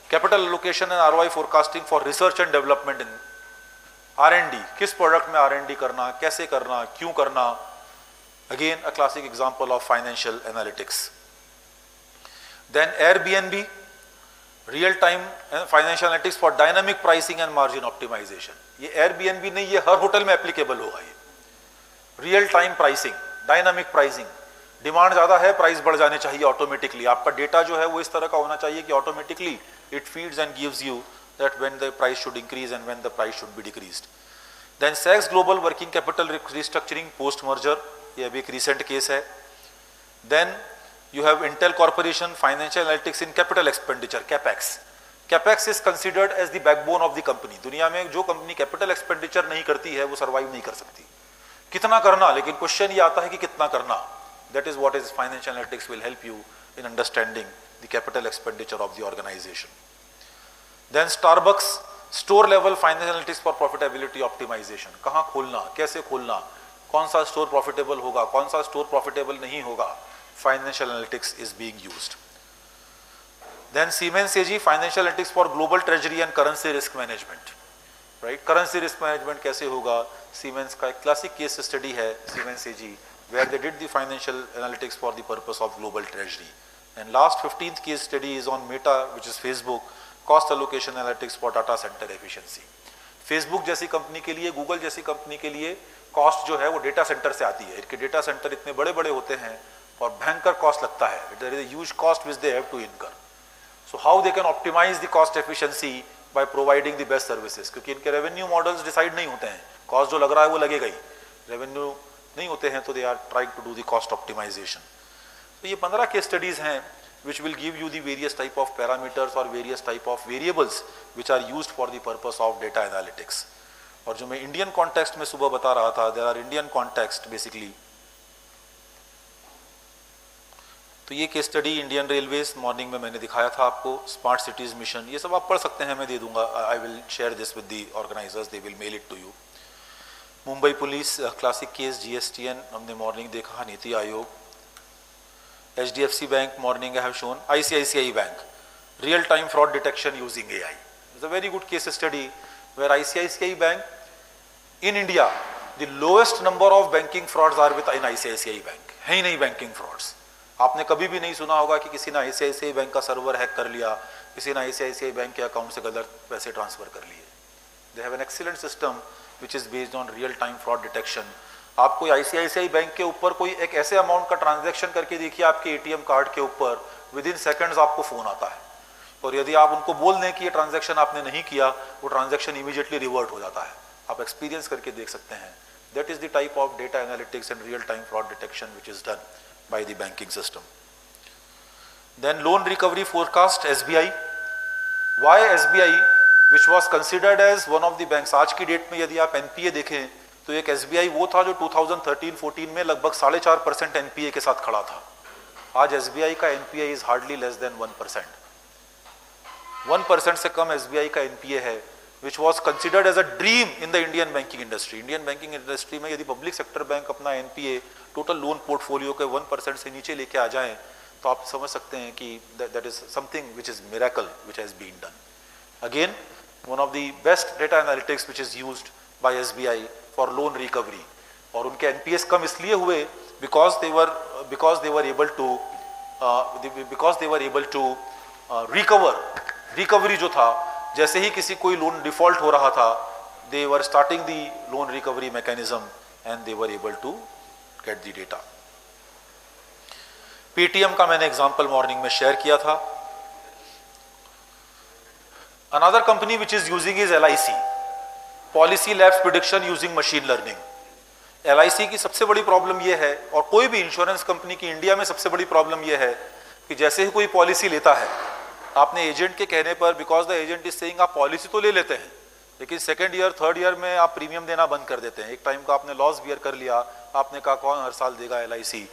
capital allocation and ROI forecasting for research and development in R&D. किस प्रोडक्ट में R&D करना, कैसे करना, क्यों करना. Again a classic example of financial analytics. Then Airbnb real time financial analytics for dynamic pricing and margin optimisation. ये Airbnb नहीं, ये हर होटल में एप्लीकेबल होगा. ये real time pricing, dynamic pricing. Demand ज्यादा है, प्राइस बढ़ जाने चाहिए ऑटोमेटिकली. आपका डेटा जो है वो इस तरह का होना चाहिए कि automatically it feeds and gives you that when the price should increase and when the price should be decreased. Then Saks Global working capital restructuring post merger, ये भी एक recent case है. Then you have Intel Corporation financial analytics in capital expenditure, capex. Capex is considered as the backbone of the company. दुनिया में जो company capital expenditure नहीं करती है वो survive नहीं कर सकती. कितना करना, लेकिन क्वेश्चन ये आता है कि कितना करना. That is what is financial analytics will help you in understanding the capital expenditure of the organization. Then Starbucks store level financial analytics for profitability optimization. कहाँ खोलना, कैसे खोलना, कौन सा स्टोर प्रॉफिटेबल होगा, कौन सा स्टोर प्रॉफिटेबल नहीं होगा. Financial analytics is being used. Then Siemens AG financial analytics for global treasury and currency risk management. Right. Currency risk management कैसे होगा, सीमेंस का एक क्लासिक केस स्टडी है siemens AG, where they did the financial analytics for the purpose of global treasury. And last 15th case study is on Meta, which is Facebook, cost allocation analytics for data center efficiency. Facebook जैसी company के लिए, Google जैसी company के लिए cost जो है वो data centre से आती है। इनके डेटा सेंटर इतने बड़े बड़े होते हैं और भयंकर कॉस्ट लगता है, there is a huge cost which they have to incur. So how they can optimise the cost efficiency by providing the best services, क्योंकि इनके रेवेन्यू मॉडल्स डिसाइड नहीं होते हैं, कॉस्ट जो लग रहा है वो लगेगा ही, रेवेन्यू नहीं होते हैं, तो they are trying to do the cost optimisation. तो ये 15 केस स्टडीज हैं which will give you the various type of parameters or various type of variables which are used for the purpose of data analytics. और जो मैं Indian context में सुबह बता रहा था, there are Indian context basically. तो ये case study Indian railways morning में मैंने दिखाया था आपको, स्मार्ट सिटीज मिशन, ये सब आप पढ़ सकते हैं, मैं दे दूंगा, I will share this with the organisers, they will mail it to you. Mumbai police classic case, GSTN हमने मॉर्निंग देखा, नीति Aayog, HDFC bank morning I have shown, ICICI bank real time fraud detection using AI. It's a very good case study where ICICI bank in India the lowest number of banking frauds are with in ICICI bank, है ही नहीं banking frauds. आपने कभी भी नहीं सुना होगा कि किसी ने ICICI बैंक का सर्वर हैक कर लिया, किसी ने ICICI बैंक के अकाउंट से गलत पैसे ट्रांसफर कर लिए। They have an excellent system which is based on real time fraud detection. आप कोई ICICI बैंक के ऊपर कोई एक ऐसे अमाउंट का ट्रांजैक्शन करके देखिए आपके ATM कार्ड के ऊपर, विद इन सेकेंड्स आपको फोन आता है, और यदि आप उनको बोल दें कि ये ट्रांजैक्शन आपने नहीं किया, वो ट्रांजैक्शन इमीडिएटली रिवर्ट हो जाता है। आप एक्सपीरियंस करके देख सकते हैं। That is the type of data analytics and real time fraud detection which is done by the banking system. Then loan recovery forecast, SBI। Why SBI which was considered as one of the banks, आज की date में यदि आप NPA देखें तो एक SBI वो था जो 2013-14 में लगभग 4.5% NPA के साथ खड़ा था। आज SBI का NPA is hardly less than 1%। 1% से कम SBI का NPA है, which was considered as a dream in the Indian banking industry. Indian banking industry में यदि पब्लिक सेक्टर बैंक अपना NPA टोटल लोन पोर्टफोलियो के 1% से नीचे लेके आ जाएं, तो आप समझ सकते हैं कि that is something which is miracle which has been done. Again one of the best data analytics which is used by SBI for loan recovery, और उनके NPS कम इसलिए हुए because they were able to recovery जो था, जैसे ही किसी कोई लोन डिफॉल्ट हो रहा था, they were starting the loan recovery mechanism and they were able to get the data. Paytm का मैंने एग्जांपल मॉर्निंग में शेयर किया था। Another company which is using is LIC, policy labs prediction using machine learning. LIC की सबसे बड़ी problem यह है, और कोई भी इंश्योरेंस कंपनी की इंडिया में सबसे बड़ी प्रॉब्लम यह है कि जैसे ही कोई पॉलिसी लेता है, आपने एजेंट के कहने पर, because the agent is saying आप पॉलिसी तो ले लेते हैं, लेकिन सेकेंड ईयर थर्ड ईयर में आप प्रीमियम देना बंद कर देते हैं। एक टाइम का आपने लॉस बियर कर लिया, आपने कहा कौन हर साल देगा LIC,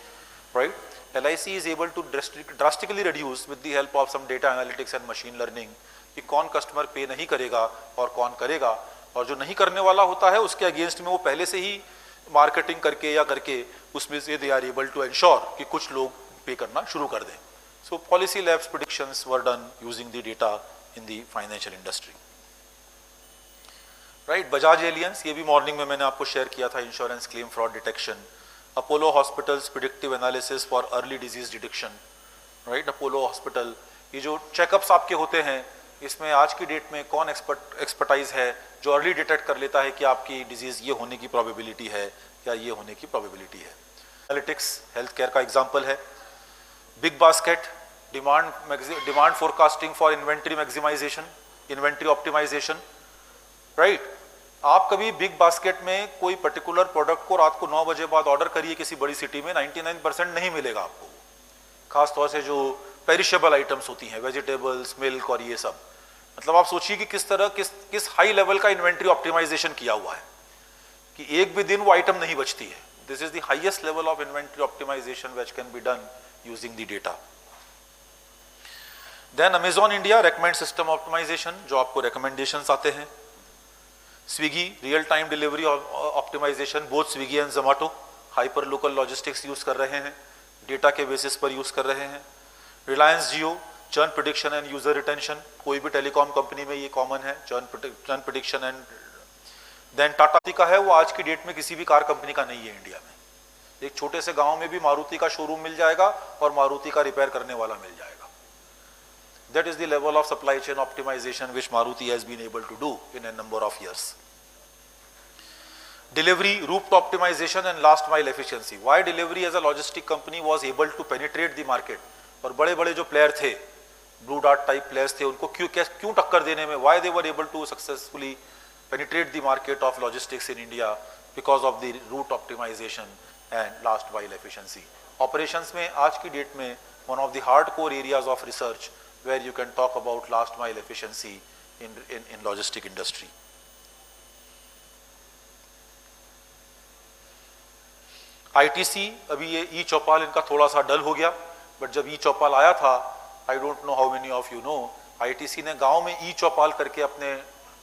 right. LIC is able to drastically reduce with the help of some data analytics and machine learning कि कौन कस्टमर पे नहीं करेगा और कौन करेगा, और जो नहीं करने वाला होता है उसके अगेंस्ट में वो पहले से ही मार्केटिंग करके या करके उसमें से they are able to ensure कि कुछ लोग पे करना शुरू कर दें। So policy labs predictions were done using the data in the financial industry, right. Bajaj Allianz, ये भी मॉर्निंग में मैंने आपको शेयर किया था, insurance claim fraud detection. Apollo hospitals predictive analysis for early disease detection, right. Apollo hospital, ये जो checkups आपके होते हैं, इसमें आज की डेट में कौन एक्सपर्टाइज है जो अर्ली डिटेक्ट कर लेता है कि आपकी डिजीज ये होने की प्रोबेबिलिटी है या ये होने की प्रोबेबिलिटी है। एनालिटिक्स हेल्थ केयर का एग्जांपल है। BigBasket, demand forecasting for inventory maximisation, inventory optimisation, right. आप कभी बिग बास्केट में कोई पर्टिकुलर प्रोडक्ट को रात को 9 बजे बाद ऑर्डर करिए किसी बड़ी सिटी में, 99% नहीं मिलेगा आपको, खासतौर से जो पेरिशेबल आइटम्स होती हैं, वेजिटेबल्स, मिल्क और ये सब। मतलब आप सोचिए कि किस हाई लेवल का इन्वेंट्री ऑप्टिमाइजेशन किया हुआ है कि एक भी दिन वो आइटम नहीं बचती है। This is the highest level of inventory optimisation which can be done using the data. Then Amazon India recommend system optimisation, जो आपको रिकमेंडेशंस आते हैं। Swiggy real time delivery optimisation, both Swiggy and Zomato hyper local logistics use कर रहे हैं, data के basis पर use कर रहे हैं। Reliance Jio churn prediction and user retention, कोई भी टेलीकॉम कंपनी में ये कॉमन है, churn prediction and then Tata का है, वो आज की डेट में किसी भी कार कंपनी का नहीं है इंडिया में। एक छोटे से गांव में भी मारुति का शोरूम मिल जाएगा और मारुति का रिपेयर करने वाला मिल जाएगा। That is the level of supply chain optimisation which Maruti has been able to do in a number of years. Delivery, route optimization and last mile efficiency. Why delivery as a logistic company was able to penetrate the market? और बड़े बड़े जो player थे, blue dart type players थे, उनको क्यों टक्कर देने में, why they were able to successfully penetrate the market of logistics in India? Because of the route optimization and last mile efficiency. Operations में आज की डेट में one of the hardcore areas of research where you can talk about last mile efficiency in logistic industry. ITC, अभी ये ई चौपाल इनका थोड़ा सा डल हो गया, बट जब ई चौपाल आया था, I don't know how many of you know, ITC ने गांव में ई चौपाल करके अपने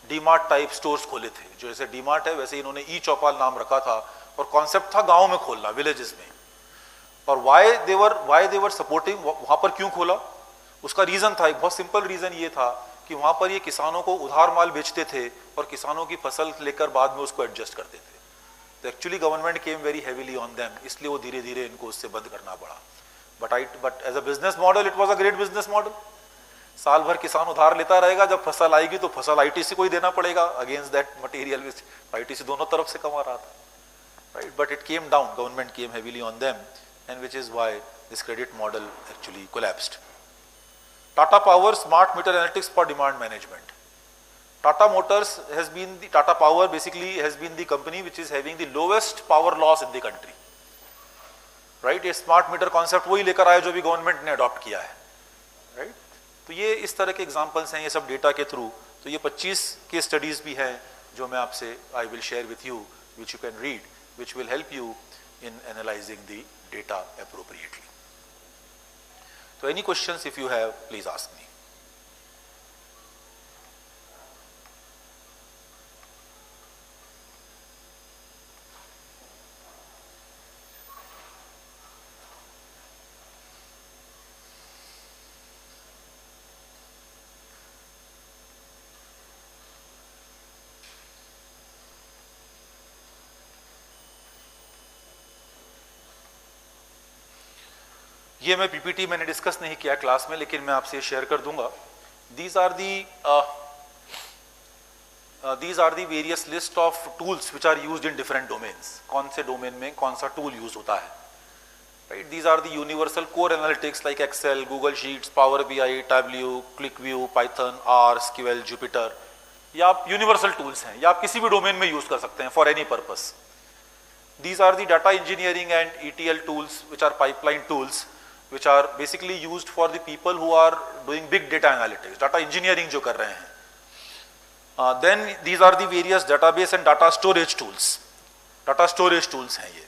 डीमार्ट टाइप स्टोर्स खोले थे। जो जैसे डीमार्ट है वैसे इन्होंने ई चौपाल नाम रखा था, और कॉन्सेप्ट था गांव में खोलना, विलेजेस में। और वाई देवर सपोर्टिंग, वहां पर क्यों खोला, उसका रीजन था, एक बहुत सिंपल रीजन ये था कि वहां पर ये किसानों को उधार माल बेचते थे और किसानों की फसल लेकर बाद में उसको एडजस्ट करते थे। तो actually government came very heavily on them, इसलिए वो धीरे धीरे इनको उससे बंद करना पड़ा। But as a business model it was a great business model. साल भर किसान उधार लेता रहेगा, जब फसल आएगी तो फसल ITC को ही देना पड़ेगा against that material which ITC दोनों तरफ से कमा रहा था, right. But it came down, government came heavily on them, and which is why this credit model actually collapsed. Tata power smart meter analytics for demand management. Tata Motors has been the Tata Power basically has been the company which is having the lowest power loss in the country, right? ये smart meter concept वही लेकर आया जो भी government ने adopt किया है, right? तो ये इस तरह के एग्जांपल्स हैं, ये सब डेटा के थ्रू। तो ये 25 के स्टडीज भी हैं जो मैं आपसे I will share with you, which you can read, which will help you in analysing the data appropriately. तो any questions if you have, please ask me. ये मैं पीपीटी मैंने डिस्कस नहीं किया क्लास में, लेकिन मैं आपसे शेयर कर दूंगा. These are the various list of tools which are used in different domains. कौन से डोमेन में कौन सा टूल यूज होता है, right? These are the universal core analytics like Excel, Google sheets, power BI, Tableau, QlikView, Python, R, SQL, Jupyter. या आप universal tools हैं, या आप किसी भी डोमेन में यूज कर सकते हैं for any purpose. These are the data engineering and ETL tools which are pipeline tools which are basically used for the people who are doing big data analytics, data engineering जो कर रहे हैं. Then these are the various database and data storage tools. Data storage tools हैं ये.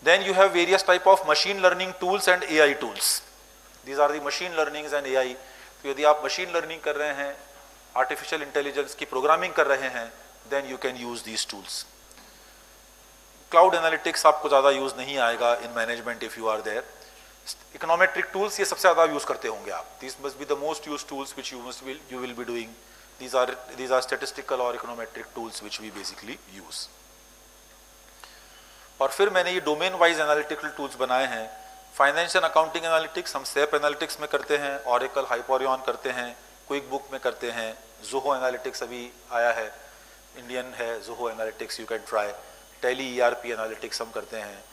Then you have various type of machine learning tools and AI tools. These are the machine learnings and AI. तो यदि आप machine learning कर रहे हैं, artificial intelligence की programming कर रहे हैं, then you can use these tools. Cloud analytics आपको ज़्यादा use नहीं आएगा in management if you are there. Econometric tools ये सबसे ज़्यादा यूज करते होंगे आप. These must be the most used tools which you will be doing. These are statistical or econometric tools which we basically use. और फिर मैंने ये डोमेन वाइज एनालिटिकल टूल्स बनाए हैं. फाइनेंस एंड अकाउंटिंग एनालिटिक्स हम SAP एनालिटिक्स में करते हैं, Oracle हाइपोरियन करते हैं, क्विक बुक में करते हैं, Zoho एनालिटिक्स अभी आया है, इंडियन है Zoho analytics, you can try. Tally ERP analytics हम करते हैं,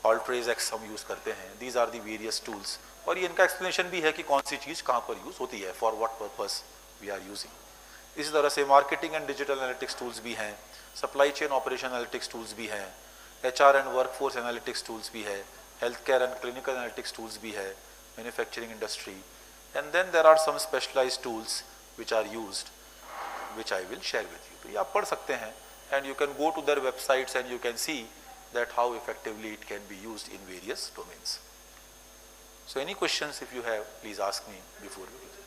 Altraze X हम यूज करते हैं. These are the various tools. और ये इनका एक्सप्लेनेशन भी है कि कौन सी चीज कहाँ पर यूज होती है, for what purpose we are using. इसी तरह से marketing and digital analytics tools भी हैं, supply chain operation analytics tools भी हैं, HR and workforce analytics tools भी है, health care and clinical analytics tools भी है, manufacturing industry. And then there are some specialised tools which are used, which I will share with you. तो ये आप पढ़ सकते हैं, and you can go to their websites and you can see that how effectively it can be used in various domains. So any questions if you have, please ask me before we begin.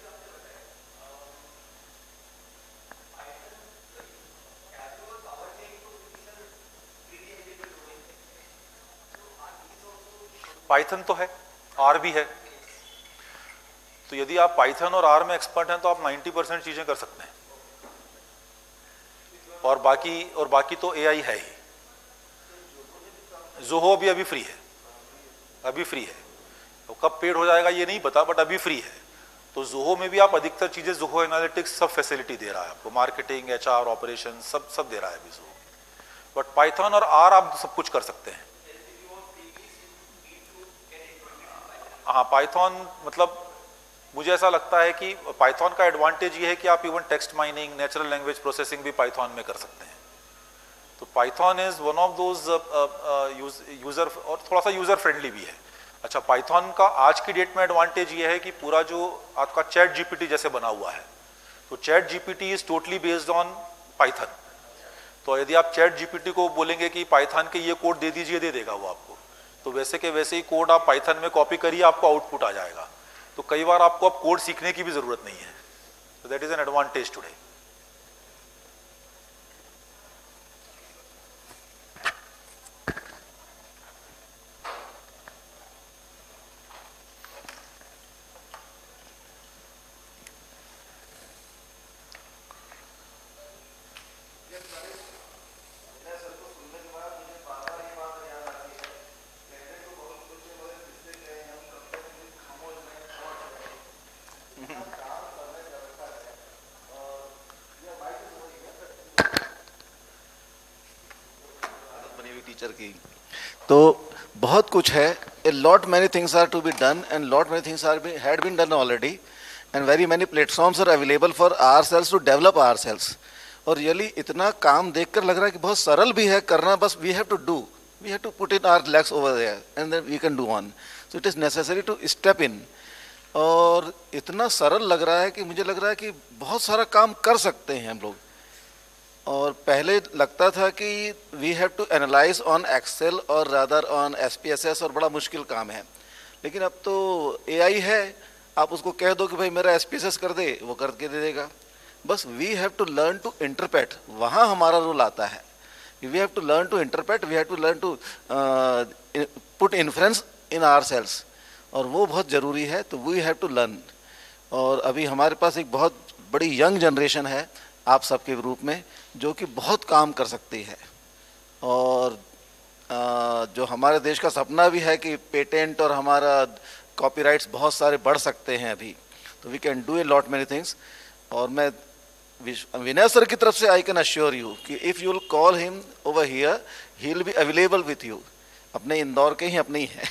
Python तो है, R भी है. तो यदि आप Python और R में expert हैं तो आप 90% चीजें कर सकते हैं. और बाकी तो एआई है ही। ज़ोहो भी अभी फ्री है, अभी फ्री है। तो कब पेड हो जाएगा ये नहीं पता, बट अभी फ्री है। तो ज़ोहो में भी आप अधिकतर चीज़ें, ज़ोहो एनालिटिक्स सब फैसिलिटी दे रहा है आपको, मार्केटिंग, एचआर, ऑपरेशन सब दे रहा है अभी ज़ोहो। बट पाइथन और आर आप सब कुछ कर सकते हैं। हाँ, पाइथन मतलब मुझे ऐसा लगता है कि पाइथन का एडवांटेज ये है कि आप even text mining, natural language processing भी पाइथन में कर सकते हैं। तो Python is one of those user, और थोड़ा सा यूजर फ्रेंडली भी है। अच्छा, पाइथन का आज की डेट में एडवांटेज ये है कि पूरा जो आपका चैट जीपीटी जैसे बना हुआ है, तो chat GPT is totally based on Python. तो यदि आप चैट जीपीटी को बोलेंगे कि पाइथन के ये कोड दे दीजिए, दे देगा वो आपको। तो वैसे के वैसे ही कोड आप पाइथन में कॉपी करिए, आपको आउटपुट आ जाएगा। तो कई बार आपको अब कोड सीखने की भी जरूरत नहीं है। तो that is an advantage today. Teacher की तो बहुत कुछ है। A lot many things are to be done and lot many things had been done already and very many platforms are available for ourselves to develop ourselves। और really इतना काम देखकर लग रहा है कि बहुत सरल भी है करना, बस we have to put in our legs over there and then we can do on, so it is necessary to step in। और इतना सरल लग रहा है कि मुझे लग रहा है कि बहुत सारा काम कर सकते हैं हम लोग। और पहले लगता था कि we have to analyse on Excel और रादर ऑन एसपीएसएस, और बड़ा मुश्किल काम है। लेकिन अब तो एआई है, आप उसको कह दो कि भाई मेरा एसपीएसएस कर दे, वो करके दे देगा। बस we have to learn to interpret, वहाँ हमारा रोल आता है। We have to learn to interpret, we have to learn to put inference in our cells, और वो बहुत ज़रूरी है। तो वी हैव टू लर्न। और अभी हमारे पास एक बहुत बड़ी यंग जनरेशन है आप सबके रूप में, जो कि बहुत काम कर सकती है। और जो हमारे देश का सपना भी है कि पेटेंट और हमारा कॉपीराइट्स बहुत सारे बढ़ सकते हैं अभी, तो we can do a lot many things. और मैं विनय सर की तरफ से आई कैन अश्योर यू कि if you will call him over here, he will be available with you. अपने इंदौर के ही अपने ही हैं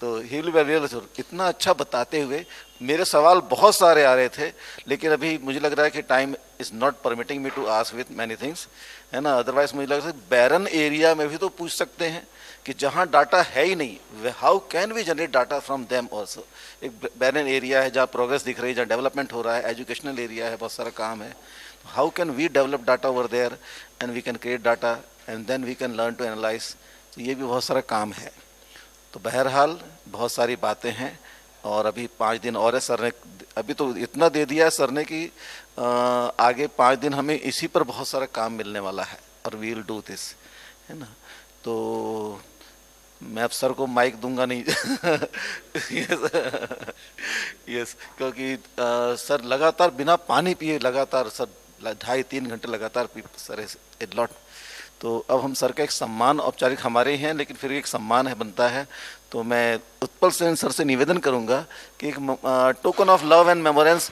तो ही विल बी अवेलेबल। इतना अच्छा बताते हुए, मेरे सवाल बहुत सारे आ रहे थे, लेकिन अभी मुझे लग रहा है कि time is not permitting me to ask with many things, है ना। अदरवाइज मुझे लग रहा है बैरन एरिया में भी तो पूछ सकते हैं कि जहाँ डाटा है ही नहीं, how can we generate data from them also. एक बैरन एरिया है जहाँ प्रोग्रेस दिख रही है, जहाँ डेवलपमेंट हो रहा है, एजुकेशनल एरिया है, बहुत सारा काम है। How can we develop data over there and we can create data and then we can learn to analyse. तो ये भी बहुत सारा काम है। तो बहरहाल बहुत सारी बातें हैं, और अभी 5 दिन और है। सर ने अभी तो इतना दे दिया है सर ने कि आगे 5 दिन हमें इसी पर बहुत सारा काम मिलने वाला है, और वी विल डू दिस, है ना। तो मैं अब सर को माइक दूंगा नहीं यस क्योंकि सर लगातार बिना पानी पिए लगातार सर 2.5-3 घंटे लगातार सर ए लॉट। तो अब हम सर का एक सम्मान औपचारिक हमारे हैं, लेकिन फिर एक सम्मान है बनता है। तो मैं उत्पल सेन सर से निवेदन करूंगा कि एक टोकन ऑफ लव एंड मेमोरेंस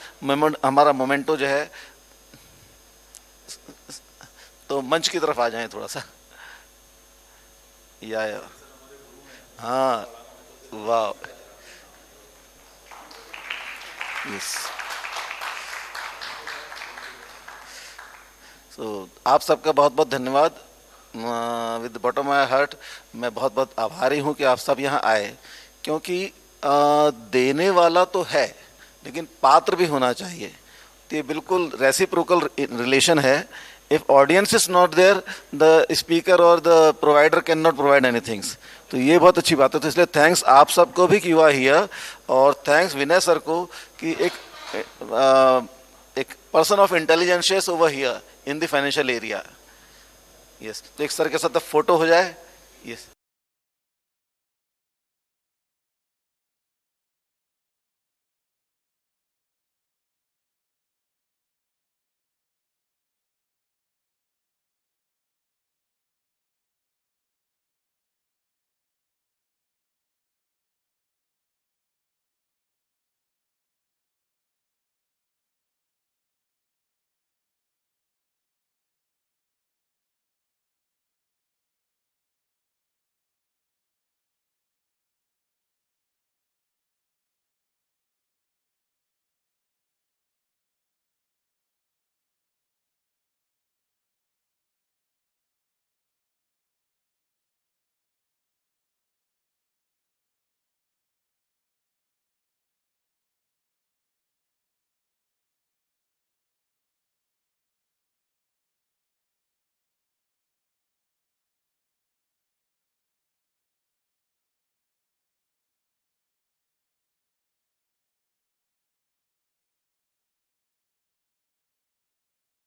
हमारा मोमेंटो जो है, तो मंच की तरफ आ जाएं थोड़ा सा। या हाँ, वाह, यस। सो आप सबका बहुत बहुत धन्यवाद। विद बॉटम माई हार्ट मैं बहुत बहुत आभारी हूँ कि आप सब यहाँ आए, क्योंकि देने वाला तो है लेकिन पात्र भी होना चाहिए। तो ये बिल्कुल रेसिप्रोकल रिलेशन है। If audience is not there, the speaker और the provider can not provide anything. तो ये बहुत अच्छी बात है। तो इसलिए थैंक्स आप सबको भी कि यू आर हियर, और थैंक्स विनय सर को कि एक person of intelligentsia over here in the financial area. Yes, तो एक सर के साथ फोटो हो जाए। यस।